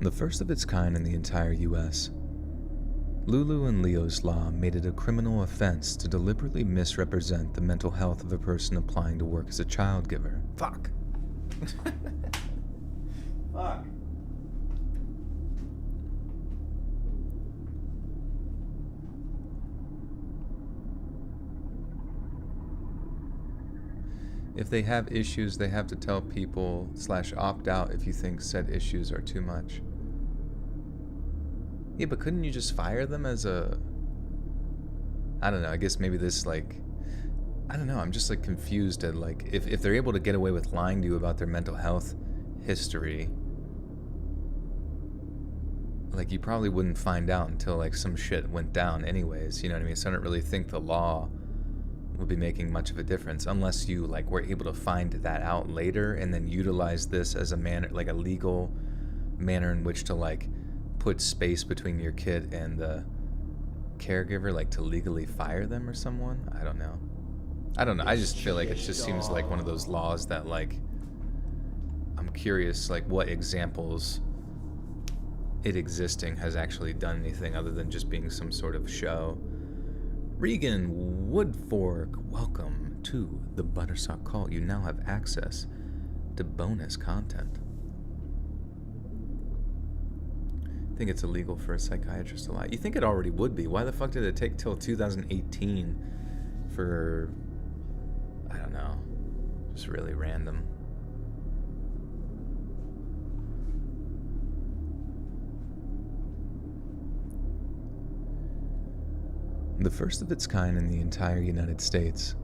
The first of its kind in the entire U.S., Lulu and Leo's Law made it a criminal offense to deliberately misrepresent the mental health of a person applying to work as a child giver. Fuck. Fuck. If they have issues, they have to tell people / opt out if you think said issues are too much. Yeah, but couldn't you just fire them as a... I don't know, I guess maybe this like... I don't know, I'm just like confused at like... If they're able to get away with lying to you about their mental health history, like you probably wouldn't find out until like some shit went down anyways, you know what I mean? So I don't really think the law would be making much of a difference unless you like were able to find that out later and then utilize this as a manner, like a legal manner in which to like put space between your kid and the caregiver, like to legally fire them or someone. I don't know. I just feel like it just seems like one of those laws that like, I'm curious like what examples it existing has actually done anything other than just being some sort of show. Regan Woodfork, welcome to the Buttersock Cult. You now have access to bonus content. I think it's illegal for a psychiatrist to lie. You think it already would be. Why the fuck did it take till 2018 for, I don't know, just really random. The first of its kind in the entire United States,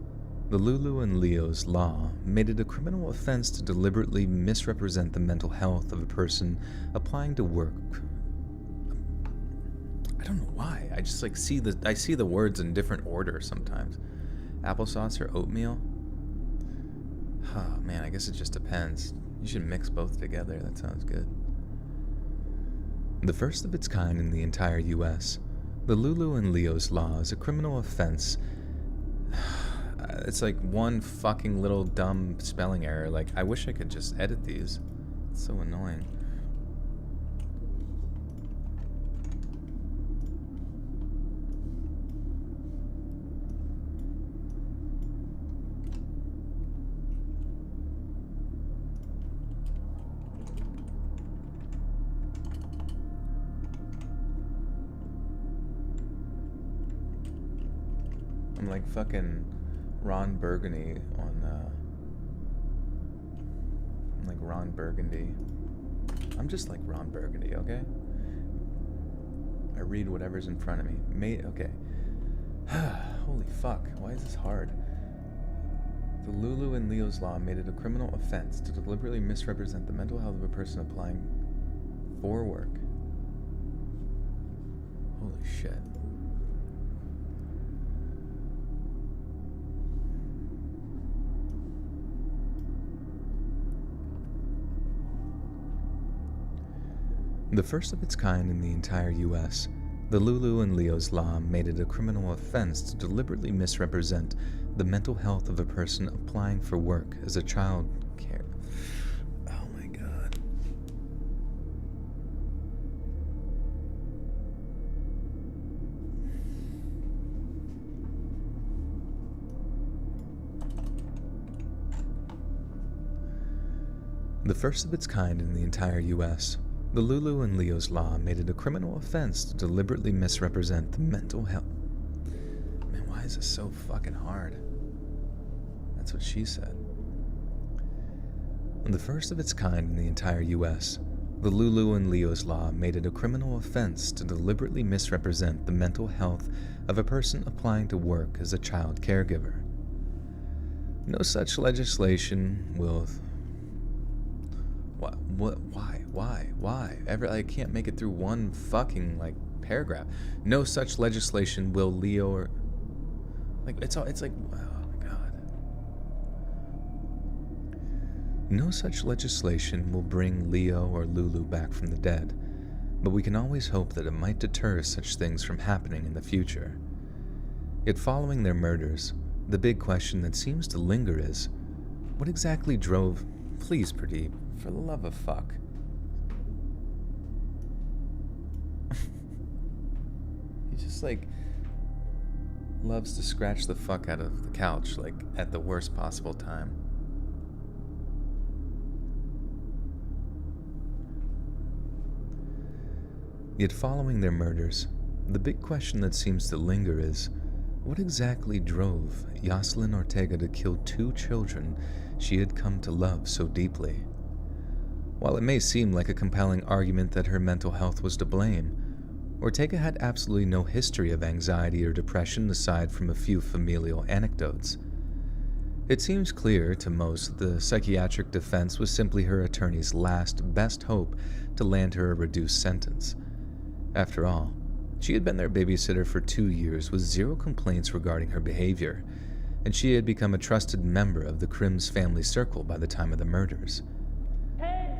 the Lulu and Leo's Law made it a criminal offense to deliberately misrepresent the mental health of a person applying to work. I don't know why. I just like see the words in different order sometimes. Applesauce or oatmeal? Oh man, I guess it just depends. You should mix both together. That sounds good. The first of its kind in the entire U.S., the Lulu and Leo's Law is a criminal offense. It's like one fucking little dumb spelling error. Like, I wish I could just edit these. It's so annoying. I'm like fucking Ron Burgundy on, I'm like Ron Burgundy. I'm just like Ron Burgundy, okay? I read whatever's in front of me. Okay. Holy fuck, why is this hard? The Lulu and Leo's Law made it a criminal offense to deliberately misrepresent the mental health of a person applying for work. Holy shit. The first of its kind in the entire U.S., the Lulu and Leo's Law made it a criminal offense to deliberately misrepresent the mental health of a person applying for work as a child care. Oh my god. The first of its kind in the entire US, the Lulu and Leo's law made it a criminal offense to deliberately misrepresent the mental health. Man, why is this so fucking hard? That's what she said. The first of its kind in the entire US, the Lulu and Leo's law made it a criminal offense to deliberately misrepresent the mental health of a person applying to work as a child caregiver. No such legislation will... Why? I can't make it through one fucking, paragraph. No such legislation will Leo or... it's like... Oh my god. No such legislation will bring Leo or Lulu back from the dead, but we can always hope that it might deter such things from happening in the future. Yet following their murders, the big question that seems to linger is, what exactly drove... Please, Pradeep, for the love of fuck. He just, loves to scratch the fuck out of the couch, at the worst possible time. Yet following their murders, the big question that seems to linger is, what exactly drove Yoselin Ortega to kill 2 children she had come to love so deeply? While it may seem like a compelling argument that her mental health was to blame, Ortega had absolutely no history of anxiety or depression aside from a few familial anecdotes. It seems clear to most that the psychiatric defense was simply her attorney's last, best hope to land her a reduced sentence. After all, she had been their babysitter for 2 years with 0 complaints regarding her behavior, and she had become a trusted member of the Crimm's family circle by the time of the murders.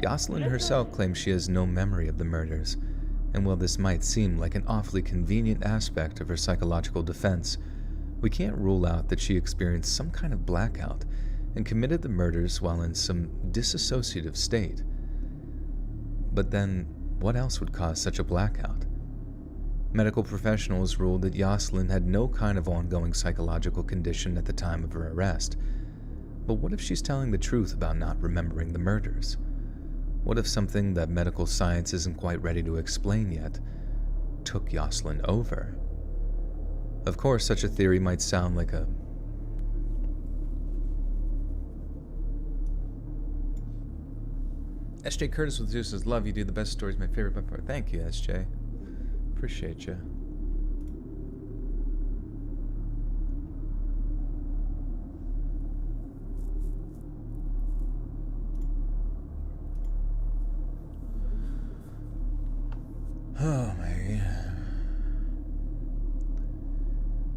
Yoselin herself claims she has no memory of the murders, and while this might seem like an awfully convenient aspect of her psychological defense, we can't rule out that she experienced some kind of blackout and committed the murders while in some dissociative state. But then, what else would cause such a blackout? Medical professionals ruled that Yoselin had no kind of ongoing psychological condition at the time of her arrest. But what if she's telling the truth about not remembering the murders? What if something that medical science isn't quite ready to explain yet took Yoselin over? Of course, such a theory might sound like a... SJ Curtis with Zeus says, love you, dude. The best stories, my favorite by far. Thank you, SJ. Appreciate you. Oh my...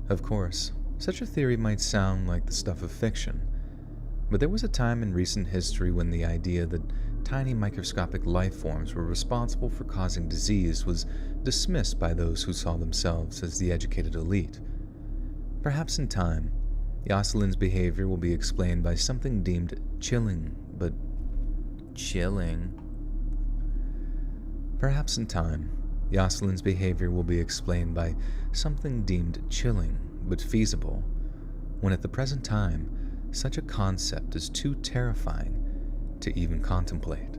Of course, such a theory might sound like the stuff of fiction, but there was a time in recent history when the idea that tiny microscopic life forms were responsible for causing disease was dismissed by those who saw themselves as the educated elite. Perhaps in time, Yoselin's behavior will be explained by something deemed chilling, but chilling. Perhaps in time, Yoselin's behavior will be explained by something deemed chilling but feasible, when at the present time, such a concept is too terrifying to even contemplate.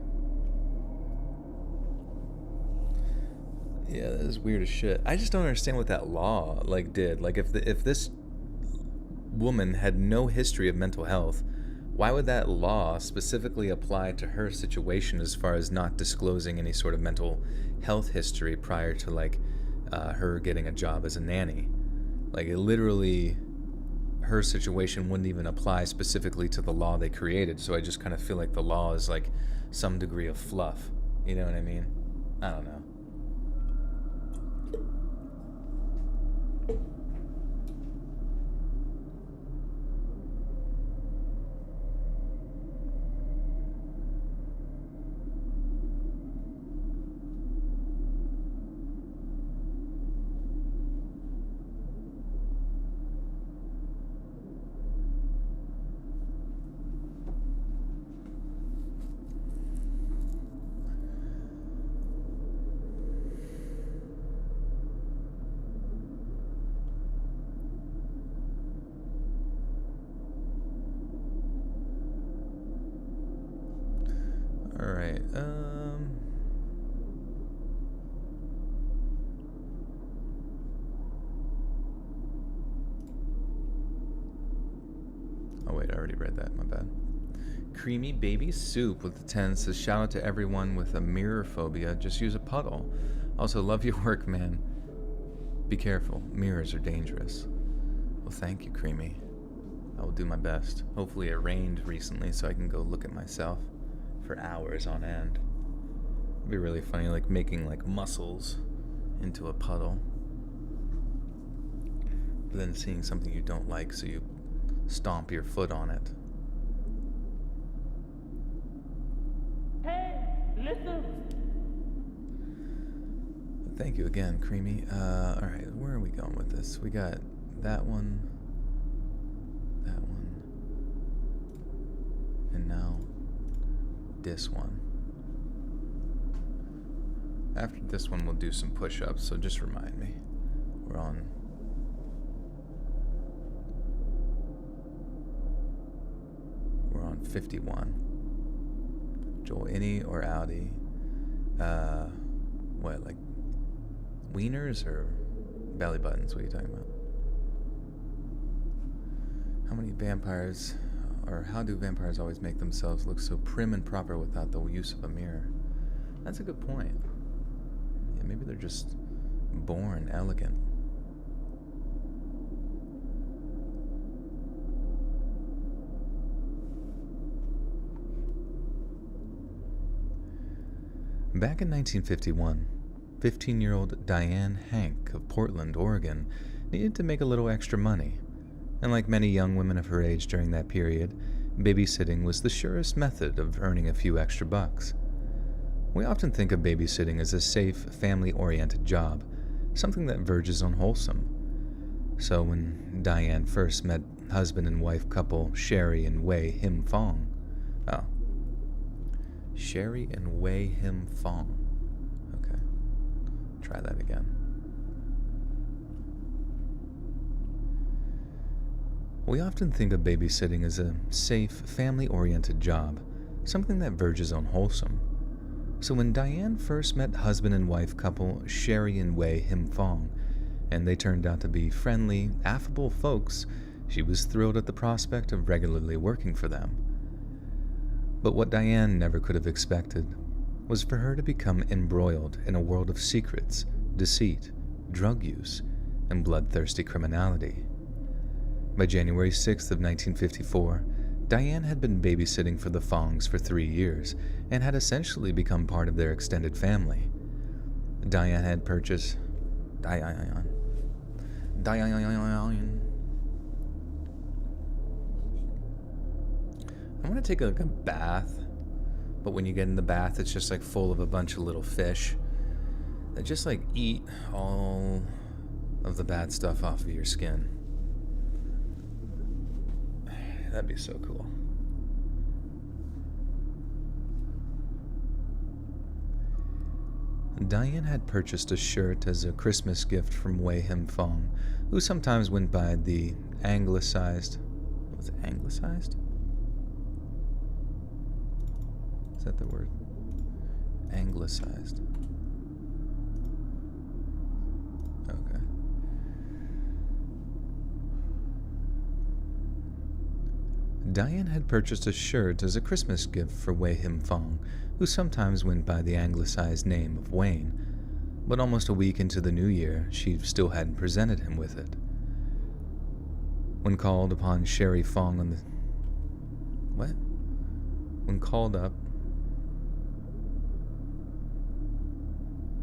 Yeah, that is weird as shit. I just don't understand what that law did. If this woman had no history of mental health, why would that law specifically apply to her situation as far as not disclosing any sort of mental health history prior to her getting a job as a nanny? It literally, her situation wouldn't even apply specifically to the law they created, so I just kind of feel like the law is some degree of fluff. You know what I mean? I don't know. Oh wait, I already read that, my bad. Creamy baby soup with the 10 says, shout out to everyone with a mirror phobia, just use a puddle. Also, love your work, man. Be careful, mirrors are dangerous. Well, thank you, Creamy. I will do my best. Hopefully it rained recently so I can go look at myself for hours on end. It'd be really funny, like making like mussels into a puddle. But then seeing something you don't like, so you stomp your foot on it. Hey, listen. Thank you again, Creamy. Alright, where are we going with this? We got that one, and now this one. After this one, we'll do some push-ups, so just remind me. We're on 51. Joel, innie or outie? What, like wieners or belly buttons? What are you talking about? How many vampires, or how do vampires always make themselves look so prim and proper without the use of a mirror? That's a good point. Yeah, maybe they're just born elegant. Back in 1951, 15-year-old Diane Hank of Portland, Oregon, needed to make a little extra money. And like many young women of her age during that period, babysitting was the surest method of earning a few extra bucks. We often think of babysitting as a safe, family-oriented job, something that verges on wholesome. So when Diane first met husband and wife couple Sherry and Wei Him Fong, Sherry and Wei Him Fong. Okay. Try that again. We often think of babysitting as a safe, family-oriented job, something that verges on wholesome. So when Diane first met husband and wife couple Sherry and Wei Him Fong, and they turned out to be friendly, affable folks, she was thrilled at the prospect of regularly working for them. But what Diane never could have expected was for her to become embroiled in a world of secrets, deceit, drug use, and bloodthirsty criminality. By January 6th of 1954, Diane had been babysitting for the Fongs for 3 years and had essentially become part of their extended family. Diane had purchased... Diane... I want to take like a bath, but when you get in the bath, it's just like full of a bunch of little fish that just like eat all of the bad stuff off of your skin. That'd be so cool. Diane had purchased a shirt as a Christmas gift from Wei Him Fong, who sometimes went by the anglicized... Was it anglicized? Is that the word? Anglicized. Okay. Diane had purchased a shirt as a Christmas gift for Wei Him Fong, who sometimes went by the anglicized name of Wayne, but almost a week into the new year, she still hadn't presented him with it. When called upon Sherry Fong on the... What? When called up...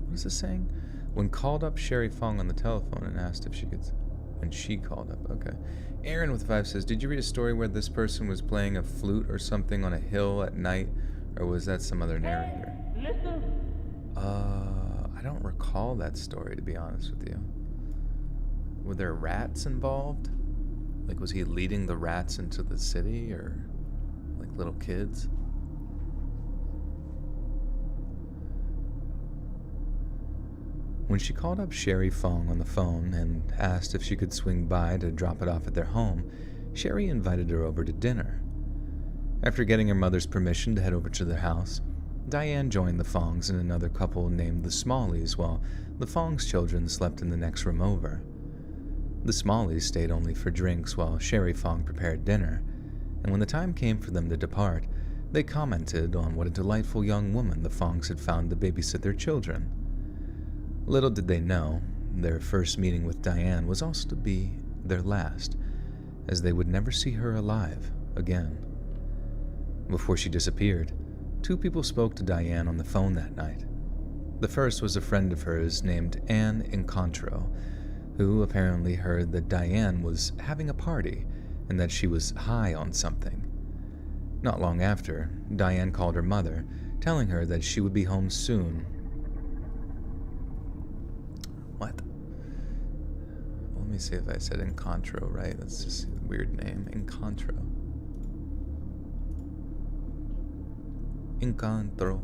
What is this saying? When called up Sherry Fong on the telephone and asked if she could... When she called up, okay. Aaron with 5 says, did you read a story where this person was playing a flute or something on a hill at night? Or was that some other narrator? Listen. I don't recall that story, to be honest with you. Were there rats involved? Like, was he leading the rats into the city, or like little kids? When she called up Sherry Fong on the phone and asked if she could swing by to drop it off at their home, Sherry invited her over to dinner. After getting her mother's permission to head over to their house, Diane joined the Fongs and another couple named the Smalleys, while the Fongs' children slept in the next room over. The Smalleys stayed only for drinks while Sherry Fong prepared dinner, and when the time came for them to depart, they commented on what a delightful young woman the Fongs had found to babysit their children. Little did they know, their first meeting with Diane was also to be their last, as they would never see her alive again. Before she disappeared, 2 people spoke to Diane on the phone that night. The first was a friend of hers named Anne Incontro, who apparently heard that Diane was having a party and that she was high on something. Not long after, Diane called her mother, telling her that she would be home soon. What? Well, let me see if I said Incontro right. That's just a weird name. Incontro. Incontro.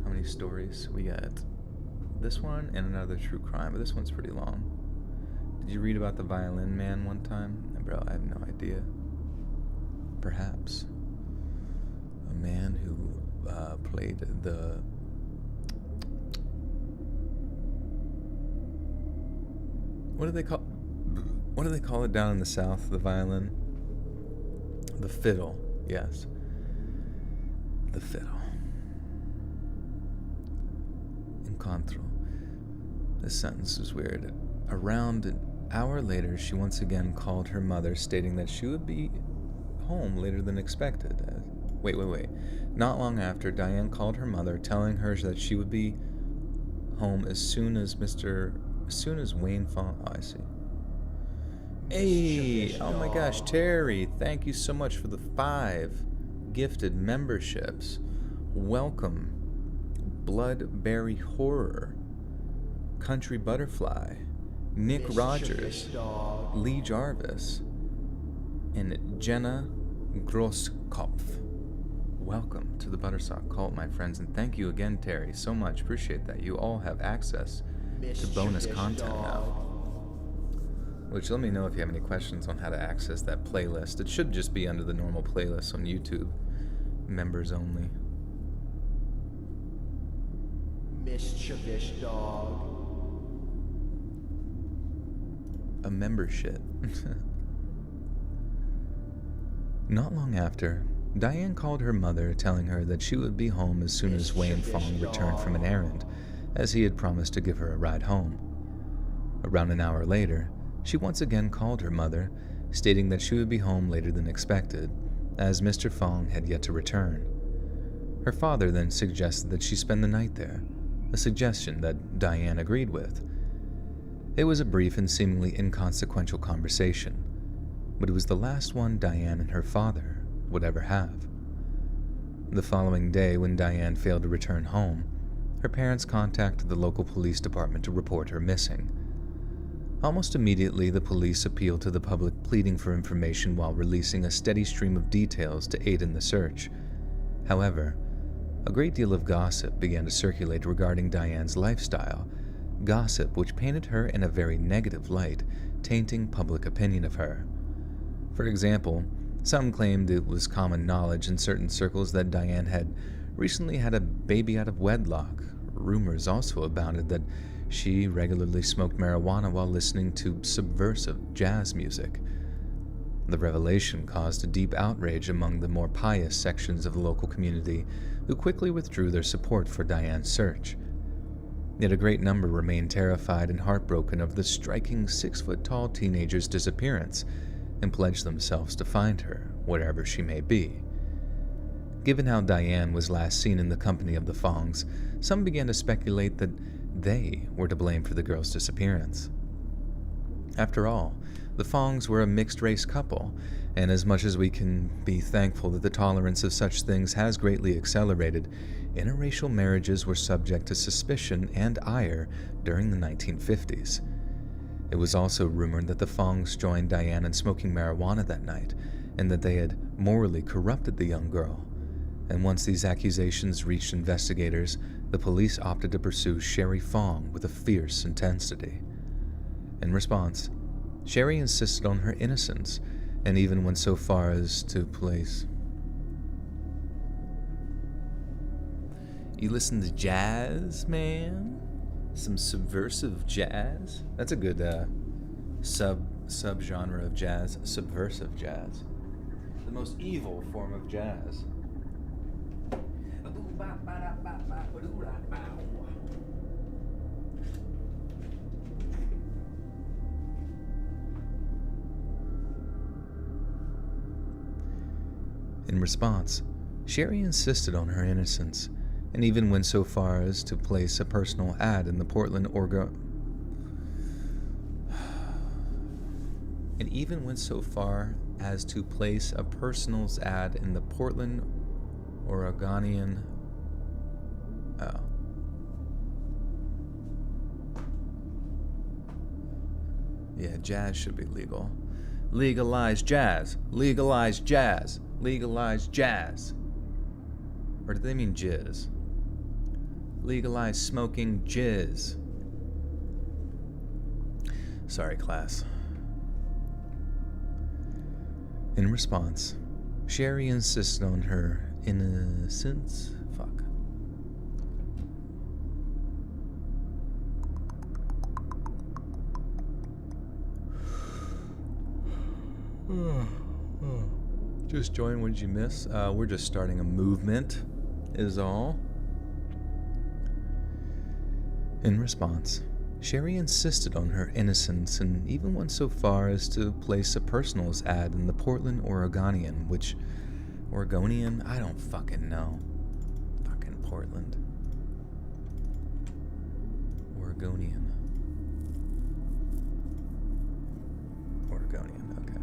How many stories? We got this one and another true crime, but this one's pretty long. Did you read about the violin man one time? Bro, I have no idea. Perhaps. A man who played the... What do they call it down in the South, the violin? The fiddle, yes. The fiddle. Incontro. This sentence is weird. Around an hour later, she once again called her mother, stating that she would be home later than expected. Wait. Not long after, Diane called her mother, telling her that she would be home as soon as Wayne Fong... Oh, I see. Hey! Oh my gosh, Terry! Thank you so much for the 5 gifted memberships. Welcome. Bloodberry Horror, Country Butterfly, Nick Rogers, Lee Jarvis, and Jenna Grosskopf. Welcome to the Buttersock Cult, my friends, and thank you again, Terry, so much. Appreciate that. You all have access to bonus content now. Which, let me know if you have any questions on how to access that playlist. It should just be under the normal playlist on YouTube. Members only. Mischievous dog. A membership. Not long after, Diane called her mother, telling her that she would be home as soon as Wayne Fong returned from an errand, as he had promised to give her a ride home. Around an hour later, she once again called her mother, stating that she would be home later than expected, as Mr. Fong had yet to return. Her father then suggested that she spend the night there, a suggestion that Diane agreed with. It was a brief and seemingly inconsequential conversation, but it was the last one Diane and her father would ever have. The following day, when Diane failed to return home, her parents contacted the local police department to report her missing. Almost immediately, the police appealed to the public, pleading for information while releasing a steady stream of details to aid in the search. However, a great deal of gossip began to circulate regarding Diane's lifestyle, gossip which painted her in a very negative light, tainting public opinion of her. For example, some claimed it was common knowledge in certain circles that Diane had recently had a baby out of wedlock. Rumors also abounded that she regularly smoked marijuana while listening to subversive jazz music. The revelation caused a deep outrage among the more pious sections of the local community, who quickly withdrew their support for Diane's search. Yet a great number remained terrified and heartbroken of the striking 6-foot-tall teenager's disappearance, and pledged themselves to find her, wherever she may be. Given how Diane was last seen in the company of the Fongs, some began to speculate that they were to blame for the girl's disappearance. After all, the Fongs were a mixed-race couple, and as much as we can be thankful that the tolerance of such things has greatly accelerated, interracial marriages were subject to suspicion and ire during the 1950s. It was also rumored that the Fongs joined Diane in smoking marijuana that night, and that they had morally corrupted the young girl. And once these accusations reached investigators, the police opted to pursue Sherry Fong with a fierce intensity. In response, Sherry insisted on her innocence, and even went so far as to place... You listen to jazz, man? Some subversive jazz? That's a good subgenre of jazz. Subversive jazz. The most evil form of jazz. In response, Sherry insisted on her innocence, and even went so far as to place a personal ad in the Portland Oregonian Yeah, jazz should be legal. Legalize jazz. Legalize jazz. Legalize jazz. Or did they mean jizz? Legalize smoking jizz. Sorry, class. In response, Sherry insisted on her innocence. Fuck. Just join, what did you miss? We're just starting a movement, is all. In response, Sherry insisted on her innocence and even went so far as to place a personals ad in the Portland Oregonian, which... Oregonian? I don't fucking know. Fucking Portland. Oregonian. Oregonian, okay.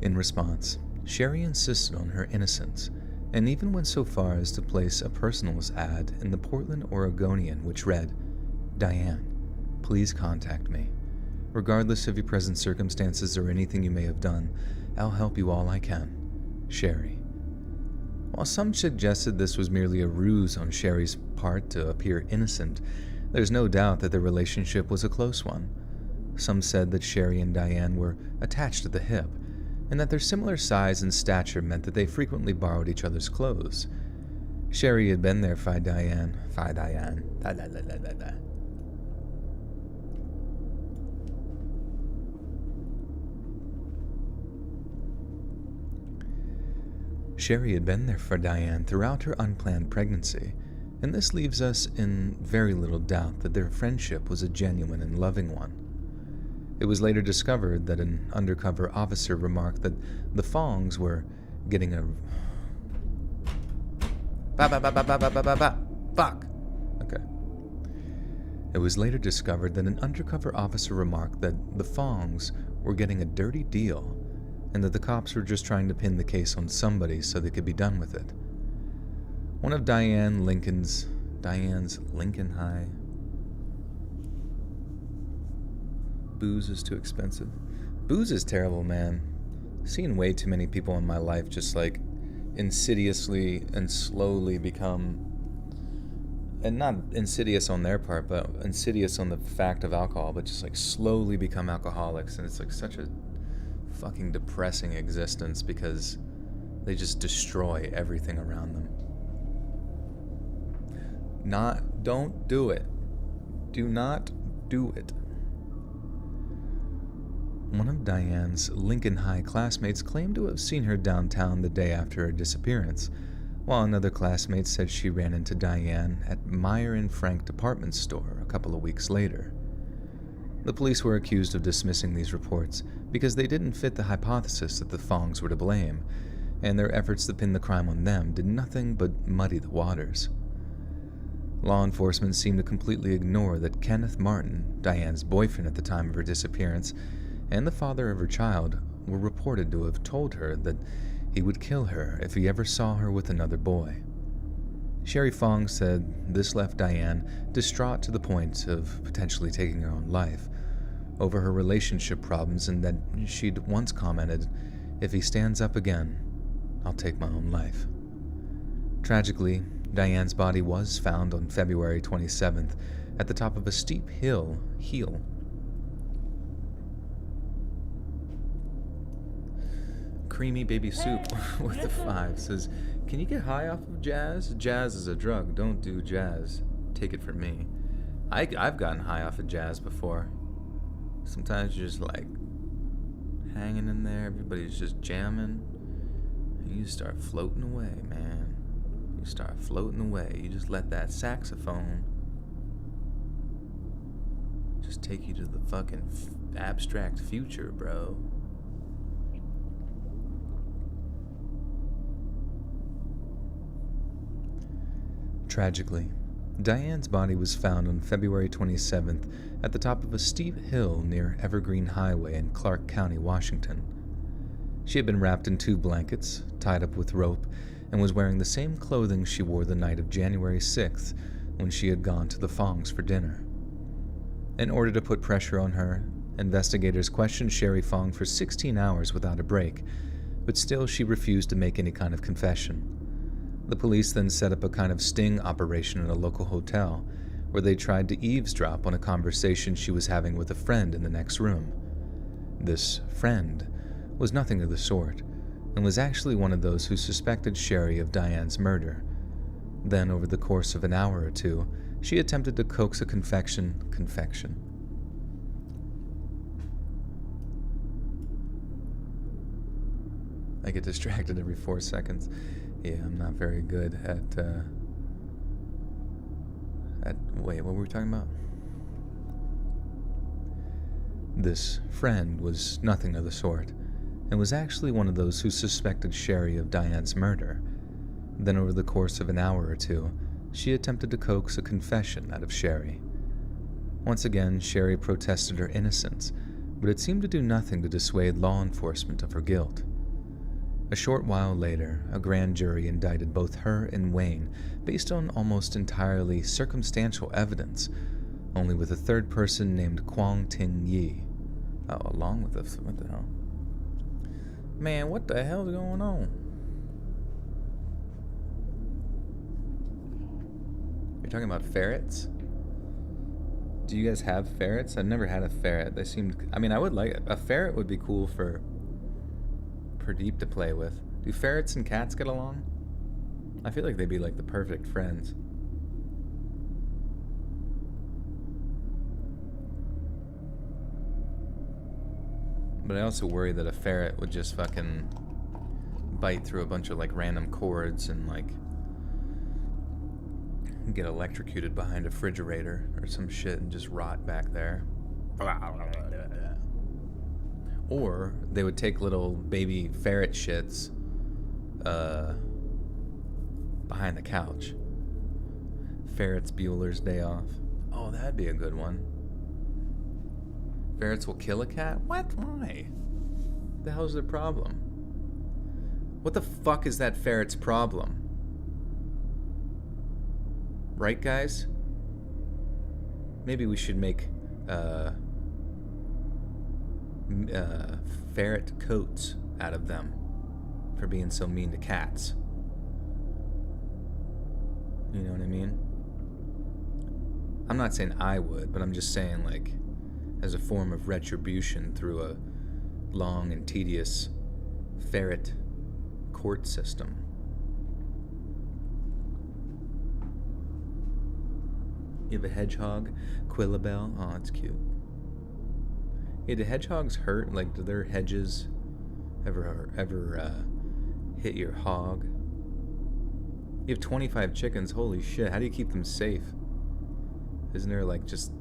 In response, Sherry insisted on her innocence, and even went so far as to place a personals ad in the Portland Oregonian which read, "Diane, please contact me. Regardless of your present circumstances or anything you may have done, I'll help you all I can. Sherry." While some suggested this was merely a ruse on Sherry's part to appear innocent, there's no doubt that their relationship was a close one. Some said that Sherry and Diane were attached at the hip, and that their similar size and stature meant that they frequently borrowed each other's clothes. Sherry had been there for Diane. Sherry had been there for Diane throughout her unplanned pregnancy, and this leaves us in very little doubt that their friendship was a genuine and loving one. It was later discovered that an undercover officer remarked that the Fongs were getting a... Fuck! Okay. It was later discovered that an undercover officer remarked that the Fongs were getting a dirty deal, and that the cops were just trying to pin the case on somebody so they could be done with it. One of Diane's Lincoln High... Booze is too expensive. Booze is terrible, man. I've seen way too many people in my life just like insidiously and slowly become, and not insidious on their part, but insidious on the fact of alcohol, but just like slowly become alcoholics. And it's like such a fucking depressing existence because they just destroy everything around them. Don't do it. Do not do it. One of Diane's Lincoln High classmates claimed to have seen her downtown the day after her disappearance, while another classmate said she ran into Diane at Meyer and Frank department store a couple of weeks later. The police were accused of dismissing these reports because they didn't fit the hypothesis that the Fongs were to blame, and their efforts to pin the crime on them did nothing but muddy the waters. Law enforcement seemed to completely ignore that Kenneth Martin, Diane's boyfriend at the time of her disappearance, and the father of her child were reported to have told her that he would kill her if he ever saw her with another boy. Sherry Fong said this left Diane distraught to the point of potentially taking her own life over her relationship problems, and that she'd once commented, "If he stands up again, I'll take my own life." Tragically, Diane's body was found on February 27th at the top of a steep hill. creamy baby soup with a 5 says, "Can you get high off of jazz? Jazz is a drug. Don't do jazz. Take it from me." I've gotten high off of jazz before. Sometimes you're just like hanging in there, everybody's just jamming, and you start floating away, man. You start floating away. You just let that saxophone just take you to the fucking abstract future, bro. Tragically, Diane's body was found on February 27th at the top of a steep hill near Evergreen Highway in Clark County, Washington. She had been wrapped in 2 blankets, tied up with rope, and was wearing the same clothing she wore the night of January 6th when she had gone to the Fongs for dinner. In order to put pressure on her, investigators questioned Sherry Fong for 16 hours without a break, but still she refused to make any kind of confession. The police then set up a kind of sting operation at a local hotel, where they tried to eavesdrop on a conversation she was having with a friend in the next room. This friend was nothing of the sort, and was actually one of those who suspected Sherry of Diane's murder. Then, over the course of an hour or two, she attempted to coax a confection. I get distracted every 4 seconds. Yeah, I'm not very good at wait, what were we talking about? This friend was nothing of the sort, and was actually one of those who suspected Sherry of Diane's murder. Then, over the course of an hour or two, she attempted to coax a confession out of Sherry. Once again, Sherry protested her innocence, but it seemed to do nothing to dissuade law enforcement of her guilt. A short while later, a grand jury indicted both her and Wayne based on almost entirely circumstantial evidence, only with a third person named Kwong Ting Yi. Oh, along with us. What the hell? Man, what the hell's going on? You're talking about ferrets? Do you guys have ferrets? I've never had a ferret. They seemed... I mean, I would like it. A ferret would be cool for Pradeep to play with. Do ferrets and cats get along? I feel like they'd be like the perfect friends. But I also worry that a ferret would just fucking bite through a bunch of like random cords and like get electrocuted behind a refrigerator or some shit and just rot back there. Or they would take little baby ferret shits behind the couch. Ferret's Bueller's Day Off. Oh, that'd be a good one. Ferrets will kill a cat? What? Why? What the hell's their problem? What the fuck is that ferret's problem? Right, guys? Maybe we should make ferret coats out of them for being so mean to cats. You know what I mean? I'm not saying I would, but I'm just saying, like, as a form of retribution through a long and tedious ferret court system. You have a hedgehog, Quillabelle. Oh, that's cute. Yeah, do hedgehogs hurt? Like, do their hedges ever hit your hog? You have 25 chickens. Holy shit! How do you keep them safe? Isn't there like just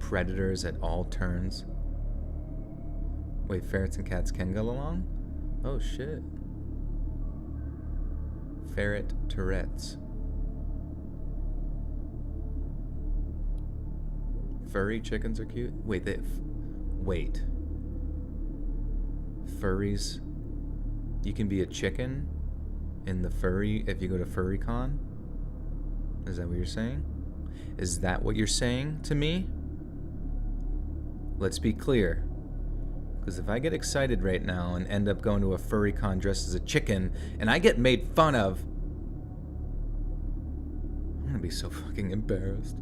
predators at all turns? Wait, ferrets and cats can go along? Oh shit! Ferret Tourette's. Furry chickens are cute. Wait, wait. Furries. You can be a chicken in the furry if you go to FurryCon? Is that what you're saying? Is that what you're saying to me? Let's be clear. Because if I get excited right now and end up going to a FurryCon dressed as a chicken and I get made fun of, I'm gonna be so fucking embarrassed.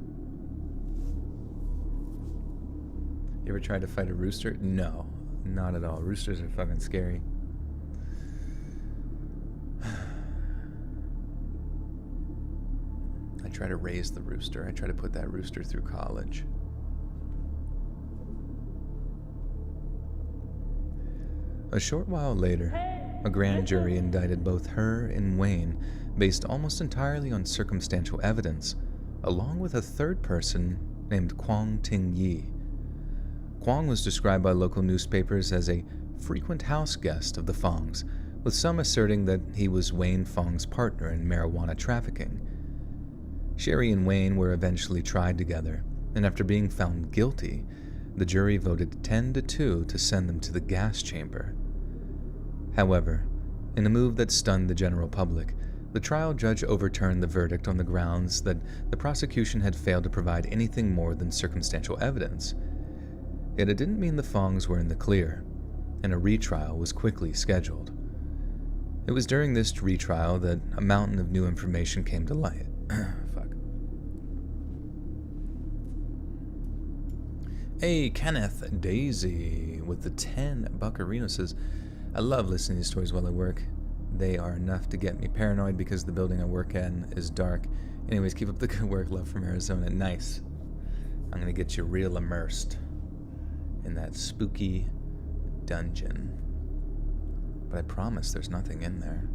You ever tried to fight a rooster? No. Not at all. Roosters are fucking scary. I try to raise the rooster. I try to put that rooster through college. A short while later, a grand jury indicted both her and Wayne based almost entirely on circumstantial evidence, along with a third person named Kwong Ting Yi. Kwong was described by local newspapers as a frequent house guest of the Fongs, with some asserting that he was Wayne Fong's partner in marijuana trafficking. Sherry and Wayne were eventually tried together, and after being found guilty, the jury voted 10-2 to send them to the gas chamber. However, in a move that stunned the general public, the trial judge overturned the verdict on the grounds that the prosecution had failed to provide anything more than circumstantial evidence. Yet it didn't mean the Fongs were in the clear, and a retrial was quickly scheduled. It was during this retrial that a mountain of new information came to light. Fuck. Hey, Kenneth Daisy with the 10 Buccarino says, I love listening to stories while I work. They are enough to get me paranoid because the building I work in is dark. Anyways, keep up the good work. Love from Arizona. Nice. I'm going to get you real immersed in that spooky dungeon. But I promise there's nothing in there.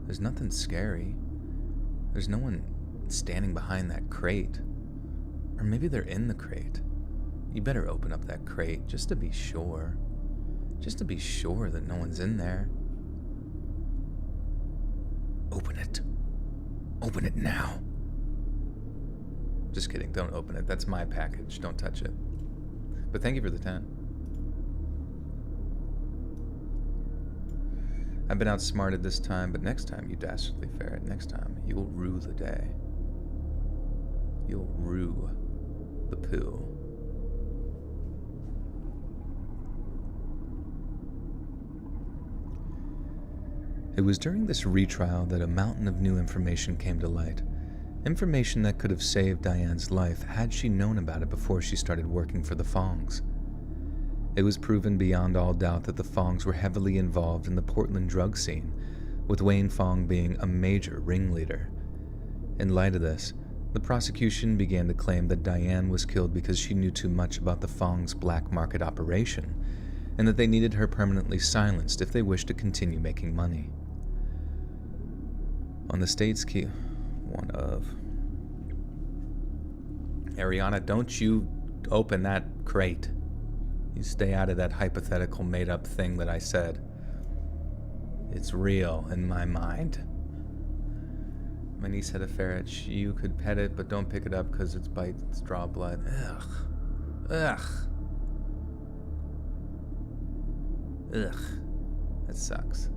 There's nothing scary. There's no one standing behind that crate. Or maybe they're in the crate. You better open up that crate just to be sure. Just to be sure that no one's in there. Open it. Open it now. Just kidding, don't open it. That's my package. Don't touch it. But thank you for the 10. I've been outsmarted this time, but next time, you dastardly ferret, next time, you'll rue the day. You'll rue the poo. It was during this retrial that a mountain of new information came to light. Information that could have saved Diane's life had she known about it before she started working for the Fongs. It was proven beyond all doubt that the Fongs were heavily involved in the Portland drug scene, with Wayne Fong being a major ringleader. In light of this, the prosecution began to claim that Diane was killed because she knew too much about the Fongs' black market operation, and that they needed her permanently silenced if they wished to continue making money. On the state's key, one of... Ariana, don't you open that crate. You stay out of that hypothetical made-up thing that I said. It's real in my mind. My niece had a ferret. You could pet it, but don't pick it up because its bites draw blood. Ugh. Ugh. Ugh. That sucks.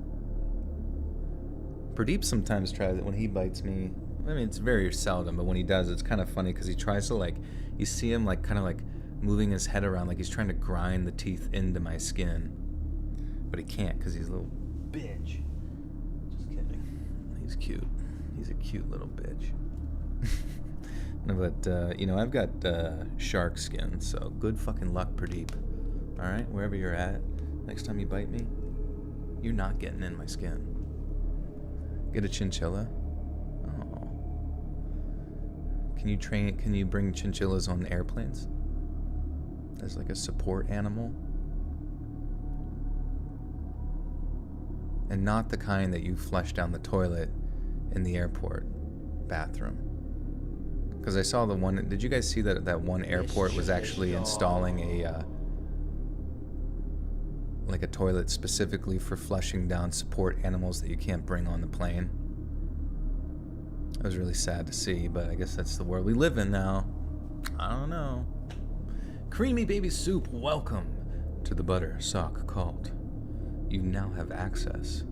Pradeep sometimes tries it when he bites me. I mean, it's very seldom, but when he does, it's kind of funny because he tries to, like, you see him, like, kind of, like, moving his head around like he's trying to grind the teeth into my skin. But he can't because he's a little bitch. Just kidding. He's cute. He's a cute little bitch. No, but, you know, I've got shark skin, so good fucking luck, Pradeep. Alright, wherever you're at, next time you bite me, you're not getting in my skin. Get a chinchilla? Oh. Can you bring chinchillas on airplanes? As like a support animal? And not the kind that you flush down the toilet in the airport bathroom. Because I saw the one, did you guys see that one airport was actually installing a, like a toilet specifically for flushing down support animals that you can't bring on the plane? It was really sad to see, but I guess that's the world we live in now. I don't know. Creamy Baby Soup, welcome to the Butter Sock Cult. You now have access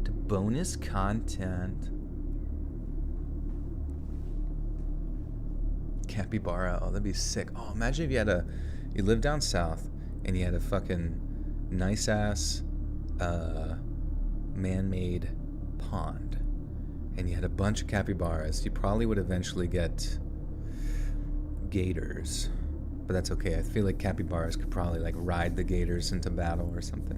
to bonus content. Capybara, oh, that'd be sick. Oh, imagine if you lived down south and you had a fucking nice-ass man-made pond, and you had a bunch of capybaras. You probably would eventually get gators, But that's okay. I feel like capybaras could probably like ride the gators into battle or something.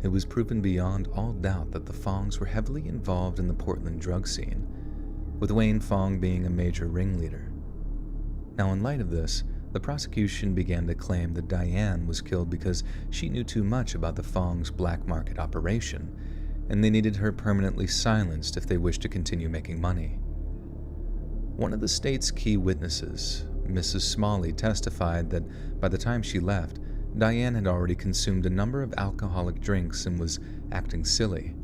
It was proven beyond all doubt that the Fongs were heavily involved in the Portland drug scene, with Wayne Fong being a major ringleader. Now, in light of this, the prosecution began to claim that Diane was killed because she knew too much about the Fongs' black market operation, and they needed her permanently silenced if they wished to continue making money. One of the state's key witnesses, Mrs. Smalley, testified that by the time she left, Diane had already consumed a number of alcoholic drinks and was acting silly.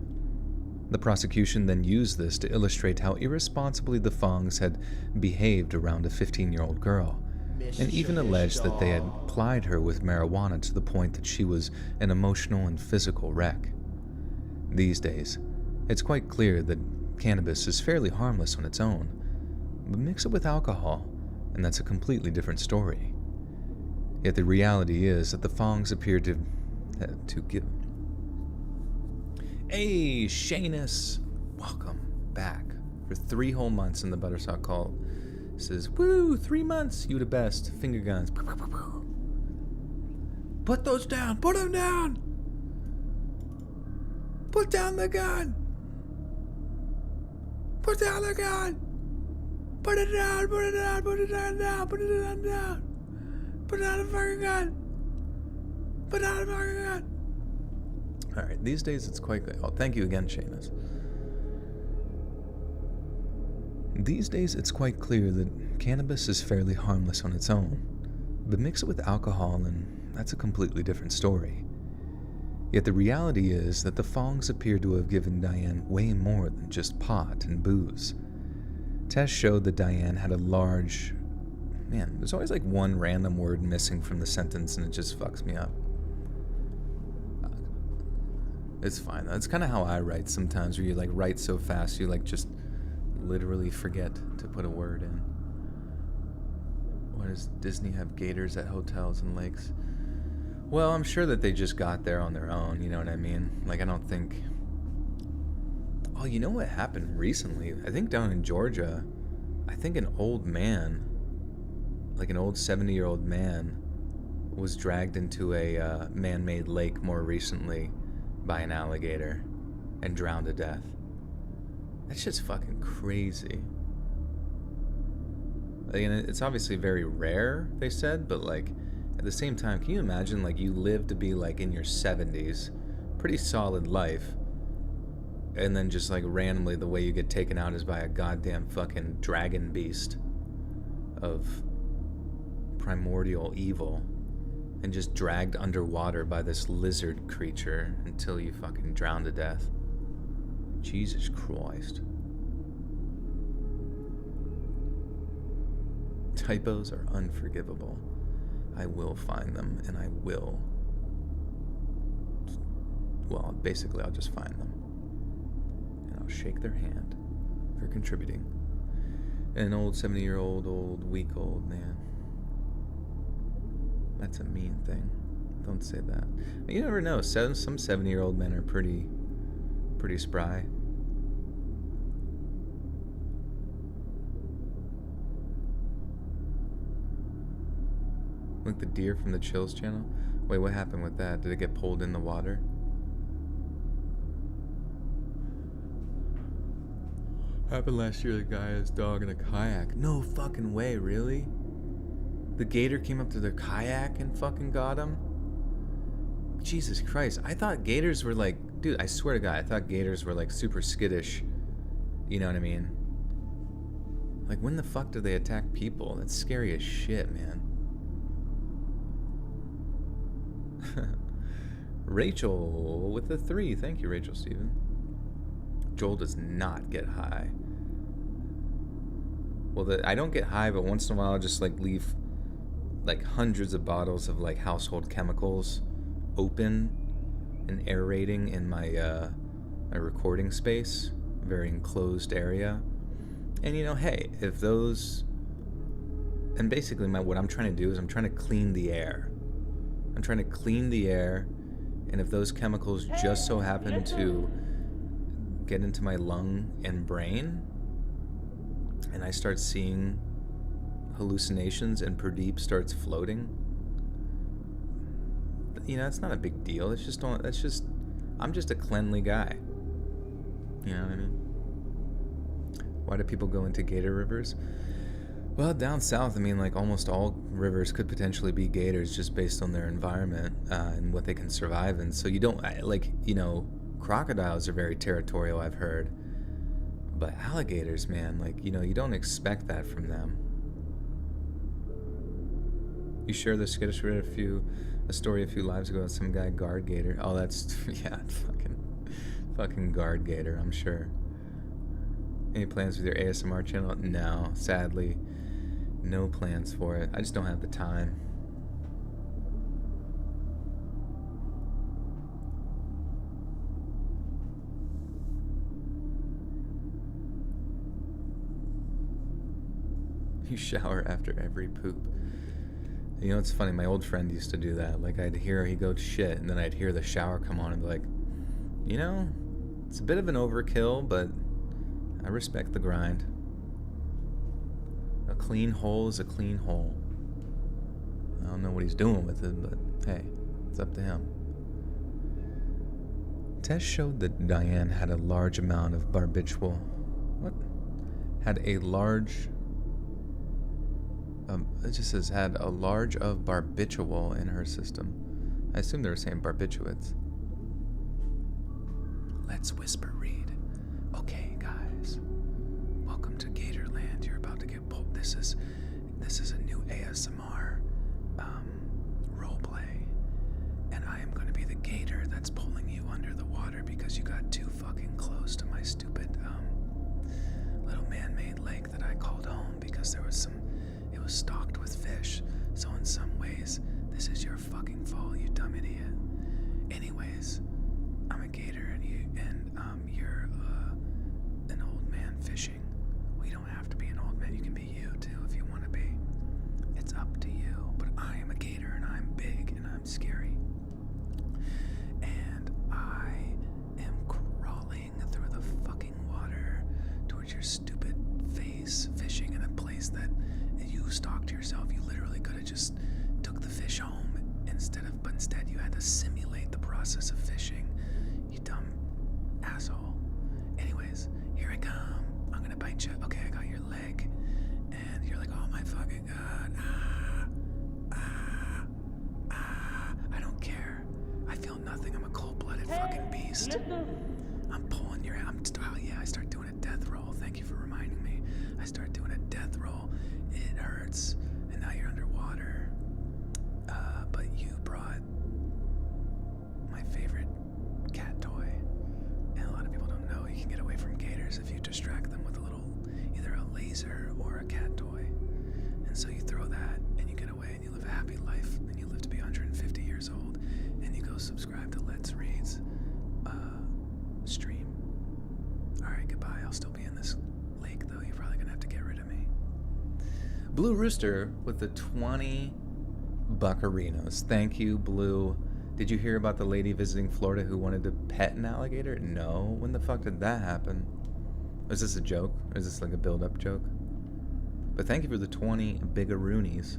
The prosecution then used this to illustrate how irresponsibly the Fongs had behaved around a 15-year-old girl, and even alleged that they had plied her with marijuana to the point that she was an emotional and physical wreck. These days, it's quite clear that cannabis is fairly harmless on its own, but mix it with alcohol, and that's a completely different story. Yet the reality is that the Fongs appear to give... Hey, Shanus! Welcome back for 3 whole months in the Buttersock Cult. Says, woo, 3 months, you the best. Finger guns. Put those down, put them down! Put down the gun! Put down the gun! Put it down, put it down, put it down now, put it down now! Put down the fucking gun! Put down the fucking gun! Alright, these days it's quite clear. Oh, thank you again, Seamus. These days it's quite clear that cannabis is fairly harmless on its own, but mix it with alcohol and that's a completely different story. Yet the reality is that the Fongs appear to have given Diane way more than just pot and booze. Tests showed that Diane had a large... Man, there's always like one random word missing from the sentence and it just fucks me up. It's fine. That's kind of how I write sometimes, where you like write so fast you like just literally forget to put a word in. Why does Disney have gators at hotels and lakes? Well, I'm sure that they just got there on their own, you know what I mean? Like, I don't think... Oh, you know what happened recently? I think down in Georgia, I think an old man, like an old 70-year-old man, was dragged into a man-made lake more recently by an alligator and drowned to death. That shit's fucking crazy. Like, and it's obviously very rare, they said, but like, at the same time, can you imagine, like, you live to be like in your 70s, pretty solid life, and then just like randomly the way you get taken out is by a goddamn fucking dragon beast of primordial evil, and just dragged underwater by this lizard creature until you fucking drown to death. Jesus Christ. Typos are unforgivable. I will find them, and I will... Well, basically I'll just find them. And I'll shake their hand for contributing. An old 70-year-old, weak old man. That's a mean thing. Don't say that. You never know. Some 70-year-old men are pretty spry. Like the deer from the Chills channel. Wait, what happened with that? Did it get pulled in the water? Happened last year. The guy had his dog in a kayak. No fucking way, really? The gator came up to their kayak and fucking got him? Jesus Christ. I thought gators were like... Dude, I swear to God, I thought gators were like super skittish. You know what I mean? Like, when the fuck do they attack people? That's scary as shit, man. Rachel with the 3. Thank you, Rachel Steven. Joel does not get high. Well, I don't get high, but once in a while I'll just like leave like hundreds of bottles of like household chemicals open and aerating in my my recording space, very enclosed area. And you know, hey, if those And basically, what I'm trying to do is I'm trying to clean the air. I'm trying to clean the air, and if those chemicals just so happen to get into my lung and brain, and I start seeing hallucinations and Pradeep starts floating, you know, it's not a big deal. It's just, I'm just a cleanly guy. You know what I mean? Why do people go into gator rivers? Well, down south, I mean, like almost all rivers could potentially be gators just based on their environment and what they can survive in. So you don't, like, you know, crocodiles are very territorial, I've heard. But alligators, man, like, you know, you don't expect that from them. You share the skittish read a story a few lives ago about some guy guard gator. Oh, that's, yeah, fucking guard gator, I'm sure. Any plans with your ASMR channel? No, sadly. No plans for it. I just don't have the time. You shower after every poop. You know, it's funny, my old friend used to do that. Like, I'd hear he go shit, and then I'd hear the shower come on and be like, you know, it's a bit of an overkill, but I respect the grind. A clean hole is a clean hole. I don't know what he's doing with it, but hey, it's up to him. Tests showed that Diane had a large amount of barbiturate. What? Had a large... it just says had a large of barbiturate in her system. I assume they were saying barbiturates. Let's whisper read. Okay, guys. Welcome to Gatorland. You're about to get pulled. This is a new ASMR roleplay, and I am going to be the gator that's pulling you under the water because you got too fucking close to my stupid little man-made lake that I called home because it was stocked with fish. So in some ways, this is your fucking fault, you dumb idiot. Anyways, I'm a gator and you're an old man fishing. Well, you don't have to be an old man. You can be you too if you want to be. It's up to you. But I am a gator and I'm big and I'm scary. And I am crawling through the fucking water towards your stupid face, fishing in a place that you stalked yourself. You literally could have just took the fish home but instead you had to simulate the process of fishing. You dumb asshole. Anyways, here I come. I'm gonna bite you. Okay, I got your leg. And you're like, oh my fucking god. I don't care. I feel nothing. I'm a cold-blooded fucking beast. I'm pulling your... I start doing a death roll. Thank you for reminding me. I start doing a death roll. It hurts, and now you're underwater. But you brought my favorite cat toy. And a lot of people don't know you can get away from gators if you distract them with either a laser or a cat toy. And so you throw that, and you get away, and you live a happy life, and you live to be 150 years old, and you go subscribe to Let's Read's stream. Alright, goodbye. I'll still be in this lake, though. You're probably gonna have to get rid of me. Blue Rooster with the 20 buccarinos. Thank you, Blue. Did you hear about the lady visiting Florida who wanted to pet an alligator? No. When the fuck did that happen? Is this a joke? Or is this like a build-up joke? But thank you for the 20 bigaroonies.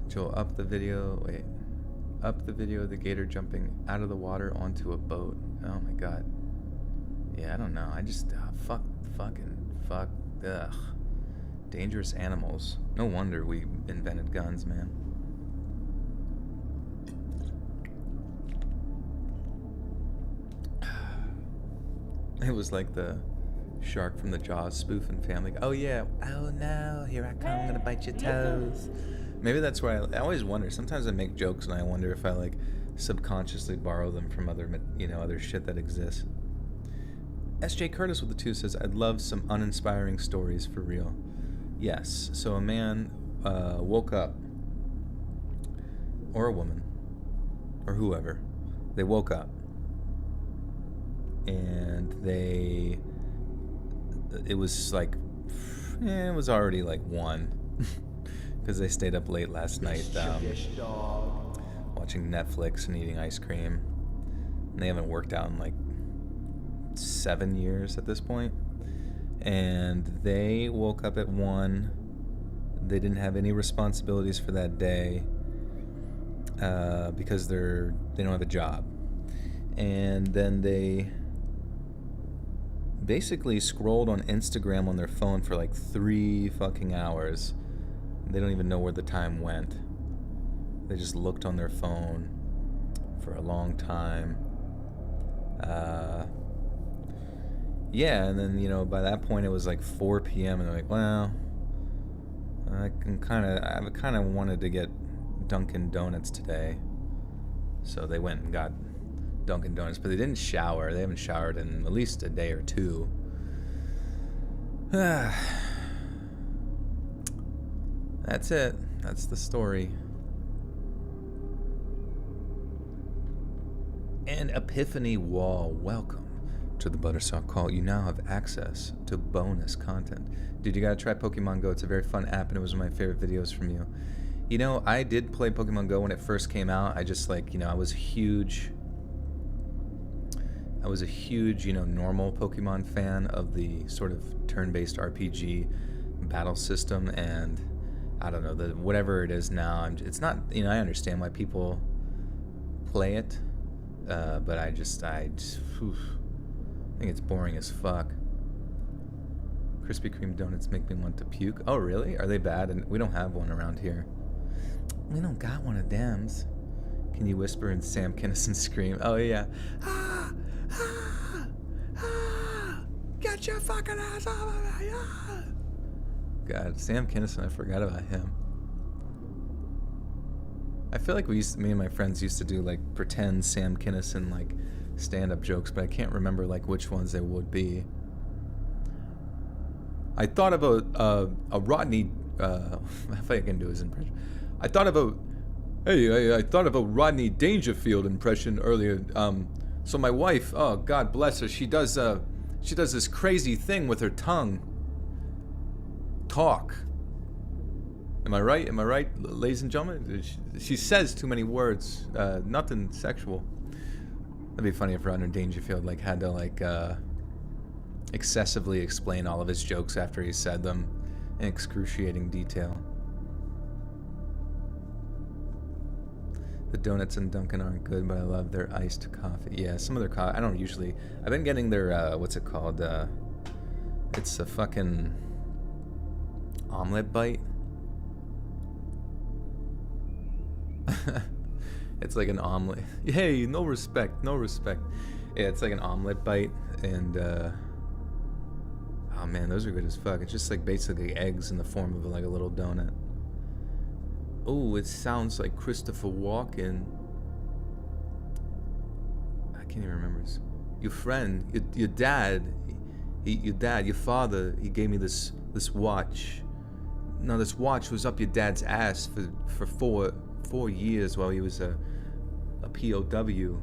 Joel, up the video of the gator jumping out of the water onto a boat. Oh my god. Yeah, I don't know. I just, fuck, ugh. Dangerous animals. No wonder we invented guns, man. It was like the shark from the Jaws spoof in Family Guy. Oh yeah. Oh no, here I come, I'm gonna bite your toes. Maybe that's why I always wonder. Sometimes I make jokes and I wonder if I like subconsciously borrow them from other shit that exists. S.J. Curtis with the 2 says, I'd love some uninspiring stories for real. Yes, so a man woke up, or a woman, or whoever, they woke up, and it was like, it was already like 1 because they stayed up late last night Mischievous dog. watching Netflix and eating ice cream. And they haven't worked out in like 7 years at this point. And they woke up at 1. They didn't have any responsibilities for that day because they don't have a job. And then they basically scrolled on Instagram on their phone for like 3 fucking hours. They don't even know where the time went. They just looked on their phone for a long time. Yeah, and then, you know, by that point it was like 4 p.m. and they're like, well, I kind of wanted to get Dunkin' Donuts today. So they went and got Dunkin' Donuts, but they didn't shower. They haven't showered in at least a day or 2. That's it. That's the story. And Epiphany Wall, welcome to the Buttersoft Call. You now have access to bonus content. Dude, you gotta try Pokemon Go. It's a very fun app, and it was one of my favorite videos from you. You know, I did play Pokemon Go when it first came out. I just, like, you know, I was a huge, you know, normal Pokemon fan of the sort of turn-based RPG battle system, and I don't know, whatever it is now, it's not, you know, I understand why people play it, but I think it's boring as fuck. Krispy Kreme donuts make me want to puke. Oh, really? Are they bad? And we don't have one around here. We don't got one of them's. Can you whisper and Sam Kinison scream? Oh, yeah. Ah! Ah! Ah! Get your fucking ass off of me! Ah! God, Sam Kinison, I forgot about him. I feel like me and my friends used to do, like, pretend Sam Kinison, like, stand-up jokes, but I can't remember, like, which ones they would be. I thought of a Rodney, if I can do his impression. I thought of a Rodney Dangerfield impression earlier. So my wife, oh, God bless her, she does this crazy thing with her tongue. Talk. Am I right, ladies and gentlemen? She says too many words. Nothing sexual. That'd be funny if Rodney Dangerfield, like, had to, like, excessively explain all of his jokes after he said them in excruciating detail. The donuts in Dunkin' aren't good, but I love their iced coffee. Yeah, some of their coffee. I've been getting their, what's it called? It's a fucking omelet bite. It's like an omelet. Hey, no respect. Yeah, it's like an omelet bite, and oh man, those are good as fuck. It's just like basically eggs in the form of like a little donut. Oh, it sounds like Christopher Walken. I can't even remember. Your friend, your dad, your father, he gave me this watch. No, this watch was up your dad's ass for 4 years while he was a POW. You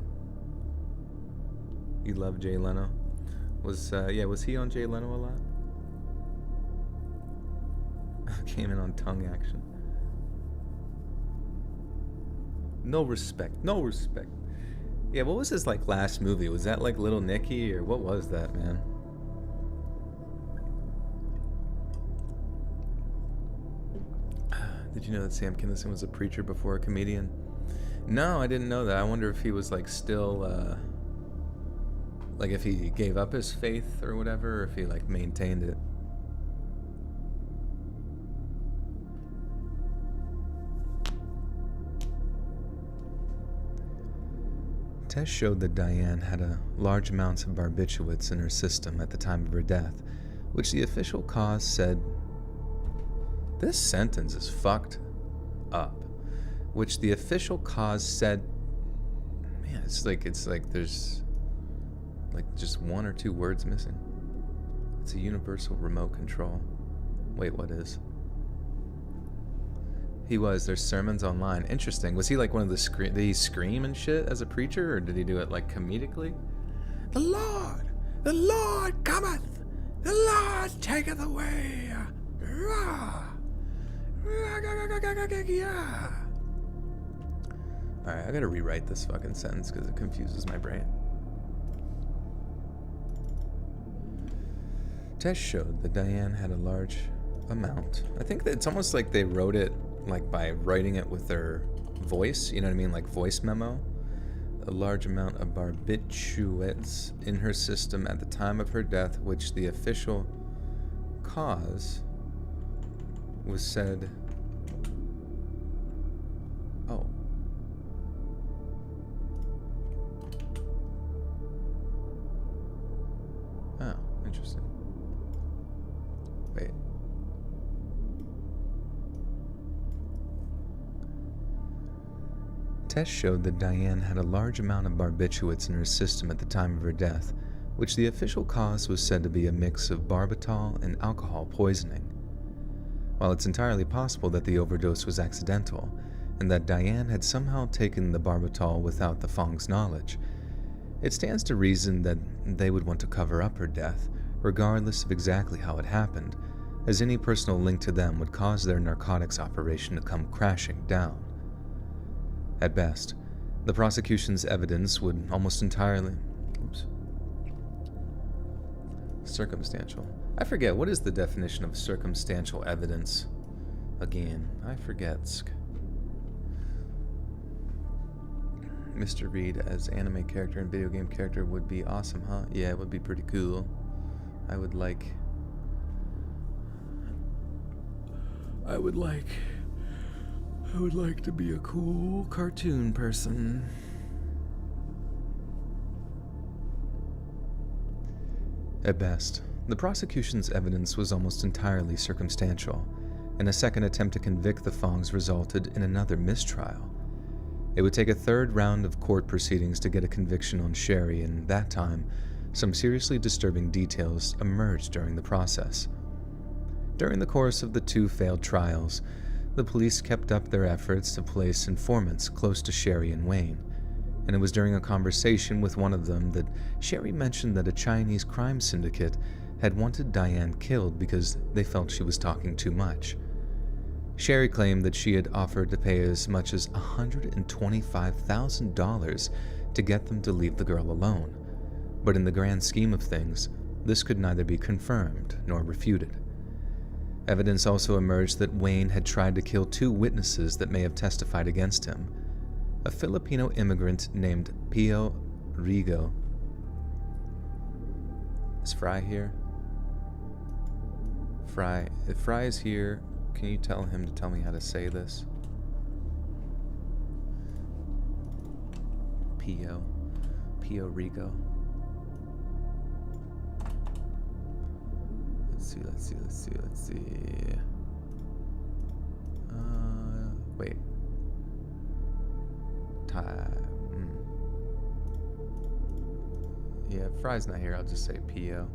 love Jay Leno. Was he on Jay Leno a lot? Came in on tongue action. No respect. Yeah, what was his like last movie? Was that like Little Nicky or what was that, man? Did you know that Sam Kinison was a preacher before a comedian? No, I didn't know that. I wonder if he was like still like if he gave up his faith or whatever, or if he like maintained it. Tests showed that Diane had large amounts of barbiturates in her system at the time of her death, which the official cause said. This sentence is fucked up. Which the official cause said. Man, it's like there's like just 1 or 2 words missing. It's a universal remote control. Wait, what is? There's sermons online. Interesting. Was he like one of the did he scream and shit as a preacher, or did he do it like comedically? The Lord cometh! The Lord taketh away! Alright, I gotta rewrite this fucking sentence because it confuses my brain. Tests showed that Diane had a large amount. I think that it's almost like they wrote it like by writing it with their voice, you know what I mean, like voice memo. A large amount of barbiturates in her system at the time of her death, which the official cause was said. Oh. Oh, interesting. Wait. Tests showed that Diane had a large amount of barbiturates in her system at the time of her death, which the official cause was said to be a mix of barbital and alcohol poisoning. While it's entirely possible that the overdose was accidental, and that Diane had somehow taken the barbital without the Fong's knowledge, it stands to reason that they would want to cover up her death, regardless of exactly how it happened, as any personal link to them would cause their narcotics operation to come crashing down. At best, the prosecution's evidence would almost entirely... Circumstantial. I forget, what is the definition of circumstantial evidence? Again, I forget. Mr. Reed as anime character and video game character would be awesome, huh? Yeah, it would be pretty cool. I would like to be a cool cartoon person. At best, the prosecution's evidence was almost entirely circumstantial, and a second attempt to convict the Fongs resulted in another mistrial. It would take a third round of court proceedings to get a conviction on Sherry, and that time, some seriously disturbing details emerged during the process. During the course of the two failed trials, the police kept up their efforts to place informants close to Sherry and Wayne, and it was during a conversation with one of them that Sherry mentioned that a Chinese crime syndicate had wanted Diane killed because they felt she was talking too much. Sherry claimed that she had offered to pay as much as $125,000 to get them to leave the girl alone, but in the grand scheme of things, this could neither be confirmed nor refuted. Evidence also emerged that Wayne had tried to kill two witnesses that may have testified against him: a Filipino immigrant named Pio Rigo. Is Fry here? If Fry is here, can you tell him to tell me how to say this? Pio Rigo. Let's see. Wait. Yeah, if Fry's not here, I'll just say Pio.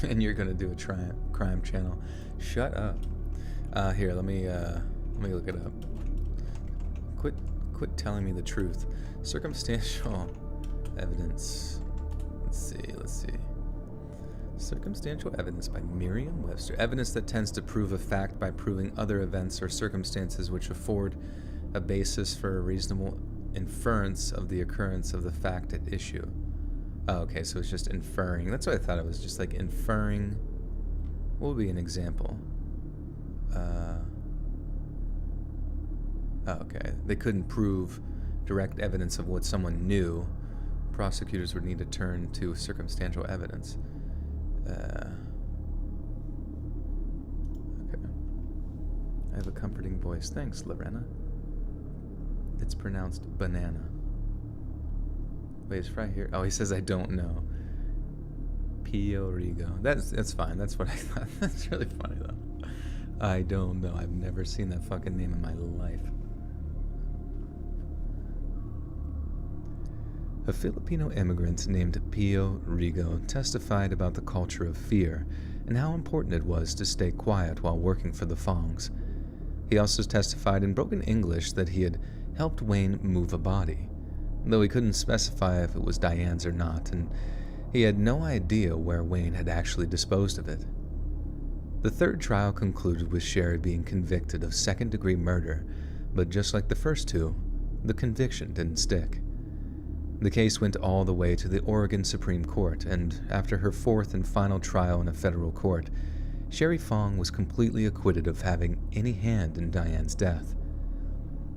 And you're gonna do a crime channel. Shut up. Here, let me look it up. Quit telling me the truth. Circumstantial evidence. Let's see. Circumstantial evidence by Merriam-Webster. Evidence that tends to prove a fact by proving other events or circumstances which afford a basis for a reasonable inference of the occurrence of the fact at issue. Oh, okay, so it's just inferring. That's what I thought it was, just like inferring. What would be an example? Okay, they couldn't prove direct evidence of what someone knew. Prosecutors would need to turn to circumstantial evidence. Okay. I have a comforting voice. Thanks, Lorena. It's pronounced banana. Wait, is Fry here? Oh, he says I don't know. Pio Rigo. That's fine. That's what I thought. That's really funny, though. I don't know. I've never seen that fucking name in my life. A Filipino immigrant named Pio Rigo testified about the culture of fear and how important it was to stay quiet while working for the Fongs. He also testified in broken English that he had helped Wayne move a body, though he couldn't specify if it was Diane's or not, and he had no idea where Wayne had actually disposed of it. The third trial concluded with Sherry being convicted of second-degree murder, but just like the first two, the conviction didn't stick. The case went all the way to the Oregon Supreme Court, and after her fourth and final trial in a federal court, Sherry Fong was completely acquitted of having any hand in Diane's death.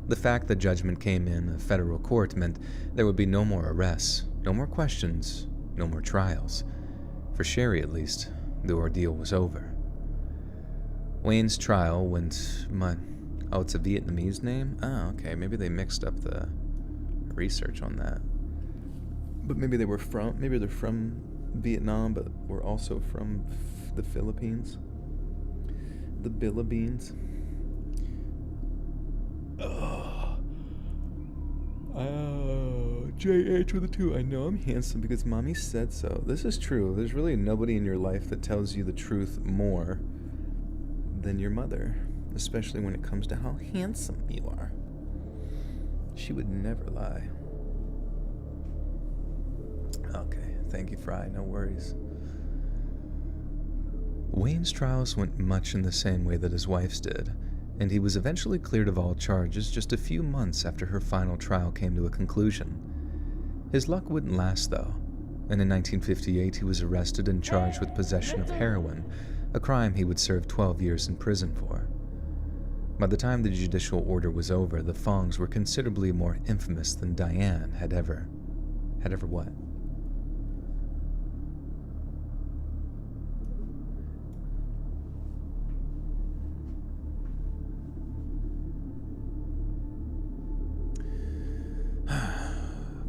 The fact the judgment came in a federal court meant there would be no more arrests, no more questions, no more trials. For Sherry, at least, the ordeal was over. Wayne's trial went... Oh, it's a Vietnamese name? Oh, okay, maybe they mixed up the research on that. But maybe they're from Vietnam, but were also from the Philippines. The Philippines. Oh, JH with a 2. I know I'm handsome because mommy said so. This is true. There's really nobody in your life that tells you the truth more than your mother, especially when it comes to how handsome you are. She would never lie. Okay, thank you, Fry. No worries. Wayne's trials went much in the same way that his wife's did, and he was eventually cleared of all charges just a few months after her final trial came to a conclusion. His luck wouldn't last, though, and in 1958 he was arrested and charged with possession of heroin, a crime he would serve 12 years in prison for. By the time the judicial order was over, the Fongs were considerably more infamous than Diane had ever what?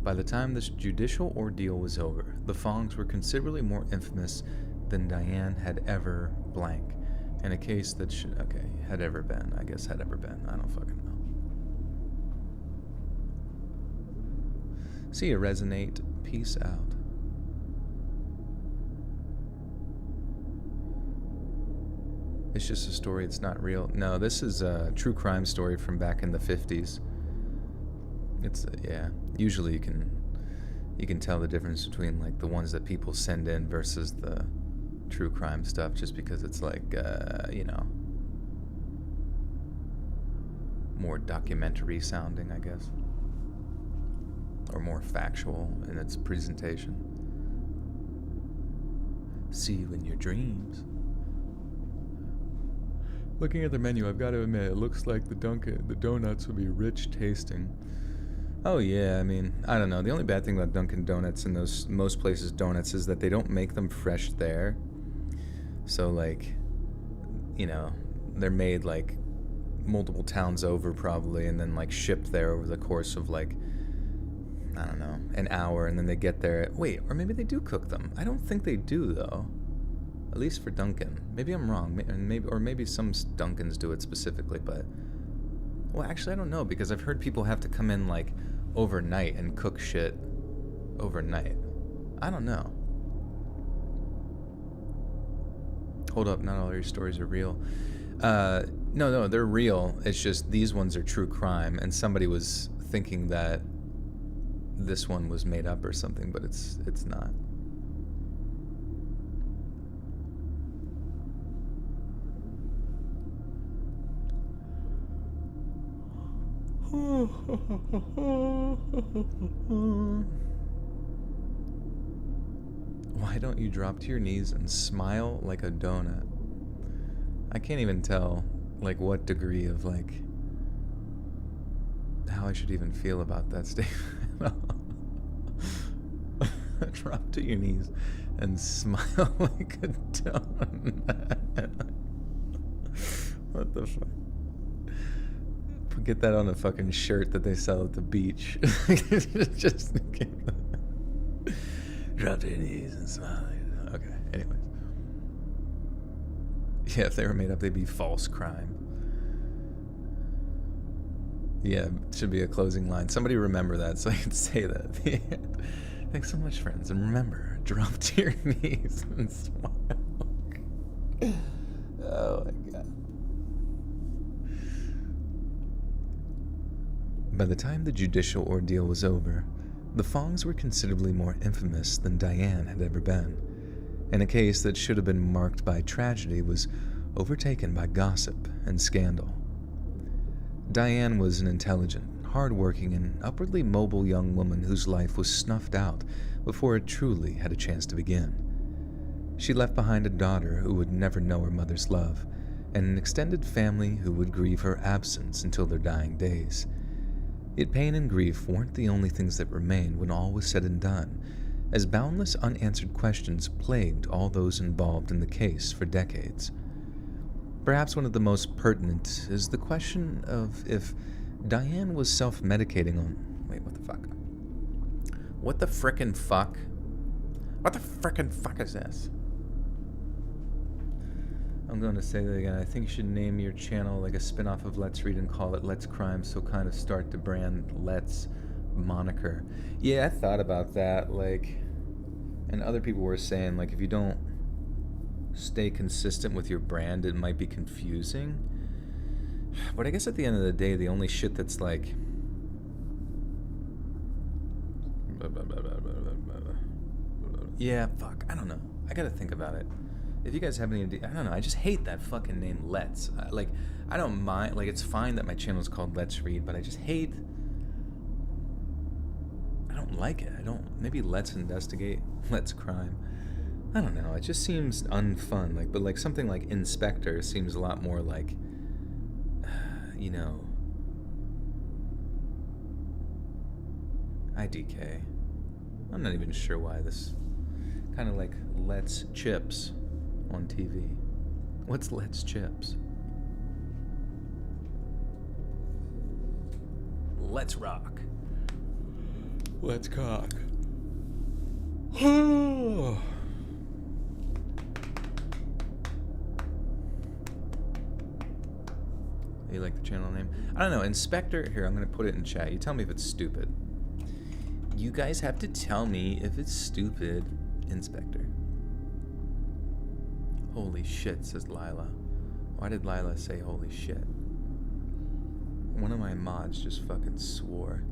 By the time this judicial ordeal was over, the Fongs were considerably more infamous than Diane had ever blank, in a case that had ever been. I guess had ever been. I don't fucking know. See you, Resonate. Peace out. It's just a story, it's not real. No, this is a true crime story from back in the 50s. It's, yeah. Usually you can tell the difference between like the ones that people send in versus the true crime stuff, just because it's like, more documentary sounding, I guess. Or more factual in its presentation. See you in your dreams. Looking at the menu, I've got to admit, it looks like the donuts would be rich tasting. Oh yeah, I mean, I don't know. The only bad thing about Dunkin' Donuts and most places donuts is that they don't make them fresh there. So like, they're made like multiple towns over probably, and then like shipped there over the course of like, I don't know, an hour, and then they get there. Wait, or maybe they do cook them. I don't think they do though. At least for Dunkin'. Maybe I'm wrong. Maybe some Dunkins do it specifically, but well, actually I don't know, because I've heard people have to come in like overnight and cook shit overnight. I don't know. Hold up, not all your stories are real. No, they're real. It's just these ones are true crime, and somebody was thinking that this one was made up or something, but it's not. Why don't you drop to your knees and smile like a donut? I can't even tell, like, what degree of, like, how I should even feel about that statement. Drop to your knees and smile like a donut. What the fuck? Get that on a fucking shirt that they sell at the beach. Just drop to your knees and smile. Okay, anyways. Yeah, if they were made up, they'd be false crime. Yeah, it should be a closing line. Somebody remember that so I can say that at the end. Thanks so much, friends. And remember, drop to your knees and smile. Oh my god. By the time the judicial ordeal was over, the Fongs were considerably more infamous than Diane had ever been, and a case that should have been marked by tragedy was overtaken by gossip and scandal. Diane was an intelligent, hard-working, and upwardly mobile young woman whose life was snuffed out before it truly had a chance to begin. She left behind a daughter who would never know her mother's love, and an extended family who would grieve her absence until their dying days. Yet pain and grief weren't the only things that remained when all was said and done, as boundless unanswered questions plagued all those involved in the case for decades. Perhaps one of the most pertinent is the question of if Diane was self-medicating on... Wait, what the fuck? What the frickin' fuck? What the frickin' fuck is this? I'm going to say that again. I think you should name your channel like a spin-off of Let's Read and call it Let's Crime, so kind of start to brand Let's moniker. Yeah, I thought about that, like, and other people were saying, like, if you don't stay consistent with your brand, it might be confusing. But I guess at the end of the day, the only shit that's like... Yeah, fuck, I don't know. I gotta think about it. If you guys have any idea, I don't know, I just hate that fucking name, Let's. Like, I don't mind, like, it's fine that my channel is called Let's Read, but I just hate... I don't like it. I don't... Maybe Let's Investigate, Let's Crime. I don't know, it just seems unfun, like, but like something like Inspector seems a lot more like, you know... IDK. I'm not even sure why this... Kind of like Let's Chips on TV. What's Let's Chips? Let's rock. Let's cock. You like the channel name? I don't know. Inspector. Here, I'm going to put it in chat. You tell me if it's stupid. You guys have to tell me if it's stupid. Inspector. Holy shit, says Lila. Why did Lila say holy shit? One of my mods just fucking swore.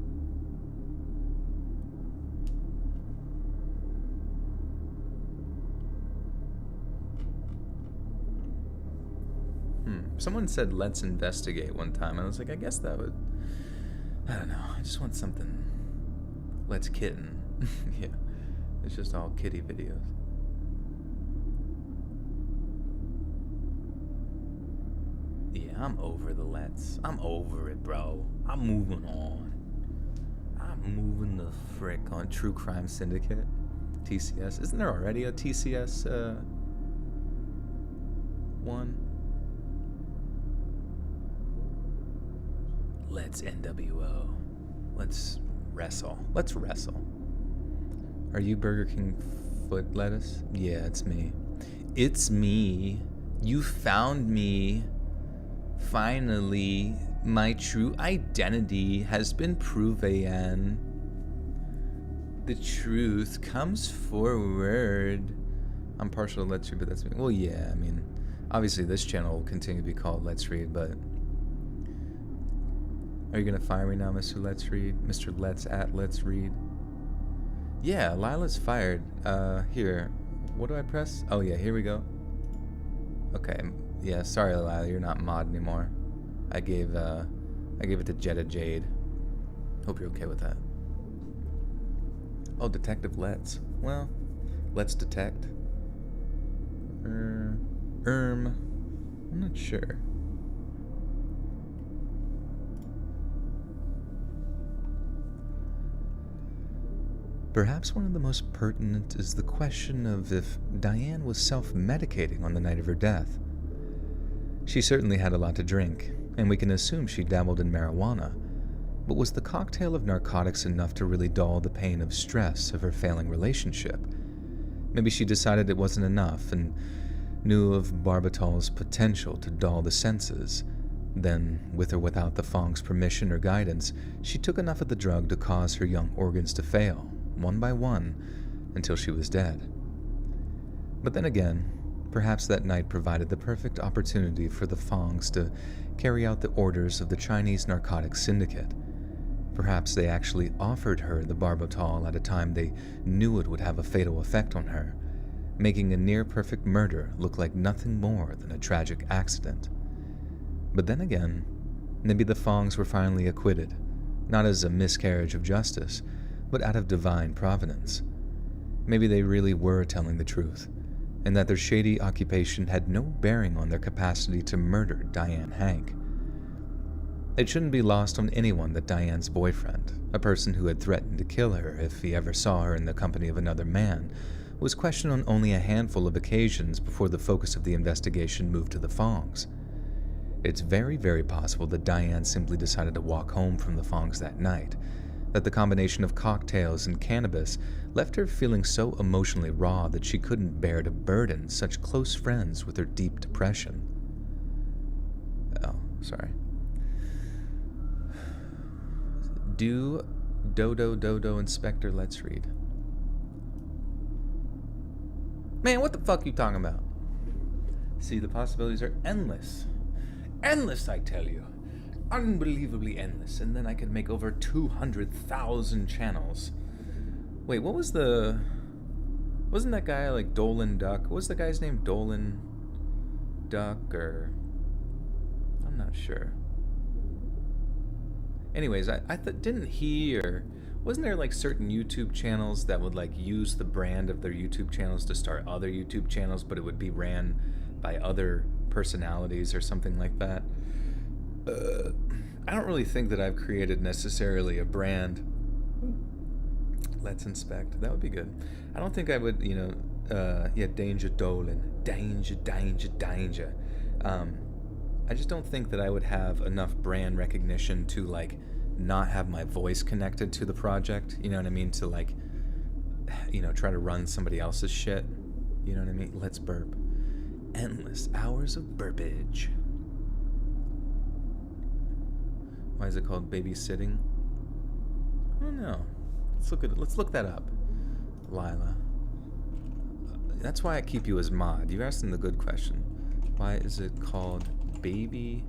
Someone said let's investigate one time, and I was like, I guess that would... I don't know, I just want something... Let's kitten. Yeah, it's just all kitty videos. Yeah, I'm over the Let's. I'm over it, bro. I'm moving on. I'm moving the frick on. True Crime Syndicate. TCS. Isn't there already a TCS, one? Let's NWO. Let's wrestle. Let's wrestle. Are you Burger King foot lettuce? Yeah, it's me. It's me. You found me. Finally, my true identity has been proven. The truth comes forward. I'm partial to Let's Read, but that's me. Well, yeah, I mean, obviously this channel will continue to be called Let's Read, but... Are you gonna fire me now, Mr. Let's Read? Mr. Let's at Let's Read? Yeah, Lila's fired. Here. What do I press? Oh yeah, here we go. Okay, yeah, sorry Lila, you're not mod anymore. I gave it to Jetta Jade. Hope you're okay with that. Oh, Detective Let's. Well, let's detect. I'm not sure. Perhaps one of the most pertinent is the question of if Diane was self-medicating on the night of her death. She certainly had a lot to drink, and we can assume she dabbled in marijuana, but was the cocktail of narcotics enough to really dull the pain of stress of her failing relationship? Maybe she decided it wasn't enough and knew of barbital's potential to dull the senses. Then, with or without the Fong's permission or guidance, she took enough of the drug to cause her young organs to fail, one by one, until she was dead. But then again, perhaps that night provided the perfect opportunity for the Fongs to carry out the orders of the Chinese narcotics syndicate. Perhaps they actually offered her the barbitol at a time they knew it would have a fatal effect on her, making a near-perfect murder look like nothing more than a tragic accident. But then again, maybe the Fongs were finally acquitted, not as a miscarriage of justice, but out of divine providence. Maybe they really were telling the truth, and that their shady occupation had no bearing on their capacity to murder Diane Hank. It shouldn't be lost on anyone that Diane's boyfriend, a person who had threatened to kill her if he ever saw her in the company of another man, was questioned on only a handful of occasions before the focus of the investigation moved to the Fongs. It's very, very possible that Diane simply decided to walk home from the Fongs that night, that the combination of cocktails and cannabis left her feeling so emotionally raw that she couldn't bear to burden such close friends with her deep depression. Oh, sorry. Dodo Inspector, let's read. Man, what the fuck you talking about? See, the possibilities are endless. Endless, I tell you. Unbelievably endless. And then I could make over 200,000 channels. Wait, what was the... Wasn't that guy like Dolan Duck? What was the guy's name? Dolan Duck or... I'm not sure. Anyways, I thought, didn't he or... Wasn't there like certain YouTube channels that would like use the brand of their YouTube channels to start other YouTube channels, but it would be ran by other personalities or something like that? I don't really think that I've created necessarily a brand. Let's inspect. That would be good. I don't think I would, Danger Dolan. Danger. I just don't think that I would have enough brand recognition to like not have my voice connected to the project, you know what I mean, to like, try to run somebody else's shit, you know what I mean? Let's burp. Endless hours of burpage. Why is it called babysitting? I don't know. Let's look that up. Lila. That's why I keep you as mod. You asked them the good question. Why is it called baby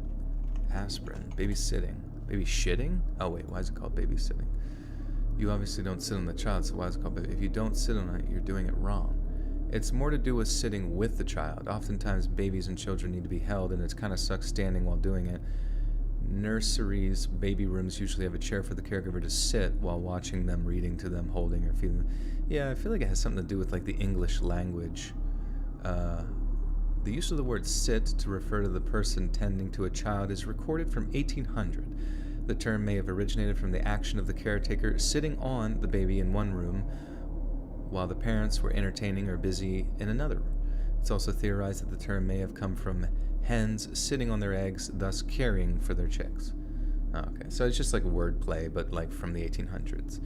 aspirin? Babysitting. Baby shitting? Oh wait, why is it called babysitting? You obviously don't sit on the child, so why is it called baby? If you don't sit on it, you're doing it wrong. It's more to do with sitting with the child. Oftentimes babies and children need to be held, and it kind of sucks standing while doing it. Nurseries, baby rooms usually have a chair for the caregiver to sit while watching them, reading to them, holding or feeding them. Yeah, I feel like it has something to do with like the English language. The use of the word sit to refer to the person tending to a child is recorded from 1800. The term may have originated from the action of the caretaker sitting on the baby in one room while the parents were entertaining or busy in another room. It's also theorized that the term may have come from hens sitting on their eggs, thus caring for their chicks. Okay, so it's just like wordplay, but like from the 1800s.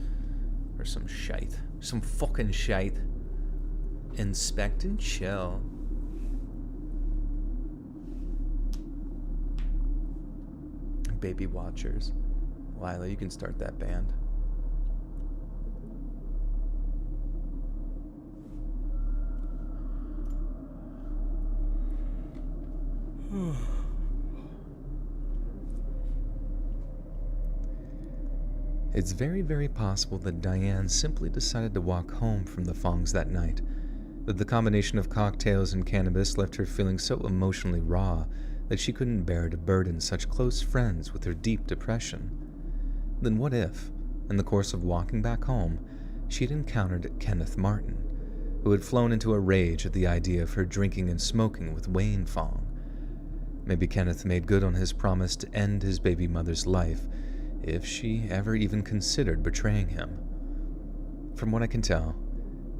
Or some shite. Some fucking shite. Inspect and chill. Baby Watchers. Lila, you can start that band. It's very, very possible that Diane simply decided to walk home from the Fongs that night, that the combination of cocktails and cannabis left her feeling so emotionally raw that she couldn't bear to burden such close friends with her deep depression. Then what if, in the course of walking back home, she had encountered Kenneth Martin, who had flown into a rage at the idea of her drinking and smoking with Wayne Fong? Maybe Kenneth made good on his promise to end his baby mother's life if she ever even considered betraying him. From what I can tell,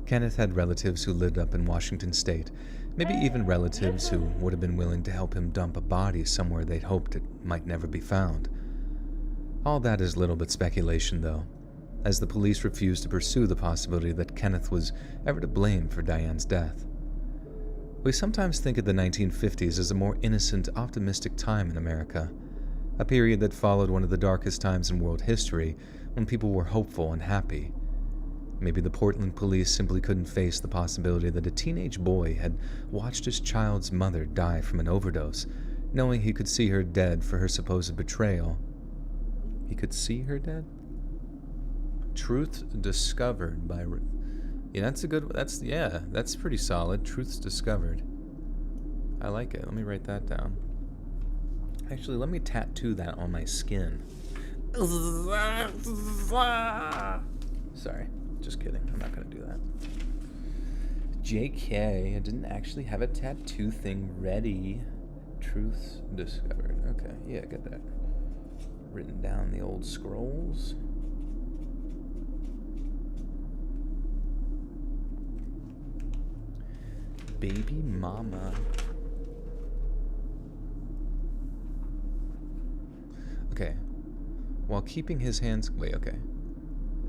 Kenneth had relatives who lived up in Washington State, maybe even relatives who would have been willing to help him dump a body somewhere they'd hoped it might never be found. All that is little but speculation, though, as the police refused to pursue the possibility that Kenneth was ever to blame for Diane's death. We sometimes think of the 1950s as a more innocent, optimistic time in America, a period that followed one of the darkest times in world history when people were hopeful and happy. Maybe the Portland police simply couldn't face the possibility that a teenage boy had watched his child's mother die from an overdose, knowing he could see her dead for her supposed betrayal. He could see her dead? Truth discovered by. Yeah, that's a good. That's pretty solid. Truths discovered. I like it. Let me write that down. Actually, let me tattoo that on my skin. Sorry, just kidding. I'm not gonna do that. JK, I didn't actually have a tattoo thing ready. Truths discovered. Okay, yeah, get that written down the old scrolls. Baby mama. Okay. While keeping his hands...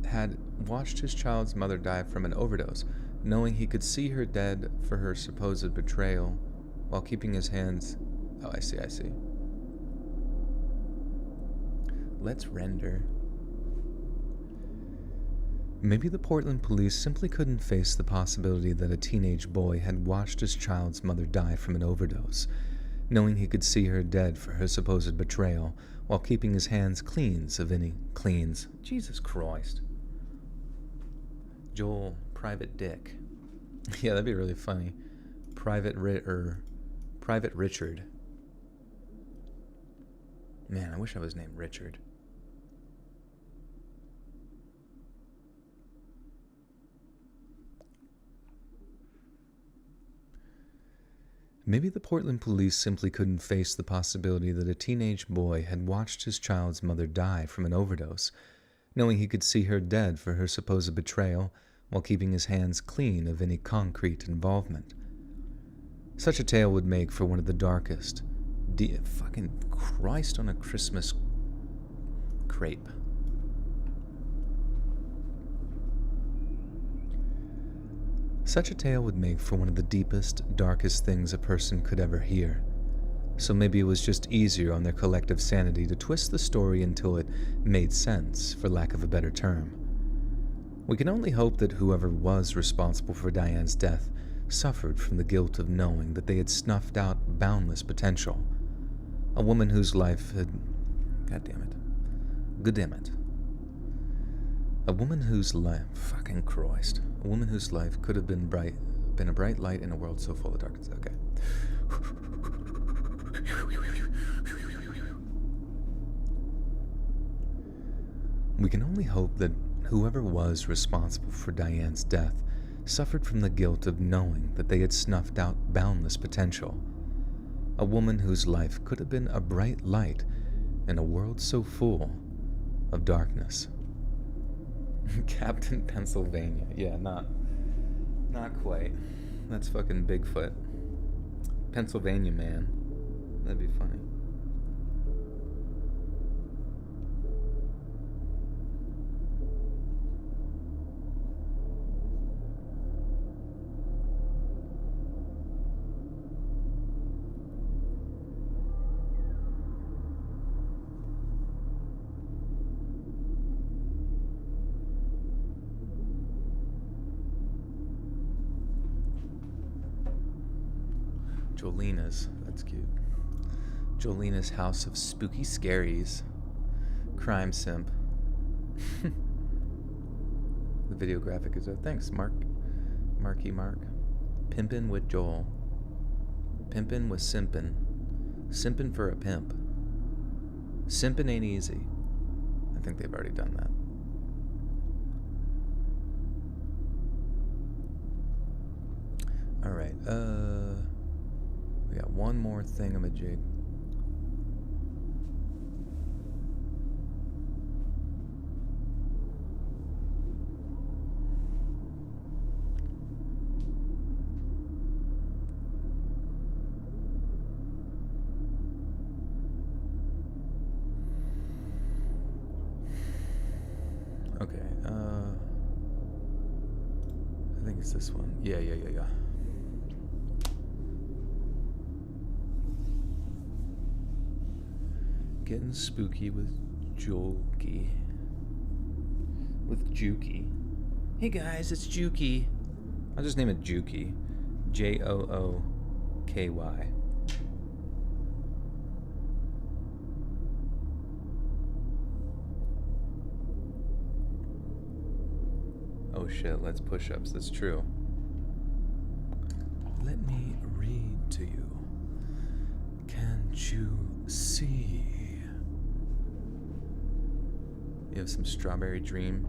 Had watched his child's mother die from an overdose, knowing he could see her dead for her supposed betrayal, while keeping his hands... Oh, I see. Let's render. Maybe the Portland police simply couldn't face the possibility that a teenage boy had watched his child's mother die from an overdose, knowing he could see her dead for her supposed betrayal, while keeping his hands cleans of any cleans. Jesus Christ. Joel, Private Dick. Yeah, that'd be really funny. Private Richard. Man, I wish I was named Richard. Maybe the Portland police simply couldn't face the possibility that a teenage boy had watched his child's mother die from an overdose, knowing he could see her dead for her supposed betrayal, while keeping his hands clean of any concrete involvement. Such a tale would make for one of the darkest... fucking Christ on a Christmas crepe. Such a tale would make for one of the deepest, darkest things a person could ever hear. So maybe it was just easier on their collective sanity to twist the story until it made sense, for lack of a better term. We can only hope that whoever was responsible for Diane's death suffered from the guilt of knowing that they had snuffed out boundless potential. A woman whose life had... God damn it. A woman whose life... Fucking Christ. A woman whose life could have been a bright light in a world so full of darkness. Okay. We can only hope that whoever was responsible for Diane's death suffered from the guilt of knowing that they had snuffed out boundless potential. A woman whose life could have been a bright light in a world so full of darkness. Captain Pennsylvania. Yeah, not quite. That's fucking Bigfoot. Pennsylvania man. That'd be funny. Jolina's, that's cute. Jolina's House of Spooky Scaries. Crime Simp. The video graphic is thanks, Marky Mark. Pimpin' with Joel. Pimpin' with Simpin'. Simpin' for a pimp. Simpin' ain't easy. I think they've already done that. Alright, we got one more thingamajig. Okay, I think it's this one. Yeah. Getting spooky with Jolky. With Juki. Hey guys, it's Juki. I'll just name it Juki. Jooky. Oh shit, let's push-ups. That's true. Let me read to you. Can't you see? You have some strawberry dream.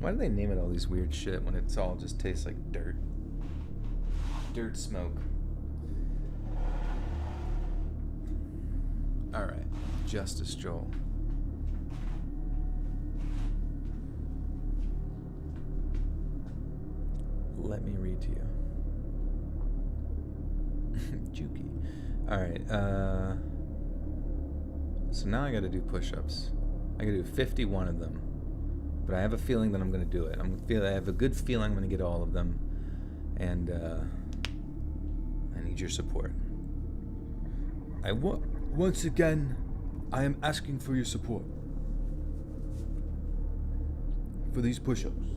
Why do they name it all these weird shit when it's all just tastes like dirt? Dirt smoke. Alright, Justice Joel. Let me read to you. Juki. Alright, so now I gotta do push-ups. I gotta do 51 of them. But I have a feeling that I'm gonna do it. I have a good feeling I'm gonna get all of them. And I need your support. Once again, I am asking for your support. For these push-ups.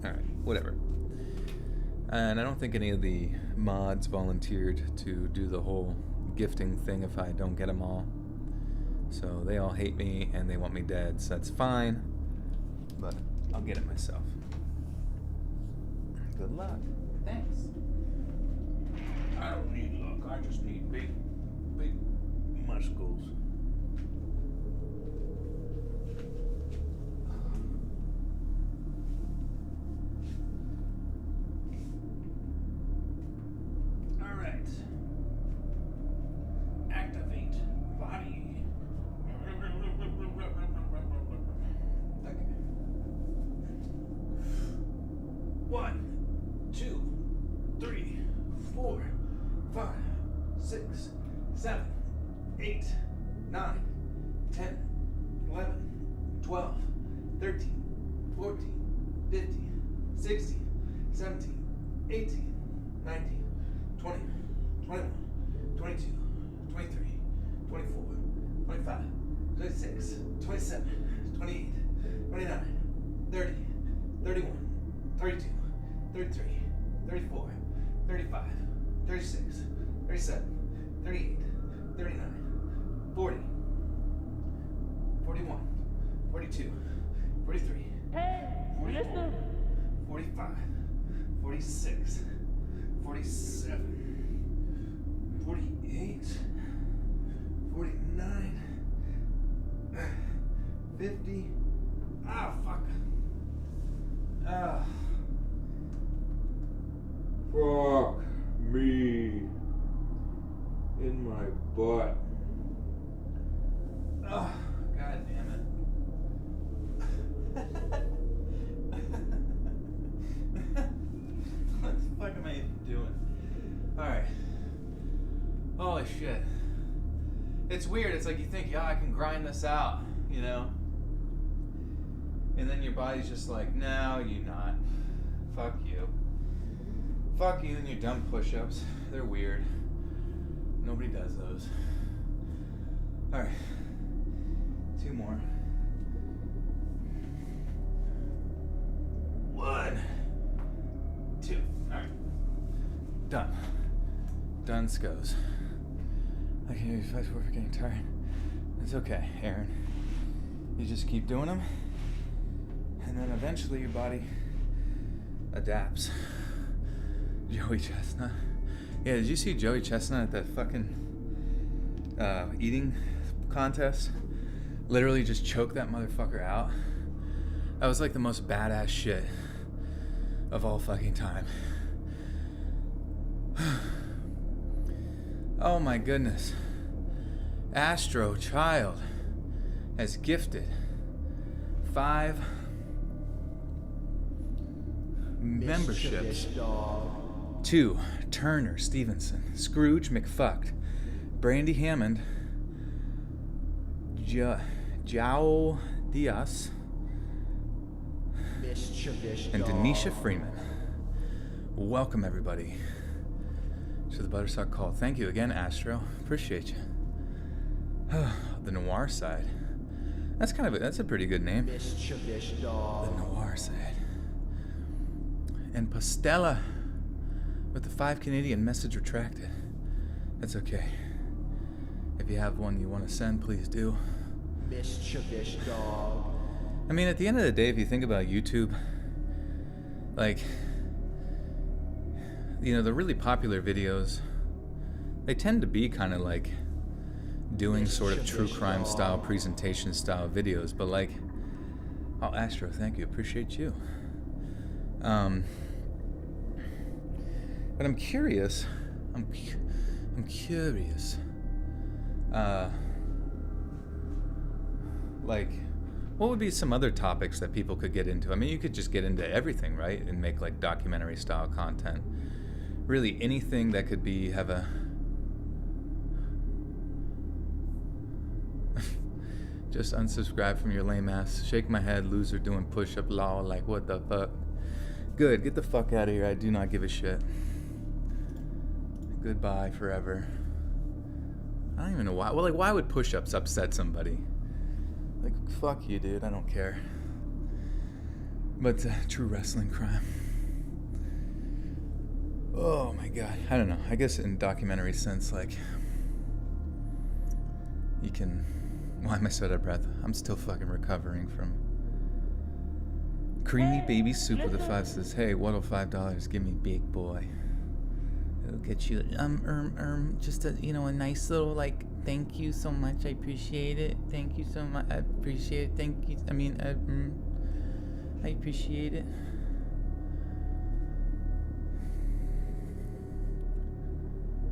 Alright, whatever. And I don't think any of the mods volunteered to do the whole gifting thing if I don't get them all. So they all hate me and they want me dead, so that's fine. But I'll get it myself. Good luck. Thanks. I don't need luck. I just need big muscles. All right. Activate body. Okay. 1, 2, 3, 4, 5, 6, 7, 8, 9, 10, 11, 12, 13, 14, 15, 16, 17, 18, 19, 20, 21, 22, 23, 24, 25, 26, 27, 28, 29, 30, 31, 32, 33, 34, 35, 36, 37, 38, 39, 40, 41, 42, 43, 44, 45, 46, 47, 48, 49, 50. Ah, fuck. Ah. Fuck me in my butt. Oh, God damn it. What the fuck am I even doing? Alright. Holy shit. It's weird. It's like you think, yeah, I can grind this out, you know? And then your body's just like, no, you're not. Fuck you. Fuck you and your dumb push-ups. They're weird. Nobody does those. Alright. 2 more. 1, 2. Alright. Done. Done goes. I can use 5 for getting tired. It's okay, Aaron. You just keep doing them. And then eventually your body adapts. Joey Chestnut. Yeah, did you see Joey Chestnut at that fucking eating contest? Literally just choked that motherfucker out. That was like the most badass shit of all fucking time. Oh my goodness. Astro Child has gifted 5 memberships to Turner Stevenson, Scrooge McFucked, Brandy Hammond, Jao Diaz, and Denisha Freeman. Welcome everybody to the Buttersock Call. Thank you again, Astro. Appreciate you. The Noir Side. That's a pretty good name. The Noir Side. And Pastella with the 5 Canadian message retracted. That's okay. If you have one you want to send, please do. Mischievous dog. I mean, at the end of the day, if you think about YouTube, like, you know, the really popular videos, they tend to be kind of like doing sort of true crime style, presentation style videos, but like, oh, Astro, thank you, appreciate you. But I'm curious, I'm curious, like, what would be some other topics that people could get into? I mean, you could just get into everything, right? And make like documentary style content. Really anything that could be, have a, just unsubscribe from your lame ass. Shake my head, loser doing push-up, lol, like what the fuck? Good, get the fuck out of here, I do not give a shit. Goodbye forever. I don't even know why. Well, like, why would push-ups upset somebody? Like, fuck you, dude, I don't care. But true wrestling crime. Oh my god, I don't know. I guess in documentary sense, like, you can... Why am I so out of breath? I'm still fucking recovering from... Creamy baby soup with a 5 says, hey, what'll $5 give me, big boy? It'll get you, just a, you know, a nice little, like, thank you so much, I appreciate it. Thank you so much, I appreciate it. Thank you, I appreciate it.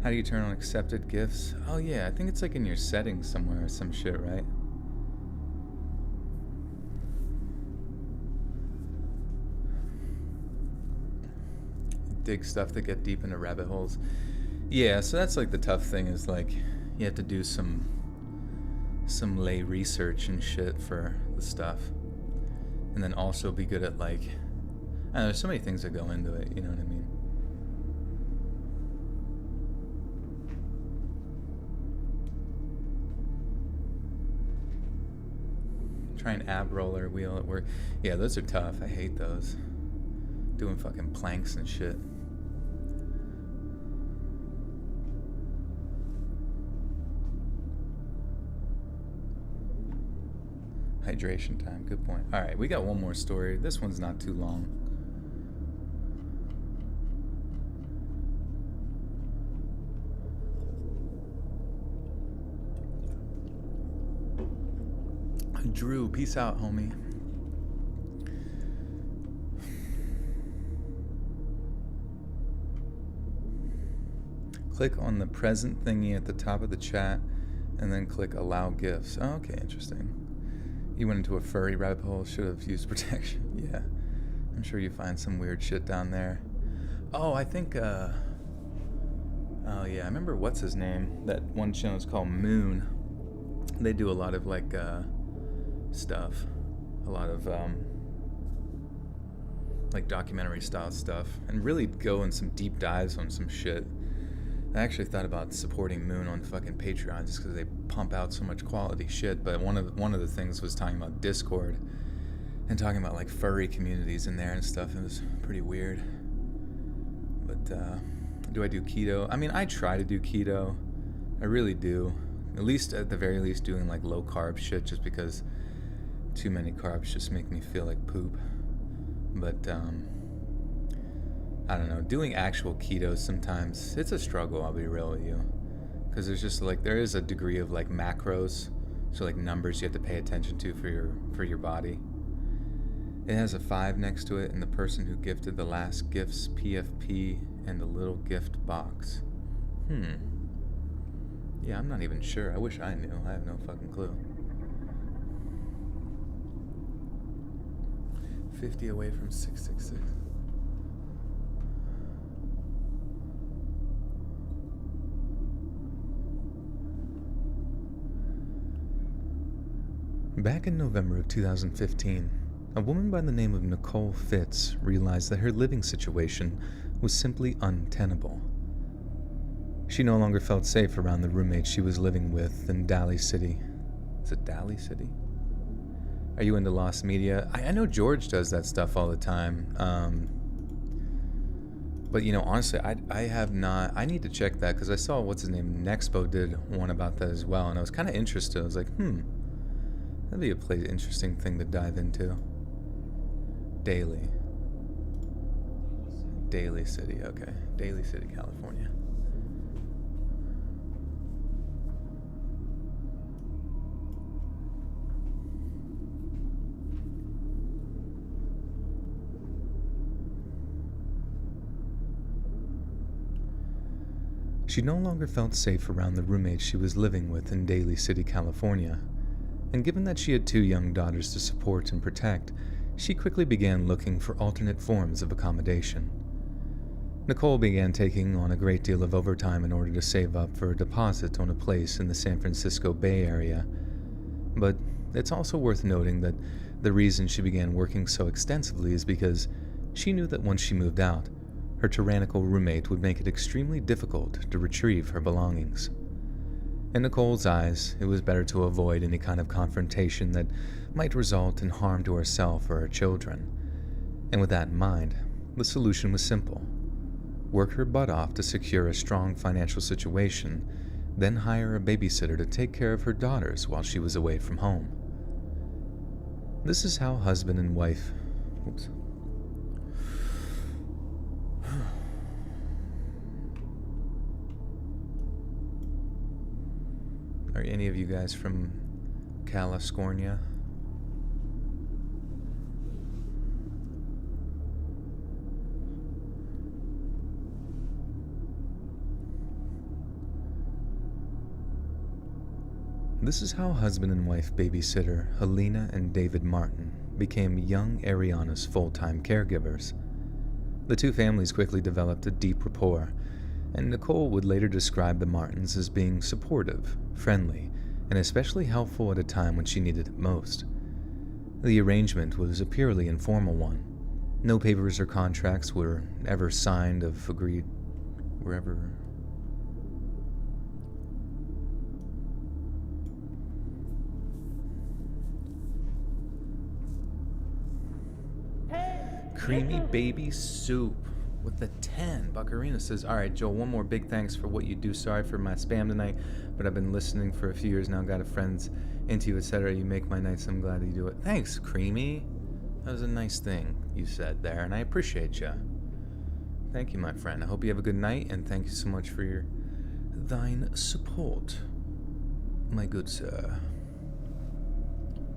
How do you turn on accepted gifts? Oh yeah, I think it's like in your settings somewhere or some shit, right? Dig stuff that get deep into rabbit holes. Yeah, so that's like the tough thing is like you have to do some lay research and shit for the stuff. And then also be good at like, I don't know, there's so many things that go into it, you know what I mean? Try an ab roller wheel at work. Yeah, those are tough. I hate those. Doing fucking planks and shit. Hydration time, good point. Alright, we got one more story. This one's not too long. Drew, peace out, homie. Click on the present thingy at the top of the chat and then click allow gifts. Oh, okay, interesting. You went into a furry rabbit hole, should have used protection. Yeah, I'm sure you find some weird shit down there. Oh, I think, oh yeah, I remember what's his name? That one channel is called Moon. They do a lot of like, stuff. A lot of, like documentary style stuff. And really go in some deep dives on some shit. I actually thought about supporting Moon on fucking Patreon just because they pump out so much quality shit. But one of the things was talking about Discord and talking about like furry communities in there and stuff. It was pretty weird. But do I do keto? I mean, I try to do keto. I really do. At least at the very least, doing like low carb shit, just because too many carbs just make me feel like poop. But I don't know, doing actual keto sometimes, it's a struggle, I'll be real with you. Because there's just like, there is a degree of like macros, so like numbers you have to pay attention to for your body. It has a 5 next to it, and the person who gifted the last gifts PFP and the little gift box. Yeah, I'm not even sure. I wish I knew. I have no fucking clue. 50 away from 666. Back in November of 2015, a woman by the name of Nicole Fitz realized that her living situation was simply untenable. She no longer felt safe around the roommates she was living with in Daly City. Is it Daly City? Are you into lost media? I know George does that stuff all the time. But honestly, I have not. I need to check that because I saw what's his name Nexpo did one about that as well, and I was kind of interested. I was like, that'd be a interesting thing to dive into. Daly City, okay, Daly City, California. She no longer felt safe around the roommates she was living with in Daly City, California, and given that she had 2 young daughters to support and protect, she quickly began looking for alternate forms of accommodation. Nicole began taking on a great deal of overtime in order to save up for a deposit on a place in the San Francisco Bay Area, but it's also worth noting that the reason she began working so extensively is because she knew that once she moved out, her tyrannical roommate would make it extremely difficult to retrieve her belongings. In Nicole's eyes, it was better to avoid any kind of confrontation that might result in harm to herself or her children. And with that in mind, the solution was simple. Work her butt off to secure a strong financial situation, then hire a babysitter to take care of her daughters while she was away from home. This is how husband and wife... Oops. Are any of you guys from California? This is how husband and wife babysitter Helena and David Martin became young Ariana's full-time caregivers. The 2 families quickly developed a deep rapport, and Nicole would later describe the Martins as being supportive, friendly, and especially helpful at a time when she needed it most. The arrangement was a purely informal one. No papers or contracts were ever signed of agreed wherever. Creamy baby soup with the 10. Buccarina says, all right, Joel, one more big thanks for what you do. Sorry for my spam tonight, but I've been listening for a few years now. Got a friends into you, etc. You make my nights. I'm glad that you do it. Thanks, Creamy. That was a nice thing you said there, and I appreciate you. Thank you, my friend. I hope you have a good night, and thank you so much for thine support, my good sir.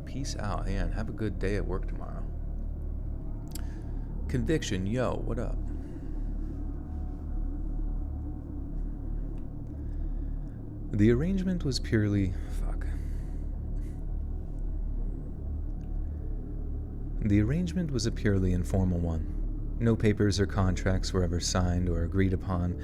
Peace out, and have a good day at work tomorrow. Conviction, yo, what up? The arrangement was purely... The arrangement was a purely informal one. No papers or contracts were ever signed or agreed upon,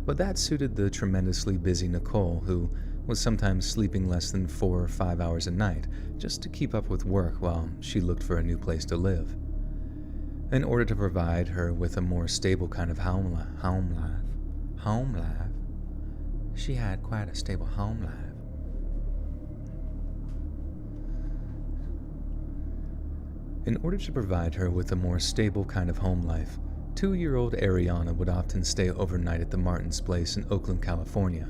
but that suited the tremendously busy Nicole, who was sometimes sleeping less than 4 or 5 hours a night just to keep up with work while she looked for a new place to live. In order to provide her with a more stable kind of home life, she had quite a stable home life. In order to provide her with a more stable kind of home life, 2-year-old Ariana would often stay overnight at the Martins' place in Oakland, California.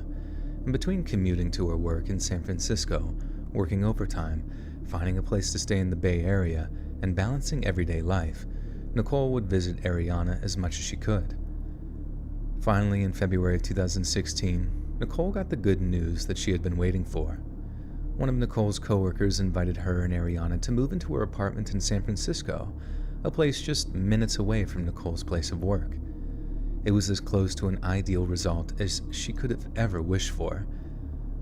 And between commuting to her work in San Francisco, working overtime, finding a place to stay in the Bay Area, and balancing everyday life, Nicole would visit Ariana as much as she could. Finally, in February 2016, Nicole got the good news that she had been waiting for. One of Nicole's coworkers invited her and Ariana to move into her apartment in San Francisco, a place just minutes away from Nicole's place of work. It was as close to an ideal result as she could have ever wished for.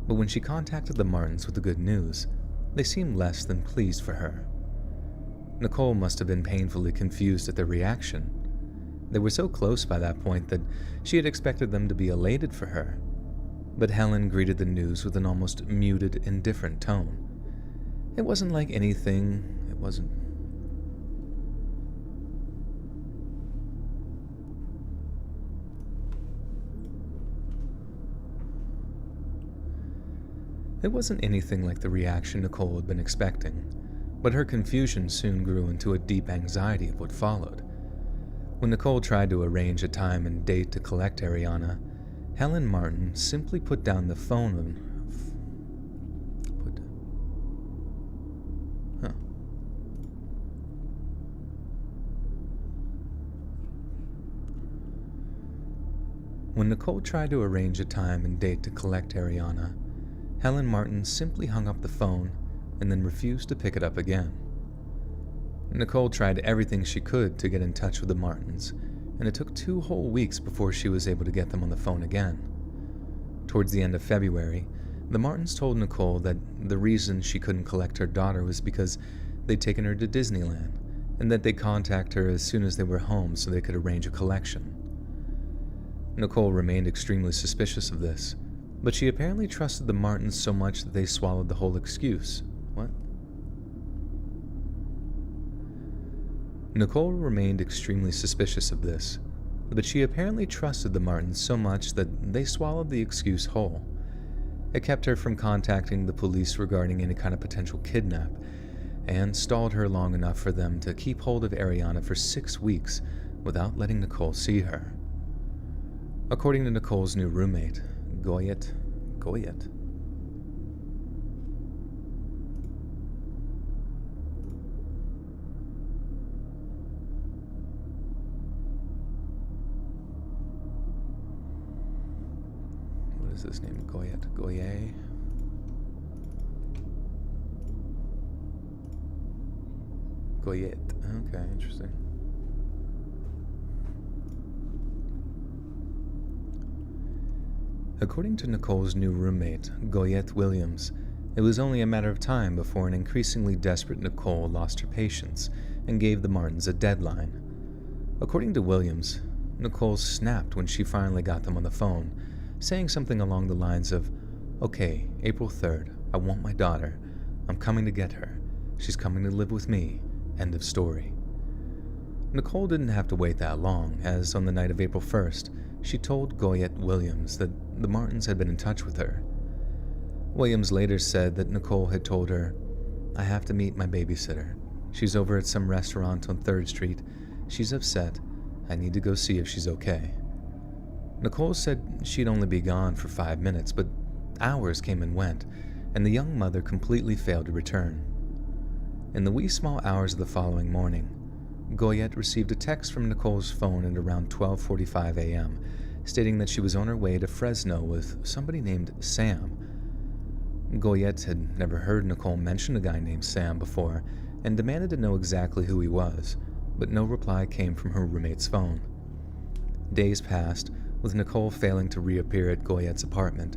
But when she contacted the Martins with the good news, they seemed less than pleased for her. Nicole must have been painfully confused at their reaction. They were so close by that point that she had expected them to be elated for her. But Helen greeted the news with an almost muted, indifferent tone. It wasn't like anything, It wasn't anything like the reaction Nicole had been expecting, but her confusion soon grew into a deep anxiety of what followed. When Nicole tried to arrange a time and date to collect Ariana, Helen Martin simply put down the phone and When Nicole tried to arrange a time and date to collect Ariana, Helen Martin simply hung up the phone and then refused to pick it up again. Nicole tried everything she could to get in touch with the Martins, and it took 2 whole weeks before she was able to get them on the phone again. Towards the end of February, the Martins told Nicole that the reason she couldn't collect her daughter was because they'd taken her to Disneyland, and that they'd contact her as soon as they were home so they could arrange a collection. Nicole remained extremely suspicious of this, but she apparently trusted the Martins so much that they swallowed the whole excuse. What? Nicole remained extremely suspicious of this, but she apparently trusted the Martins so much that they swallowed the excuse whole. It kept her from contacting the police regarding any kind of potential kidnap, and stalled her long enough for them to keep hold of Ariana for 6 weeks without letting Nicole see her. According to Nicole's new roommate, Goyette. What is this name? Goyette? Goye? Goyette. Okay, interesting. According to Nicole's new roommate, Goyette Williams, it was only a matter of time before an increasingly desperate Nicole lost her patience and gave the Martins a deadline. According to Williams, Nicole snapped when she finally got them on the phone, saying something along the lines of, "Okay, April 3rd, I want my daughter. I'm coming to get her. She's coming to live with me. End of story." Nicole didn't have to wait that long, as on the night of April 1st, she told Goyette Williams that the Martins had been in touch with her. Williams later said that Nicole had told her, "I have to meet my babysitter. She's over at some restaurant on 3rd Street. She's upset. I need to go see if she's okay." Nicole said she'd only be gone for 5 minutes, but hours came and went, and the young mother completely failed to return. In the wee small hours of the following morning, Goyette received a text from Nicole's phone at around 12:45 a.m., stating that she was on her way to Fresno with somebody named Sam. Goyette had never heard Nicole mention a guy named Sam before and demanded to know exactly who he was, but no reply came from her roommate's phone. Days passed, with Nicole failing to reappear at Goyette's apartment,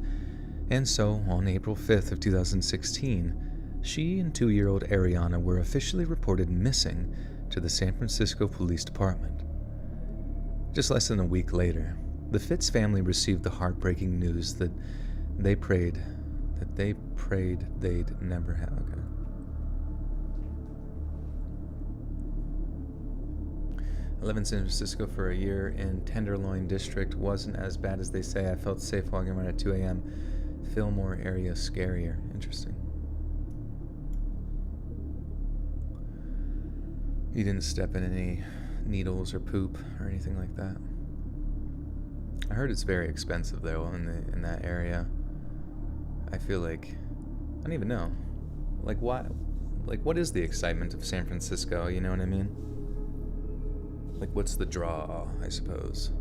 and so on April 5th of 2016, she and 2-year-old Ariana were officially reported missing to the San Francisco Police Department. Just less than a week later, the Fitz family received the heartbreaking news that they prayed they'd never have. Okay. I lived in San Francisco for a year in Tenderloin District. Wasn't as bad as they say. I felt safe walking around at 2 a.m. Fillmore area scarier. Interesting. You didn't step in any needles or poop or anything like that? I heard it's very expensive though in that area. I feel like I don't even know. Like what is the excitement of San Francisco, you know what I mean? Like what's the draw, I suppose?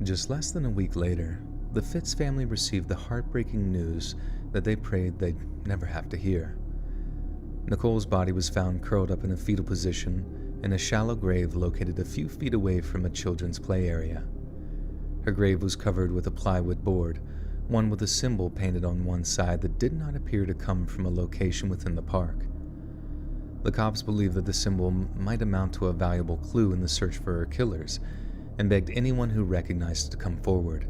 Just less than a week later, the Fitz family received the heartbreaking news that they prayed they'd never have to hear. Nicole's body was found curled up in a fetal position in a shallow grave located a few feet away from a children's play area. Her grave was covered with a plywood board, one with a symbol painted on one side that did not appear to come from a location within the park. The cops believed that the symbol might amount to a valuable clue in the search for her killers, and begged anyone who recognized it to come forward.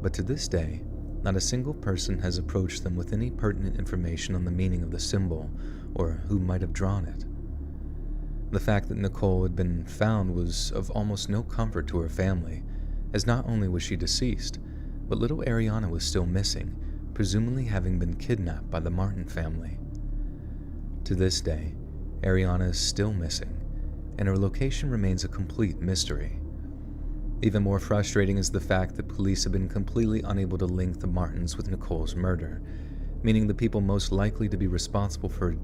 But to this day, not a single person has approached them with any pertinent information on the meaning of the symbol or who might have drawn it. The fact that Nicole had been found was of almost no comfort to her family, as not only was she deceased, but little Ariana was still missing, presumably having been kidnapped by the Martin family. To this day, Ariana is still missing, and her location remains a complete mystery. Even more frustrating is the fact that police have been completely unable to link the Martins with Nicole's murder, meaning the people most likely to be responsible for her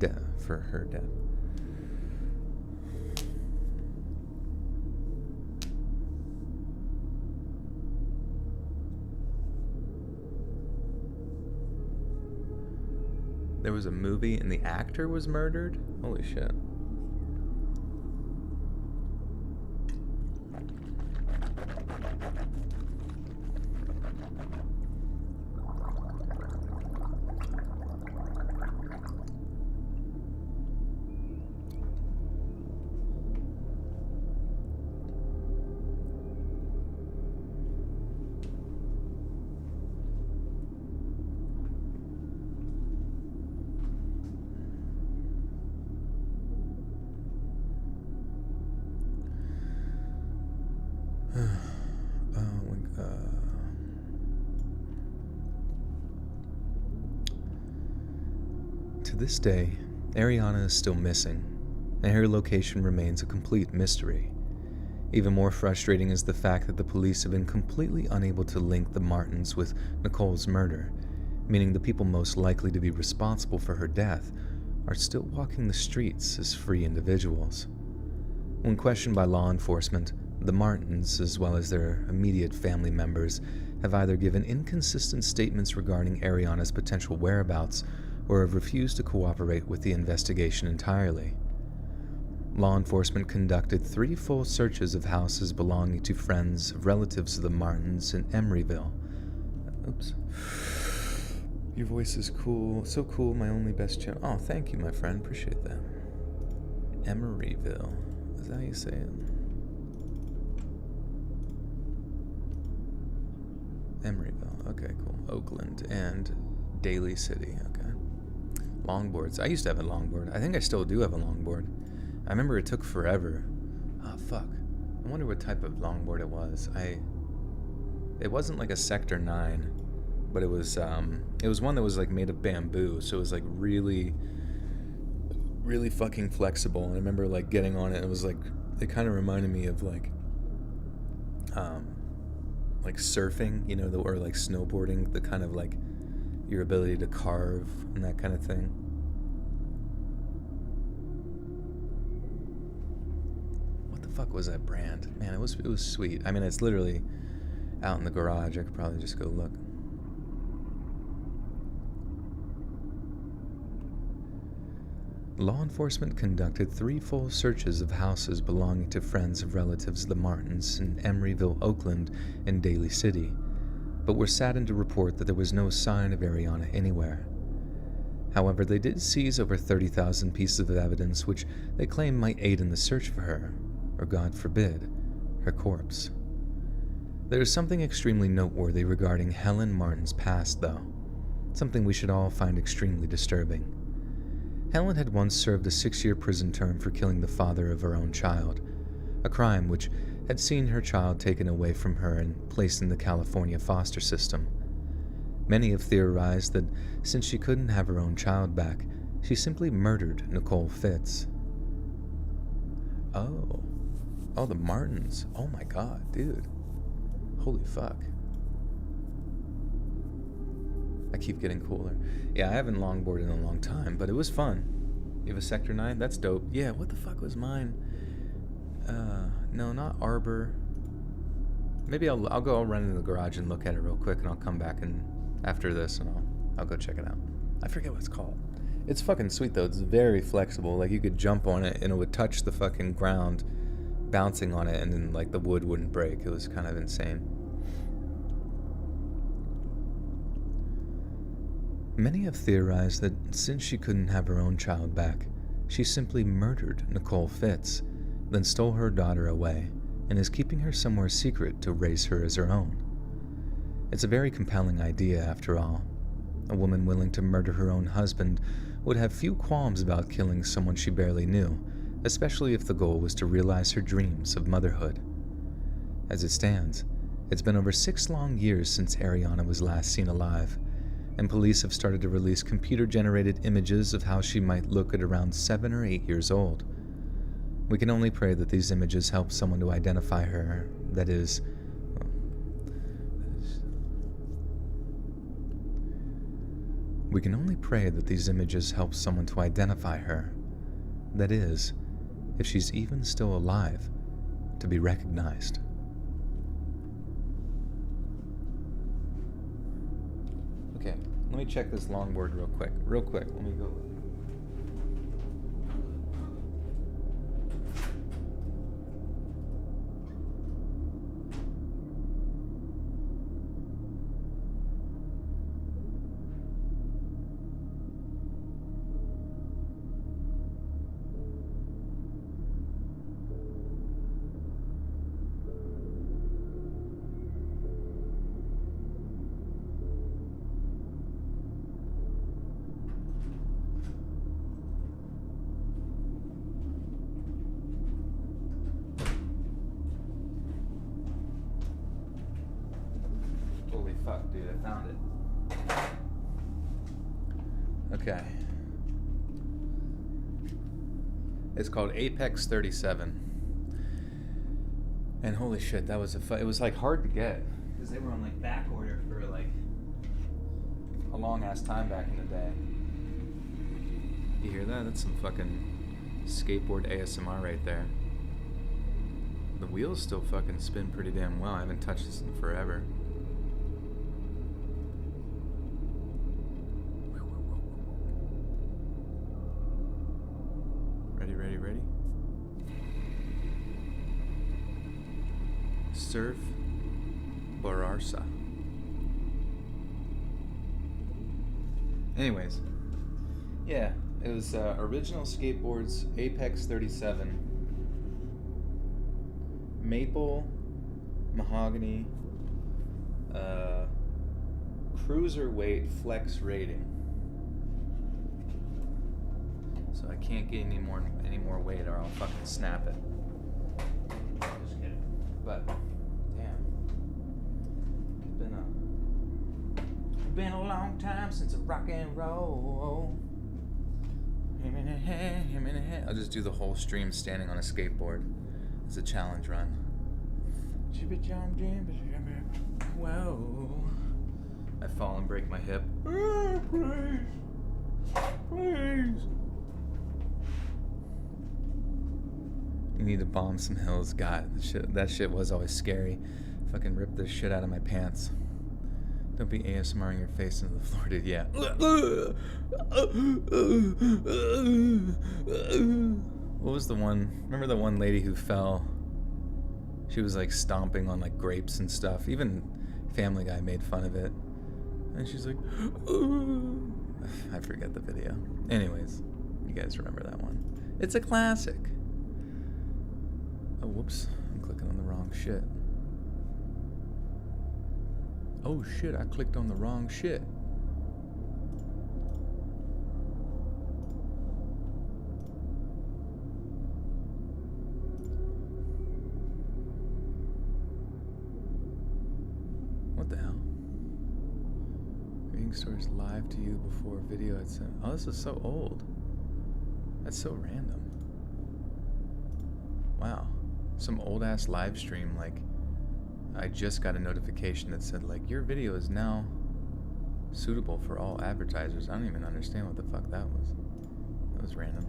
death. There was a movie and the actor was murdered? Holy shit. To this day, Ariana is still missing, and her location remains a complete mystery. Even more frustrating is the fact that the police have been completely unable to link the Martins with Nicole's murder, meaning the people most likely to be responsible for her death are still walking the streets as free individuals. When questioned by law enforcement, the Martins, as well as their immediate family members, have either given inconsistent statements regarding Ariana's potential whereabouts or have refused to cooperate with the investigation entirely. Law enforcement conducted 3 full searches of houses belonging to friends of relatives of the Martins in Emeryville. Oops. Your voice is cool. So cool, my only best channel. Oh, thank you, my friend. Appreciate that. Emeryville. Is that how you say it? Emeryville. Okay, cool. Oakland and Daly City. Okay. Longboards. I used to have a longboard. I think I still do have a longboard. I remember it took forever. Oh, fuck. I wonder what type of longboard it was. It wasn't like a Sector 9, but it was one that was like made of bamboo, so it was like really, really fucking flexible. And I remember like getting on it, it was like, it kind of reminded me of like surfing, you know, or like snowboarding, the kind of like your ability to carve and that kind of thing. What the fuck was that brand? Man, it was sweet. I mean, it's literally out in the garage. I could probably just go look. Law enforcement conducted 3 full searches of houses belonging to friends of relatives of the Martins in Emeryville, Oakland, and Daly City, but were saddened to report that there was no sign of Ariana anywhere. However, they did seize over 30,000 pieces of evidence which they claim might aid in the search for her, or God forbid, her corpse. There is something extremely noteworthy regarding Helen Martin's past, though, something we should all find extremely disturbing. Helen had once served a 6-year prison term for killing the father of her own child, a crime which had seen her child taken away from her and placed in the California foster system. Many have theorized that since she couldn't have her own child back, she simply murdered Nicole Fitz. Oh, the Martins. Oh my god, dude. Holy fuck. I keep getting cooler. Yeah, I haven't longboarded in a long time, but it was fun. You have a Sector 9? That's dope. Yeah, what the fuck was mine? No, not Arbor. Maybe I'll run into the garage and look at it real quick, and I'll come back and after this, and I'll go check it out. I forget what it's called. It's fucking sweet though. It's very flexible. Like you could jump on it and it would touch the fucking ground, bouncing on it, and then like the wood wouldn't break. It was kind of insane. Many have theorized that since she couldn't have her own child back, she simply murdered Nicole Fitz, then stole her daughter away, and is keeping her somewhere secret to raise her as her own. It's a very compelling idea, after all. A woman willing to murder her own husband would have few qualms about killing someone she barely knew, especially if the goal was to realize her dreams of motherhood. As it stands, it's been over 6 long years since Ariana was last seen alive, and police have started to release computer-generated images of how she might look at around 7 or 8 years old. We can only pray that these images help someone to identify her, that is... We can only pray that these images help someone to identify her, that is, if she's even still alive, to be recognized. Okay, let me check this longboard real quick. Let me go. Holy fuck, dude, I found it. Okay. It's called Apex 37. And holy shit, that was it was like hard to get. Because they were on like back order for like a long ass time back in the day. You hear that? That's some fucking skateboard ASMR right there. The wheels still fucking spin pretty damn well. I haven't touched this in forever. Ready? Surf Bararsa. Anyways, yeah, it was original skateboards, Apex 37, maple, mahogany, cruiserweight flex rating. So I can't get any more weight or I'll fucking snap it. Just kidding. But damn, it's been a long time since I rock and roll. Him in a hand. I'll just do the whole stream standing on a skateboard. It's a challenge run. Whoa. I fall and break my hip. Please. You need to bomb some hills. God, that shit was always scary. Fucking rip the shit out of my pants. Don't be ASMRing your face into the floor, dude. Yeah. What was the one? Remember the one lady who fell? She was like stomping on like grapes and stuff. Even Family Guy made fun of it. And she's like, I forget the video. Anyways, you guys remember that one. It's a classic. Oh, whoops. I'm clicking on the wrong shit. Oh shit, I clicked on the wrong shit. What the hell? Reading stories live to you before video had sent. Oh, this is so old. That's so random. Wow. Some old ass live stream, like I just got a notification that said like your video is now suitable for all advertisers. I don't even understand what the fuck that was. That was random.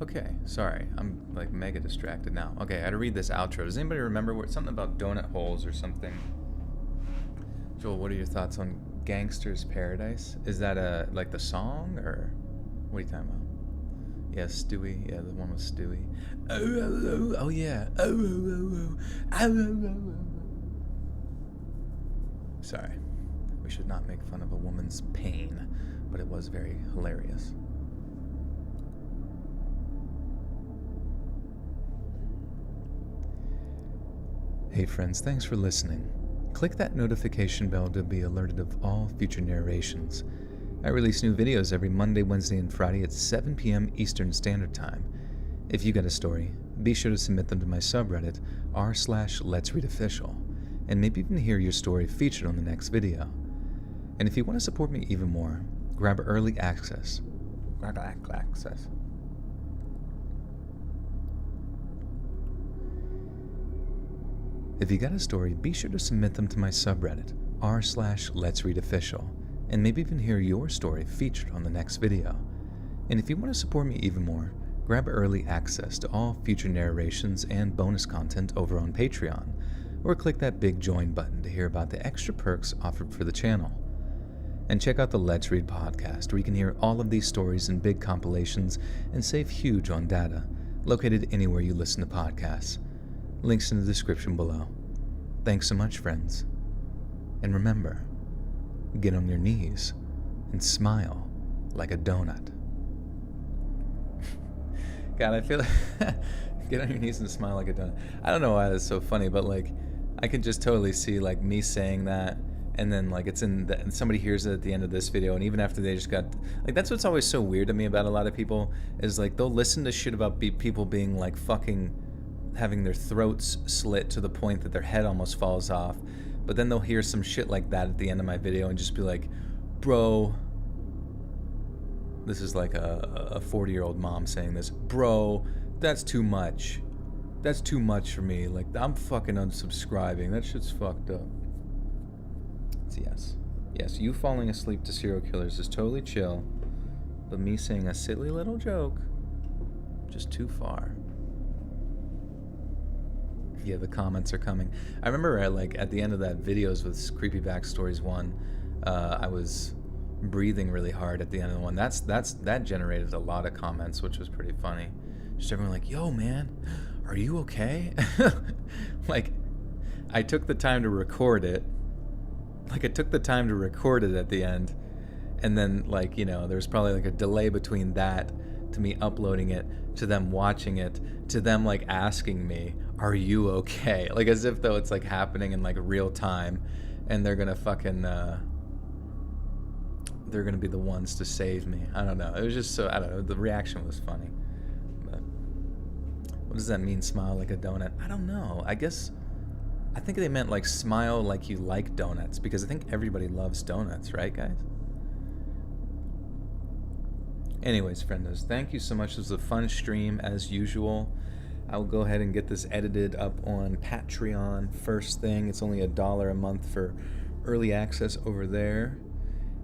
Okay, sorry. I'm like mega distracted now. Okay, I had to read this outro. Does anybody remember something about donut holes or something? Joel, what are your thoughts on Gangster's Paradise? Is that like the song or what are you talking about? Yeah, Stewie. Yeah, the one with Stewie. Oh yeah. Sorry. We should not make fun of a woman's pain, but it was very hilarious. Hey friends, thanks for listening. Click that notification bell to be alerted of all future narrations. I release new videos every Monday, Wednesday, and Friday at 7 p.m. Eastern Standard Time. If you got a story, be sure to submit them to my subreddit r/Let'sReadOfficial. and maybe even hear your story featured on the next video. And if you want to support me even more, grab early access. If you got a story, be sure to submit them to my subreddit, r/Let'sReadOfficial, and maybe even hear your story featured on the next video. And if you want to support me even more, grab early access to all future narrations and bonus content over on Patreon, or click that big join button to hear about the extra perks offered for the channel. And check out the Let's Read podcast, where you can hear all of these stories in big compilations and save huge on data, located anywhere you listen to podcasts. Links in the description below. Thanks so much, friends. And remember, get on your knees and smile like a donut. God, I feel like get on your knees and smile like a donut. I don't know why that's so funny, but like I can just totally see like me saying that, and then like it's in the, and somebody hears it at the end of this video, and even after they just got like, that's what's always so weird to me about a lot of people is like they'll listen to shit about people being like fucking having their throats slit to the point that their head almost falls off, but then they'll hear some shit like that at the end of my video and just be like, bro, this is like a 40-year-old mom saying this, bro, that's too much. That's too much for me. Like, I'm fucking unsubscribing. That shit's fucked up. It's yes. Yes, you falling asleep to serial killers is totally chill, but me saying a silly little joke, just too far. Yeah, the comments are coming. I remember at the end of that videos with Creepy Backstories 1, I was breathing really hard at the end of the one. That generated a lot of comments, which was pretty funny. Just everyone like, yo man, are you okay? Like, I took the time to record it. Like, I took the time to record it at the end, and then like, you know, there's probably like a delay between that to me uploading it, to them watching it, to them like asking me, are you okay? Like as if though it's like happening in like real time, and they're gonna fucking they're gonna be the ones to save me. I don't know. It was just so, I don't know, the reaction was funny. But what does that mean, smile like a donut? I don't know. I think they meant like smile like you like donuts, because I think everybody loves donuts, right guys? Anyways, friendos, thank you so much. This was a fun stream as usual. I will go ahead and get this edited up on Patreon first thing. It's only $1 a month for early access over there.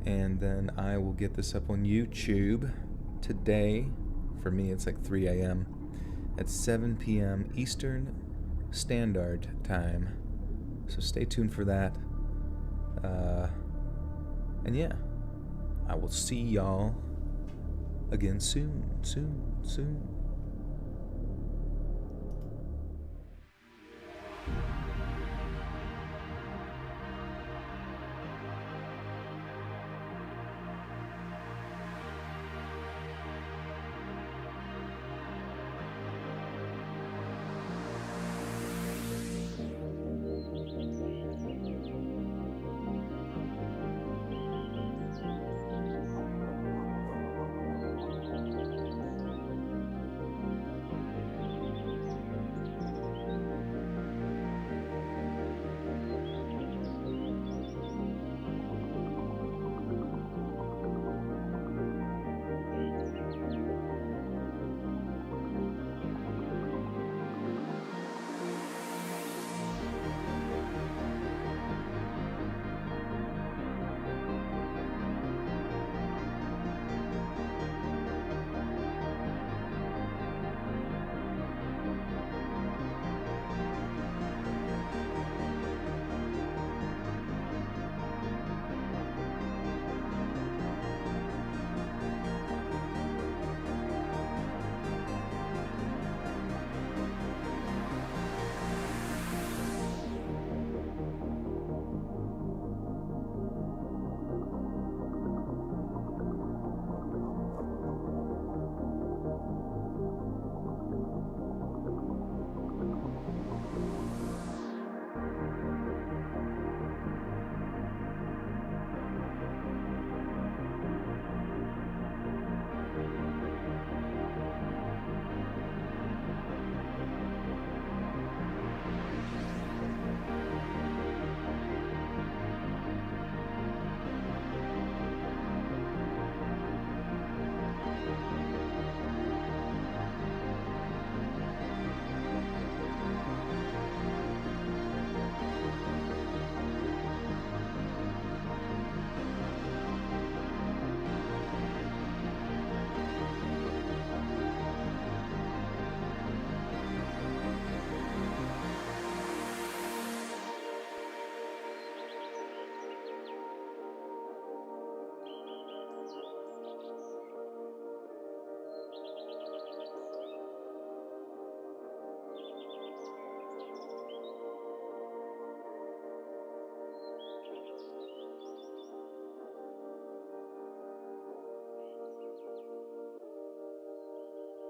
And then I will get this up on YouTube today. For me, it's like 3 a.m. at 7 p.m. Eastern Standard Time. So stay tuned for that. And yeah, I will see y'all again soon.